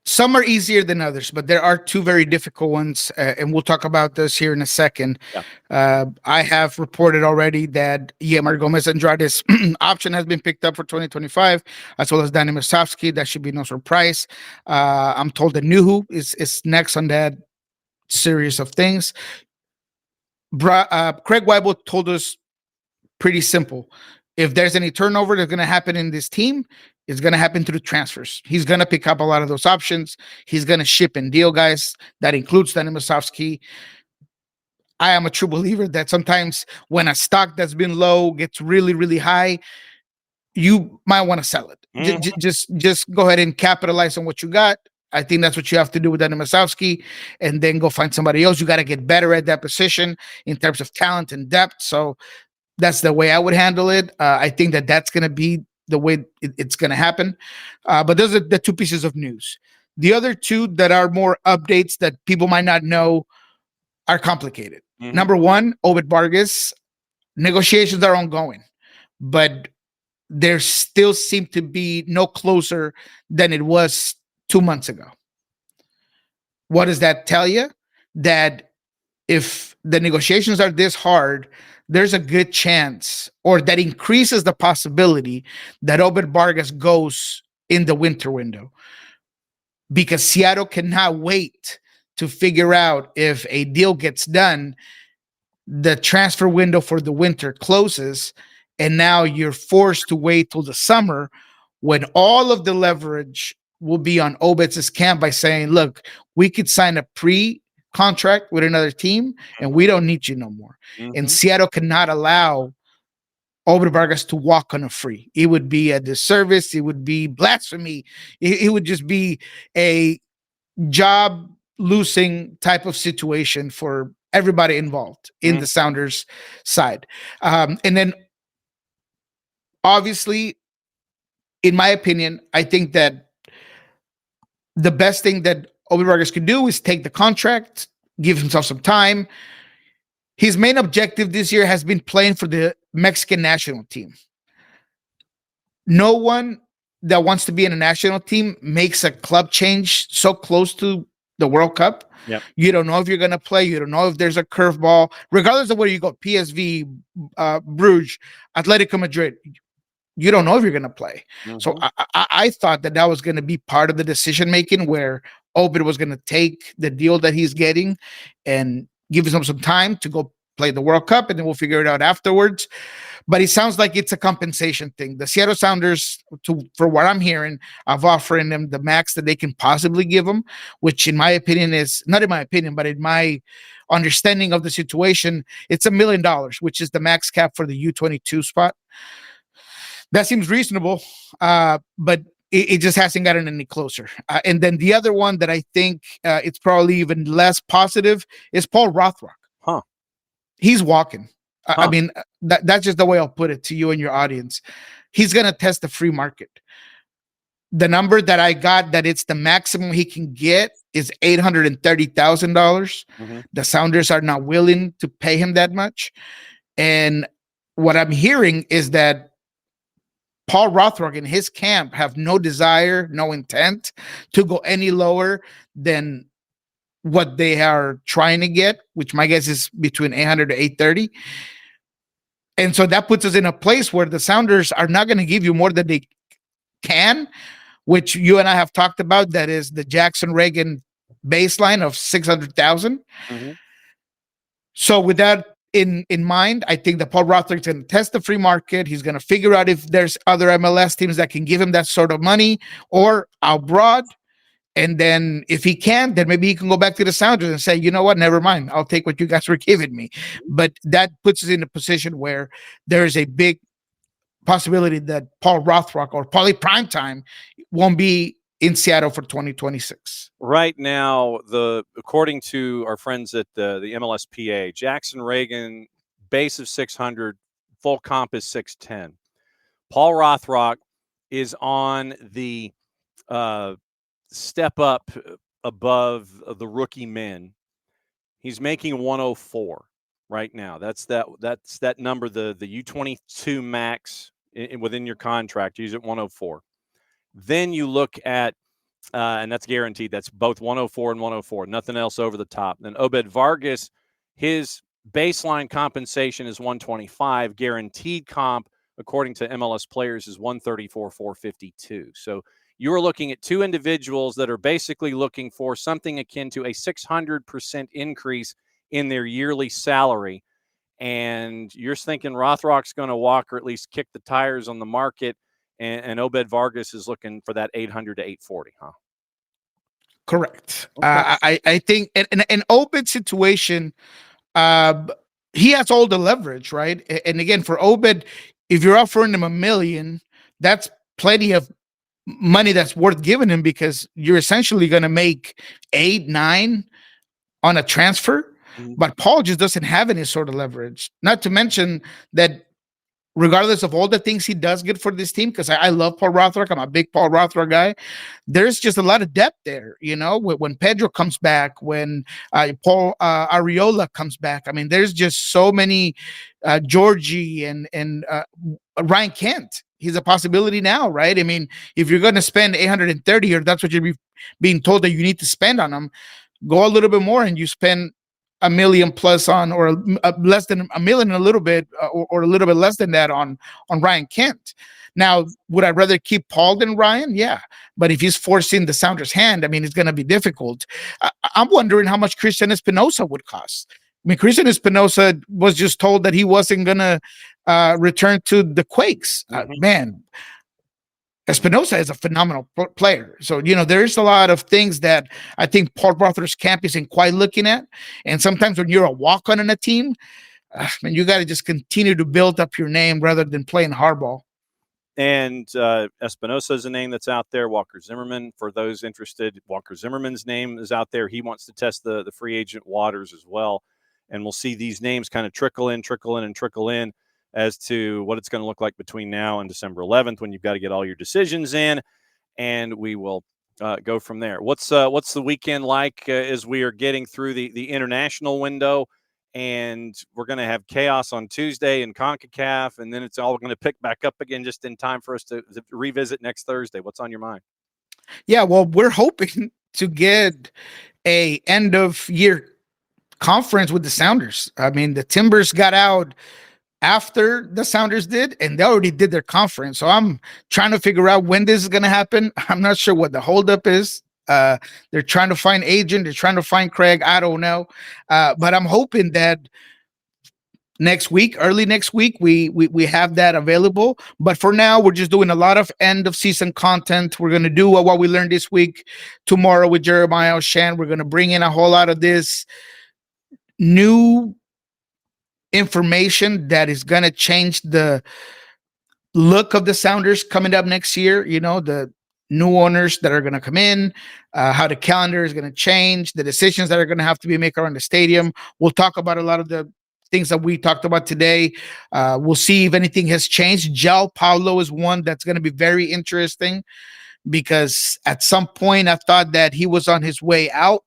Some are easier than others, but there are 2 very difficult ones, and we'll talk about this here in a second. Yeah. I have reported already that Yeimar Gomez Andrade's option has been picked up for 2025, as well as Danny Musovski. That should be no surprise. I'm told that Nuhu is next on that series of things. Craig Weibel told us pretty simple. If there's any turnover that's going to happen in this team, it's going to happen through transfers. He's going to pick up a lot of those options. He's going to ship and deal guys. That includes Danny Musovski. I am a true believer that sometimes when a stock that's been low gets really, really high, you might want to sell it. Mm-hmm. Just go ahead and capitalize on what you got. I think that's what you have to do with Danny Musovski, and then go find somebody else. You got to get better at that position in terms of talent and depth. So that's the way I would handle it. I think that's going to be the way it's going to happen. But those are the 2 pieces of news. The other 2 that are more updates that people might not know are complicated. Mm-hmm. Number 1, Obed Vargas. Negotiations are ongoing, but there still seem to be no closer than it was 2 months ago. What does that tell you? That if the negotiations are this hard, there's a good chance, or that increases the possibility, that Obed Vargas goes in the winter window, because Seattle cannot wait to figure out if a deal gets done. The transfer window for the winter closes, and now you're forced to wait till the summer when all of the leverage will be on Obed's camp by saying, look, we could sign a pre-contract with another team and we don't need you no more. And Seattle cannot allow Obed Vargas to walk on a free. It would be a disservice. It would be blasphemy. It would just be a job losing type of situation for everybody involved in the Sounders side. And then obviously, in my opinion, I think that the best thing that Obed Vargas can do is take the contract, give himself some time. His main objective this year has been playing for the Mexican national team. No one that wants to be in a national team makes a club change so close to the World Cup. Yep. You don't know if you're going to play. You don't know if there's a curveball. Regardless of where you go, PSV, Bruges, Atletico Madrid, you don't know if you're going to play. So I thought that was going to be part of the decision-making where Obed was going to take the deal that he's getting and give him some time to go play the World Cup, and then we'll figure it out afterwards. But it sounds like it's a compensation thing. The Seattle Sounders, for what I'm hearing, of offering them the max that they can possibly give them, which in my opinion is, not in my opinion, but in my understanding of the situation, it's $1 million, which is the max cap for the U22 spot. That seems reasonable, but it just hasn't gotten any closer. And then the other one that I think it's probably even less positive is Paul Rothrock. Huh. He's walking. I mean, that's just the way I'll put it to you and your audience. He's going to test the free market. The number that I got that it's the maximum he can get is $830,000. The Sounders are not willing to pay him that much. And what I'm hearing is that Paul Rothrock and his camp have no desire, no intent to go any lower than what they are trying to get, which my guess is between 800 to 830. And so that puts us in a place where the Sounders are not going to give you more than they can, which you and I have talked about. That is the Jackson Reagan baseline of 600,000. So with that in mind, I think that Paul Rothrock's going to test the free market. He's going to figure out if there's other MLS teams that can give him that sort of money or abroad. And then if he can, then maybe he can go back to the Sounders and say, you know what, never mind. I'll take what you guys were giving me. But that puts us in a position where there is a big possibility that Paul Rothrock or Paulie Primetime won't be in Seattle for 2026. Right now, according to our friends at the MLSPA, Jackson Reagan base of 600, full comp is 610. Paul Rothrock is on the step up above the rookie men. He's making 104 right now. That's that number, the U22 max within your contract. Use it 104. Then you look at and that's guaranteed. That's both 104 and 104. Nothing else over the top. Then Obed Vargas, his baseline compensation is 125. Guaranteed comp, according to MLS players, is 134, 452. So you're looking at two individuals that are basically looking for something akin to a 600% increase in their yearly salary. And you're thinking Rothrock's going to walk or at least kick the tires on the market. And Obed Vargas is looking for that 800 to 840, huh? Correct. Okay. I think an Obed situation, he has all the leverage, right? And again, for Obed, if you're offering him $1 million, that's plenty of money that's worth giving him, because you're essentially going to make 8-9 on a transfer. But Paul just doesn't have any sort of leverage. Not to mention that regardless of all the things he does get for this team, because I love Paul Rothrock, I'm a big Paul Rothrock guy, there's just a lot of depth there. You know, when Pedro comes back, when Paul Arriola comes back, I mean, there's just so many, Georgie and Ryan Kent. He's a possibility now, right? I mean, if you're going to spend 830, or that's what you're being told that you need to spend on them, go a little bit more and you spend $1 million plus on, or less than $1 million, a little bit, or a little bit less than that on Ryan Kent. Now, would I rather keep Paul than Ryan? Yeah. But if he's forcing the Sounders' hand, I mean, it's going to be difficult. I'm wondering how much Christian Espinosa would cost. I mean, Christian Espinosa was just told that he wasn't going to return to the Quakes. Man, Espinosa is a phenomenal player. So, there's a lot of things that I think Paul Rothler's camp isn't quite looking at. And sometimes when you're a walk-on in a team, you got to just continue to build up your name rather than playing hardball. And Espinosa is a name that's out there. Walker Zimmerman, for those interested, Walker Zimmerman's name is out there. He wants to test the free agent waters as well. And we'll see these names kind of trickle in as to what it's going to look like between now and December 11th, when you've got to get all your decisions in. And we will go from there. What's the weekend like as we are getting through the international window? And we're going to have chaos on Tuesday in CONCACAF, and then it's all going to pick back up again just in time for us to revisit next Thursday. What's on your mind? Yeah, well, we're hoping to get a end of year conference with the Sounders. I mean, the Timbers got out after the Sounders did, and they already did their conference. So I'm trying to figure out when this is going to happen. I'm not sure what the holdup is. They're trying to find agent. They're trying to find Craig. I don't know. But I'm hoping that early next week, we have that available. But for now, we're just doing a lot of end of season content. We're going to do what we learned this week tomorrow with Jeremiah O'Shan. We're going to bring in a whole lot of this new information that is going to change the look of the Sounders coming up next year. The new owners that are going to come in, how the calendar is going to change, the decisions that are going to have to be made around the stadium. We'll talk about a lot of the things that we talked about today. We'll see if anything has changed. João Paulo is one that's going to be very interesting, because at some point I thought that he was on his way out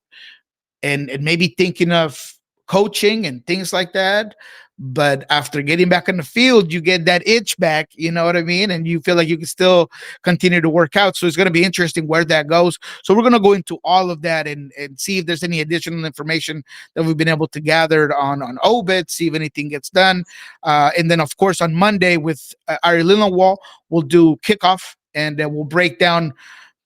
and maybe thinking of coaching and things like that. But after getting back on the field, you get that itch back, you know what I mean? And you feel like you can still continue to work out. So it's going to be interesting where that goes. So we're going to go into all of that and see if there's any additional information that we've been able to gather on Obit, see if anything gets done. And then, of course, on Monday with Ari Lillenwall, we'll do kickoff, and then we'll break down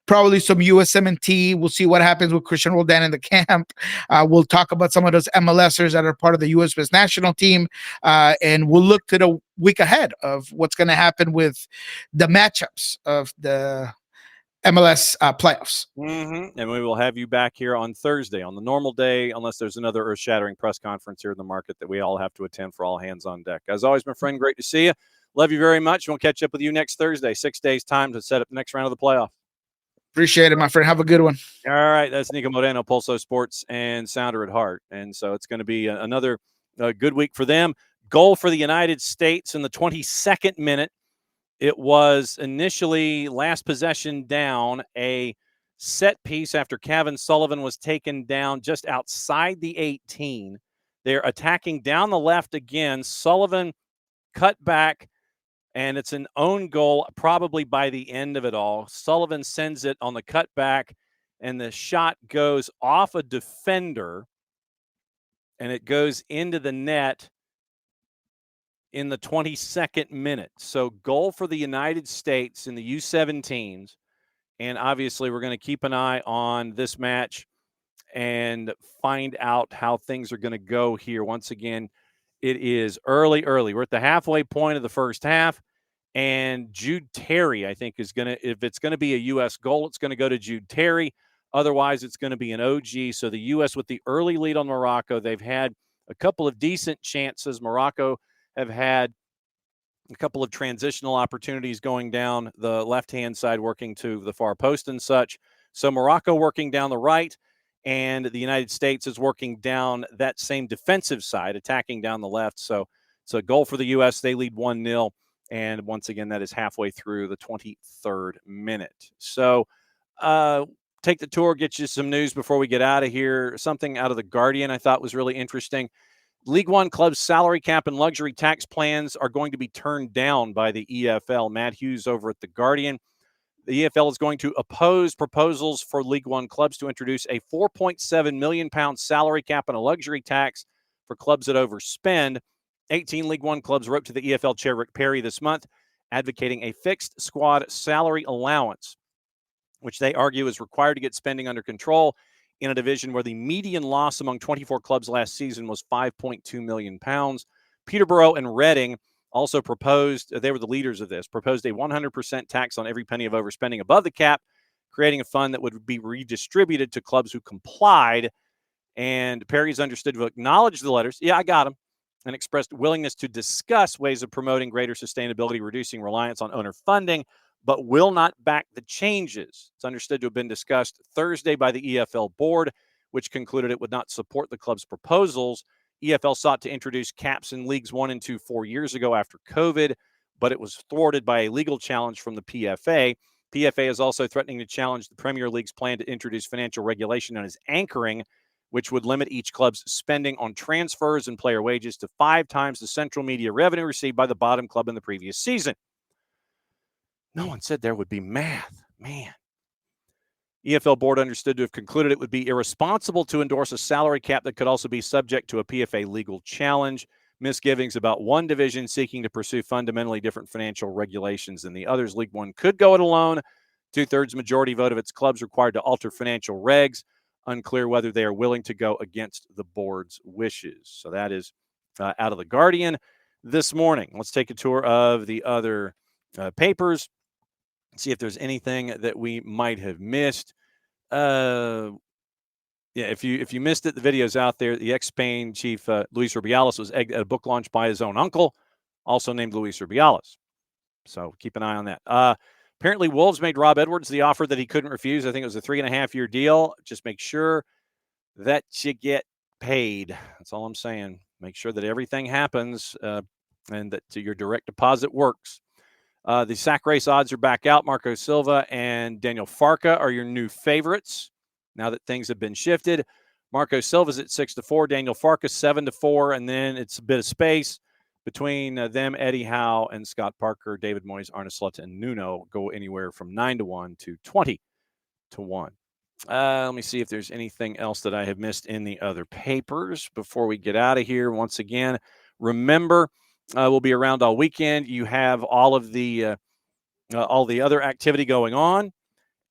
probably some USMNT. We'll see what happens with Christian Roldan in the camp. We'll talk about some of those MLSers that are part of the U.S. national team. And we'll look to the week ahead of what's going to happen with the matchups of the MLS playoffs. Mm-hmm. And we will have you back here on Thursday on the normal day, unless there's another earth-shattering press conference here in the market that we all have to attend for all hands on deck. As always, my friend, great to see you. Love you very much. We'll catch up with you next Thursday, 6 days' time to set up the next round of the playoff. Appreciate it, my friend. Have a good one. All right. That's Niko Moreno, PulsoSports and Sounder at Heart. And so it's going to be another good week for them. Goal for the United States in the 22nd minute. It was initially last possession down, a set piece after Kevin Sullivan was taken down just outside the 18. They're attacking down the left again. Sullivan cut back, and it's an own goal probably by the end of it all. Sullivan sends it on the cutback, and the shot goes off a defender, and it goes into the net in the 22nd minute. So goal for the United States in the U17s. And obviously we're going to keep an eye on this match and find out how things are going to go here. Once again, it is early. We're at the halfway point of the first half. And Jude Terry, I think, is going to, if it's going to be a U.S. goal, it's going to go to Jude Terry. Otherwise, it's going to be an OG. So the U.S. with the early lead on Morocco, they've had a couple of decent chances. Morocco have had a couple of transitional opportunities going down the left-hand side, working to the far post and such. So Morocco working down the right, and the United States is working down that same defensive side, attacking down the left. So it's a goal for the U.S. They lead 1-0. And once again, that is halfway through the 23rd minute. So take the tour, get you some news before we get out of here. Something out of The Guardian I thought was really interesting. League One clubs' salary cap and luxury tax plans are going to be turned down by the EFL. Matt Hughes over at The Guardian. The EFL is going to oppose proposals for League One clubs to introduce a £4.7 million salary cap and a luxury tax for clubs that overspend. 18 League One clubs wrote to the EFL chair, Rick Perry, this month, advocating a fixed squad salary allowance, which they argue is required to get spending under control in a division where the median loss among 24 clubs last season was £5.2 million. Peterborough and Reading also proposed, they were the leaders of this, proposed a 100% tax on every penny of overspending above the cap, creating a fund that would be redistributed to clubs who complied. And Perry's understood to acknowledge the letters. Yeah, I got them. And expressed willingness to discuss ways of promoting greater sustainability, reducing reliance on owner funding, but will not back the changes. It's understood to have been discussed Thursday by the EFL board, which concluded it would not support the club's proposals. EFL sought to introduce caps in Leagues 1 and 2 4 years ago after COVID, but it was thwarted by a legal challenge from the PFA. PFA is also threatening to challenge the Premier League's plan to introduce financial regulation known as anchoring, which would limit each club's spending on transfers and player wages to 5 times the central media revenue received by the bottom club in the previous season. No one said there would be math. Man. EFL board understood to have concluded it would be irresponsible to endorse a salary cap that could also be subject to a PFA legal challenge. Misgivings about one division seeking to pursue fundamentally different financial regulations than the others. League One could go it alone. 2/3 majority vote of its clubs required to alter financial regs. Unclear whether they are willing to go against the board's wishes. So that is out of the Guardian this morning. Let's take a tour of the other papers, see if there's anything that we might have missed. Yeah, if you missed it, the video's out there. The ex-Spain chief, Luis Rubiales, was egged at a book launch by his own uncle, also named Luis Rubiales. So keep an eye on that. Apparently, Wolves made Rob Edwards the offer that he couldn't refuse. I think it was a 3.5-year deal. Just make sure that you get paid. That's all I'm saying. Make sure that everything happens and that your direct deposit works. The sack race odds are back out. Marco Silva and Daniel Farka are your new favorites now that things have been shifted. Marco Silva's at 6-4, Daniel Farka 7-4, and then it's a bit of space between them. Eddie Howe and Scott Parker, David Moyes, Arne Slot, and Nuno go anywhere from 9-1 to 20-1. Let me see if there's anything else that I have missed in the other papers before we get out of here. Once again, remember, we'll be around all weekend. You have all the other activity going on,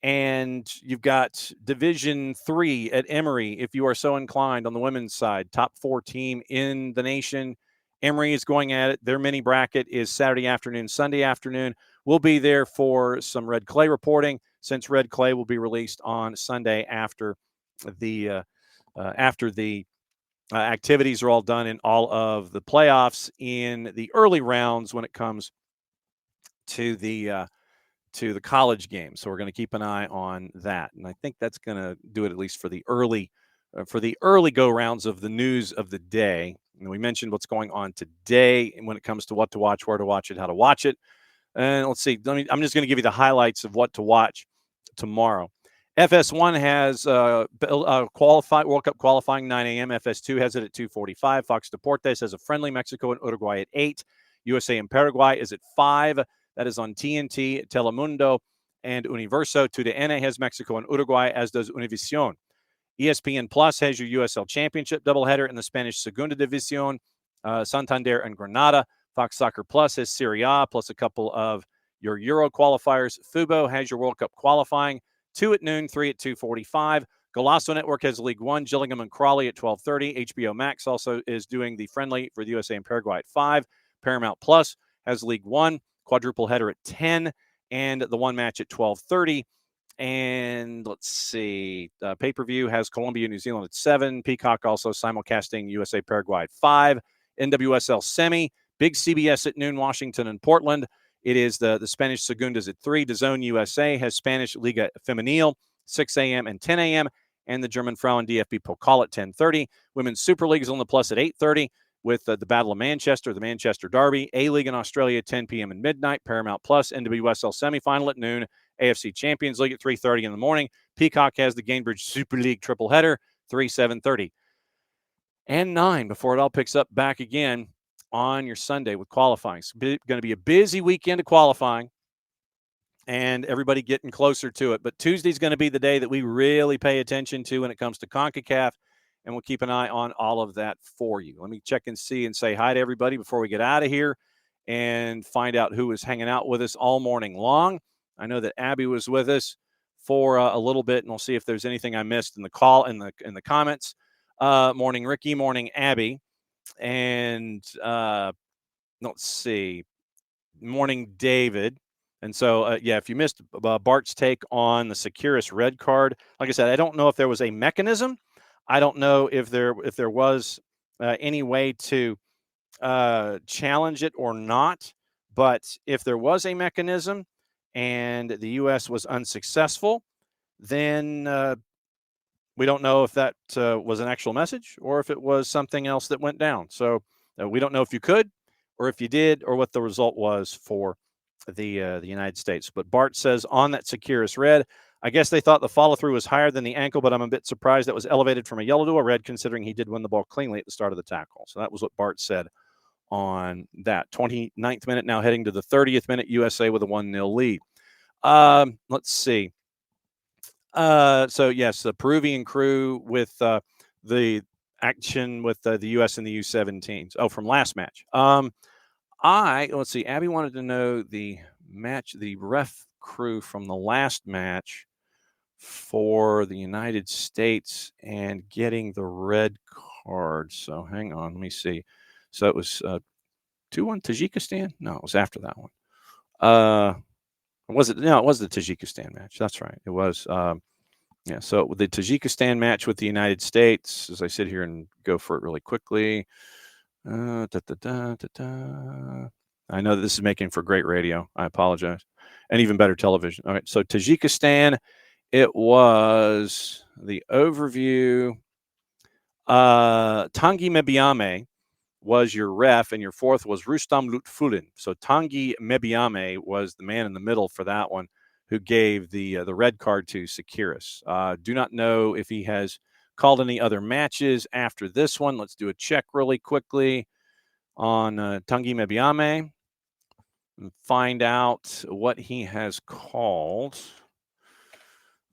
and you've got Division 3 at Emory, if you are so inclined, on the women's side. Top 4 team in the nation. Emory is going at it. Their mini bracket is Saturday afternoon, Sunday afternoon. We'll be there for some Red Clay reporting, since Red Clay will be released on Sunday after the activities are all done in all of the playoffs in the early rounds when it comes to the college game. So we're going to keep an eye on that, and I think that's going to do it at least for the early go rounds of the news of the day. And we mentioned what's going on today when it comes to what to watch, where to watch it, how to watch it. And let's see. I'm just going to give you the highlights of what to watch tomorrow. FS1 has qualified World Cup qualifying 9 a.m. FS2 has it at 2:45. Fox Deportes has a friendly Mexico and Uruguay at 8. USA and Paraguay is at 5. That is on TNT, Telemundo, and Universo. TUDN has Mexico and Uruguay, as does Univision. ESPN Plus has your USL Championship doubleheader in the Spanish Segunda División, Santander and Granada. Fox Soccer Plus has Serie A, plus a couple of your Euro qualifiers. Fubo has your World Cup qualifying, 2 at noon, 3 at 2:45. Golazo Network has League One, Gillingham and Crawley at 12:30. HBO Max also is doing the friendly for the USA and Paraguay at 5. Paramount Plus has League One, quadruple header at 10, and the one match at 12:30. And let's see, pay-per-view has Colombia, New Zealand at 7. Peacock also simulcasting USA, Paraguay at 5. NWSL semi, big CBS at noon, Washington and Portland. It is the Spanish Segundas at 3. DAZN USA has Spanish Liga Femenil, 6 a.m. and 10 a.m., and the German Frauen DFB Pokal at 10:30. Women's Super League is on the Plus at 8:30 with the Battle of Manchester, the Manchester Derby. A-League in Australia at 10 p.m. and midnight. Paramount Plus, NWSL semifinal at noon. AFC Champions League at 3:30 in the morning. Peacock has the Gainbridge Super League triple header, 3, 7:30, and 9 before it all picks up back again on your Sunday with qualifying. It's going to be a busy weekend of qualifying and everybody getting closer to it. But Tuesday's going to be the day that we really pay attention to when it comes to CONCACAF, and we'll keep an eye on all of that for you. Let me check and see and say hi to everybody before we get out of here and find out who is hanging out with us all morning long. I know that Abby was with us for a little bit, and we'll see if there's anything I missed in the call in the comments. Morning, Ricky. Morning, Abby. And let's see, Morning David. And so, if you missed Bart's take on the Securus red card, like I said, I don't know if there was a mechanism. I don't know if there was any way to challenge it or not. But if there was a mechanism and the U.S. was unsuccessful, then we don't know if that was an actual message or if it was something else that went down. So we don't know if you could or if you did or what the result was for the United States. But Bart says on that Securus red, I guess they thought the follow through was higher than the ankle, but I'm a bit surprised that was elevated from a yellow to a red, considering he did win the ball cleanly at the start of the tackle. So that was what Bart said on that 29th minute. Now heading to the 30th minute, USA with a 1-0 lead. Let's see. So yes, the Peruvian crew with the action with the U.S. and the U17s. Oh, from last match. Let's see. Abby wanted to know the ref crew from the last match for the United States and getting the red card. So hang on, let me see. So it was 2-1 Tajikistan? No, it was after that one. Was it? No, it was the Tajikistan match. That's right. It was. So the Tajikistan match with the United States, as I sit here and go for it really quickly. I know that this is making for great radio. I apologize. And even better television. All right. So Tajikistan, it was the overview. Tanguy Mebiame was your ref, and your fourth was Rustam Lutfulin. So Tanguy Mebiame was the man in the middle for that one, who gave the red card to Securus. Do not know if he has called any other matches after this one. Let's do a check really quickly on Tanguy Mebiame and find out what he has called.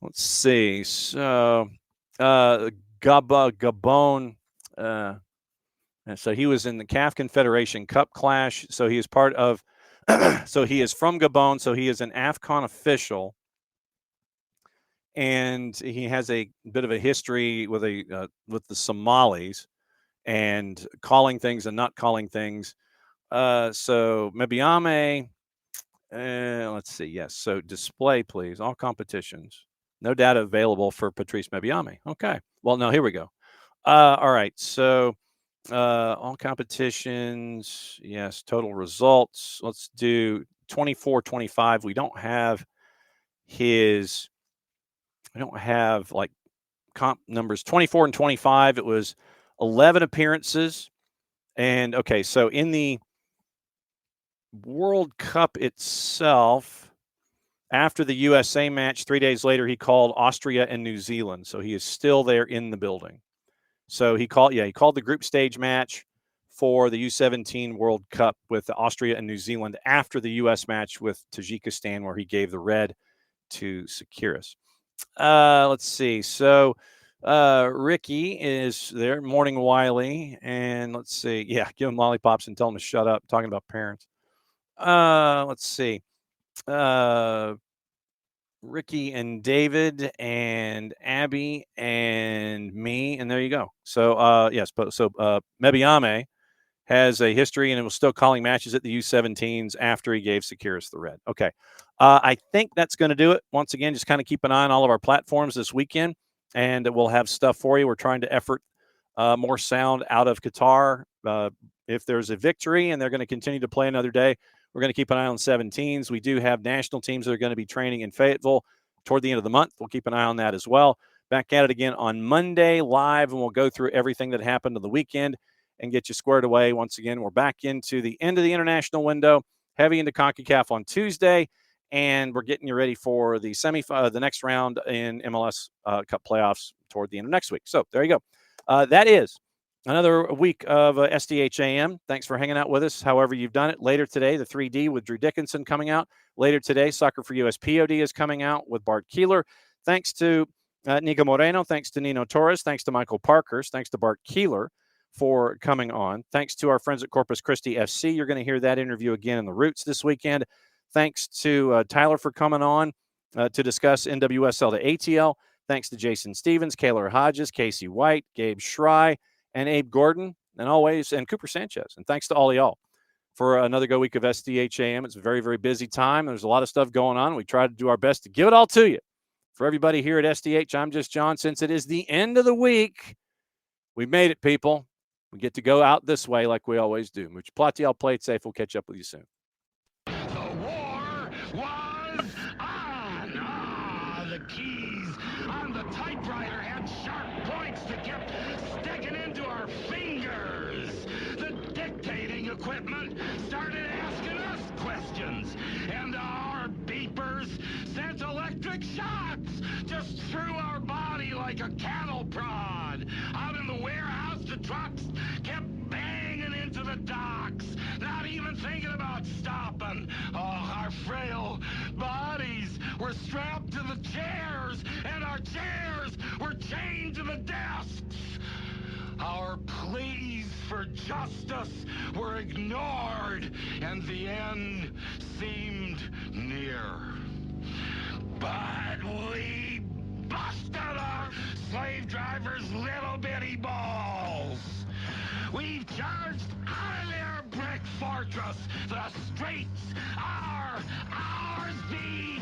Let's see. So Gabon. And so he was in the CAF Confederation Cup clash. So he is part of, so he is from Gabon. So he is an AFCON official. And he has a bit of a history with with the Somalis and calling things and not calling things. So Mebiame, let's see. Yes. So display, please. All competitions. No data available for Patrice Mebiame. Okay. Well, no, here we go. All right. So all competitions. Yes. Total results. Let's do 24-25. We don't have like comp numbers. 24 and 25. It was 11 appearances. And okay. So in the World Cup itself, after the USA match, 3 days later, he called Austria and New Zealand. So he is still there in the building. So he called the group stage match for the U17 World Cup with Austria and New Zealand after the US match with Tajikistan, where he gave the red to Securus. Let's see. So Ricky is there, Morning Wiley, and let's see. Yeah, give him lollipops and tell him to shut up. Talking about parents. Let's see. Ricky and David and Abby and me, and there you go. So yes, so Mebiame has a history and was still calling matches at the U17s after he gave Securus the red. Okay. I think that's going to do it. Once again, just kind of keep an eye on all of our platforms this weekend, and we'll have stuff for you. We're trying to effort more sound out of Qatar. If there's a victory and they're going to continue to play another day, we're going to keep an eye on 17s. We do have national teams that are going to be training in Fayetteville toward the end of the month. We'll keep an eye on that as well. Back at it again on Monday live, and we'll go through everything that happened on the weekend and get you squared away. Once again, we're back into the end of the international window, heavy into CONCACAF on Tuesday, and we're getting you ready for the the next round in MLS Cup playoffs toward the end of next week. So there you go. That is another week of SDH AM. Thanks for hanging out with us, however you've done it. Later today, the 3D with Drew Dickinson coming out. Later today, Soccer for US POD is coming out with Bart Keeler. Thanks to Niko Moreno. Thanks to Nino Torres. Thanks to Michael Parkhurst. Thanks to Bart Keeler for coming on. Thanks to our friends at Corpus Christi FC. You're going to hear that interview again in the Roots this weekend. Thanks to Tyler for coming on to discuss NWSL to ATL. Thanks to Jason Stevens, Kaylor Hodges, Casey White, Gabe Schrei, and Abe Gordon, and Cooper Sanchez. And thanks to all y'all. for another go week of SDH AM. It's a very, very busy time. There's a lot of stuff going on. We try to do our best to give it all to you. For everybody here at SDH, I'm just John. Since it is the end of the week, we've made it, people. We get to go out this way like we always do. Much plati, I'll play it safe. We'll catch up with you soon. The war was on. The keys on the typewriter had sharp points that kept sticking into our fingers. The dictating equipment started asking us questions, and our beepers sent electric shocks just through our body like a cattle prod. Out in the warehouse, the trucks kept banging into the docks, not even thinking about stopping. Oh, our frail bodies were strapped to the chairs, and our chairs were chained to the desks. Our pleas for justice were ignored, and the end seemed near. But we busted our slave drivers' little bitty balls. We've charged out of their brick fortress. The streets are ours, be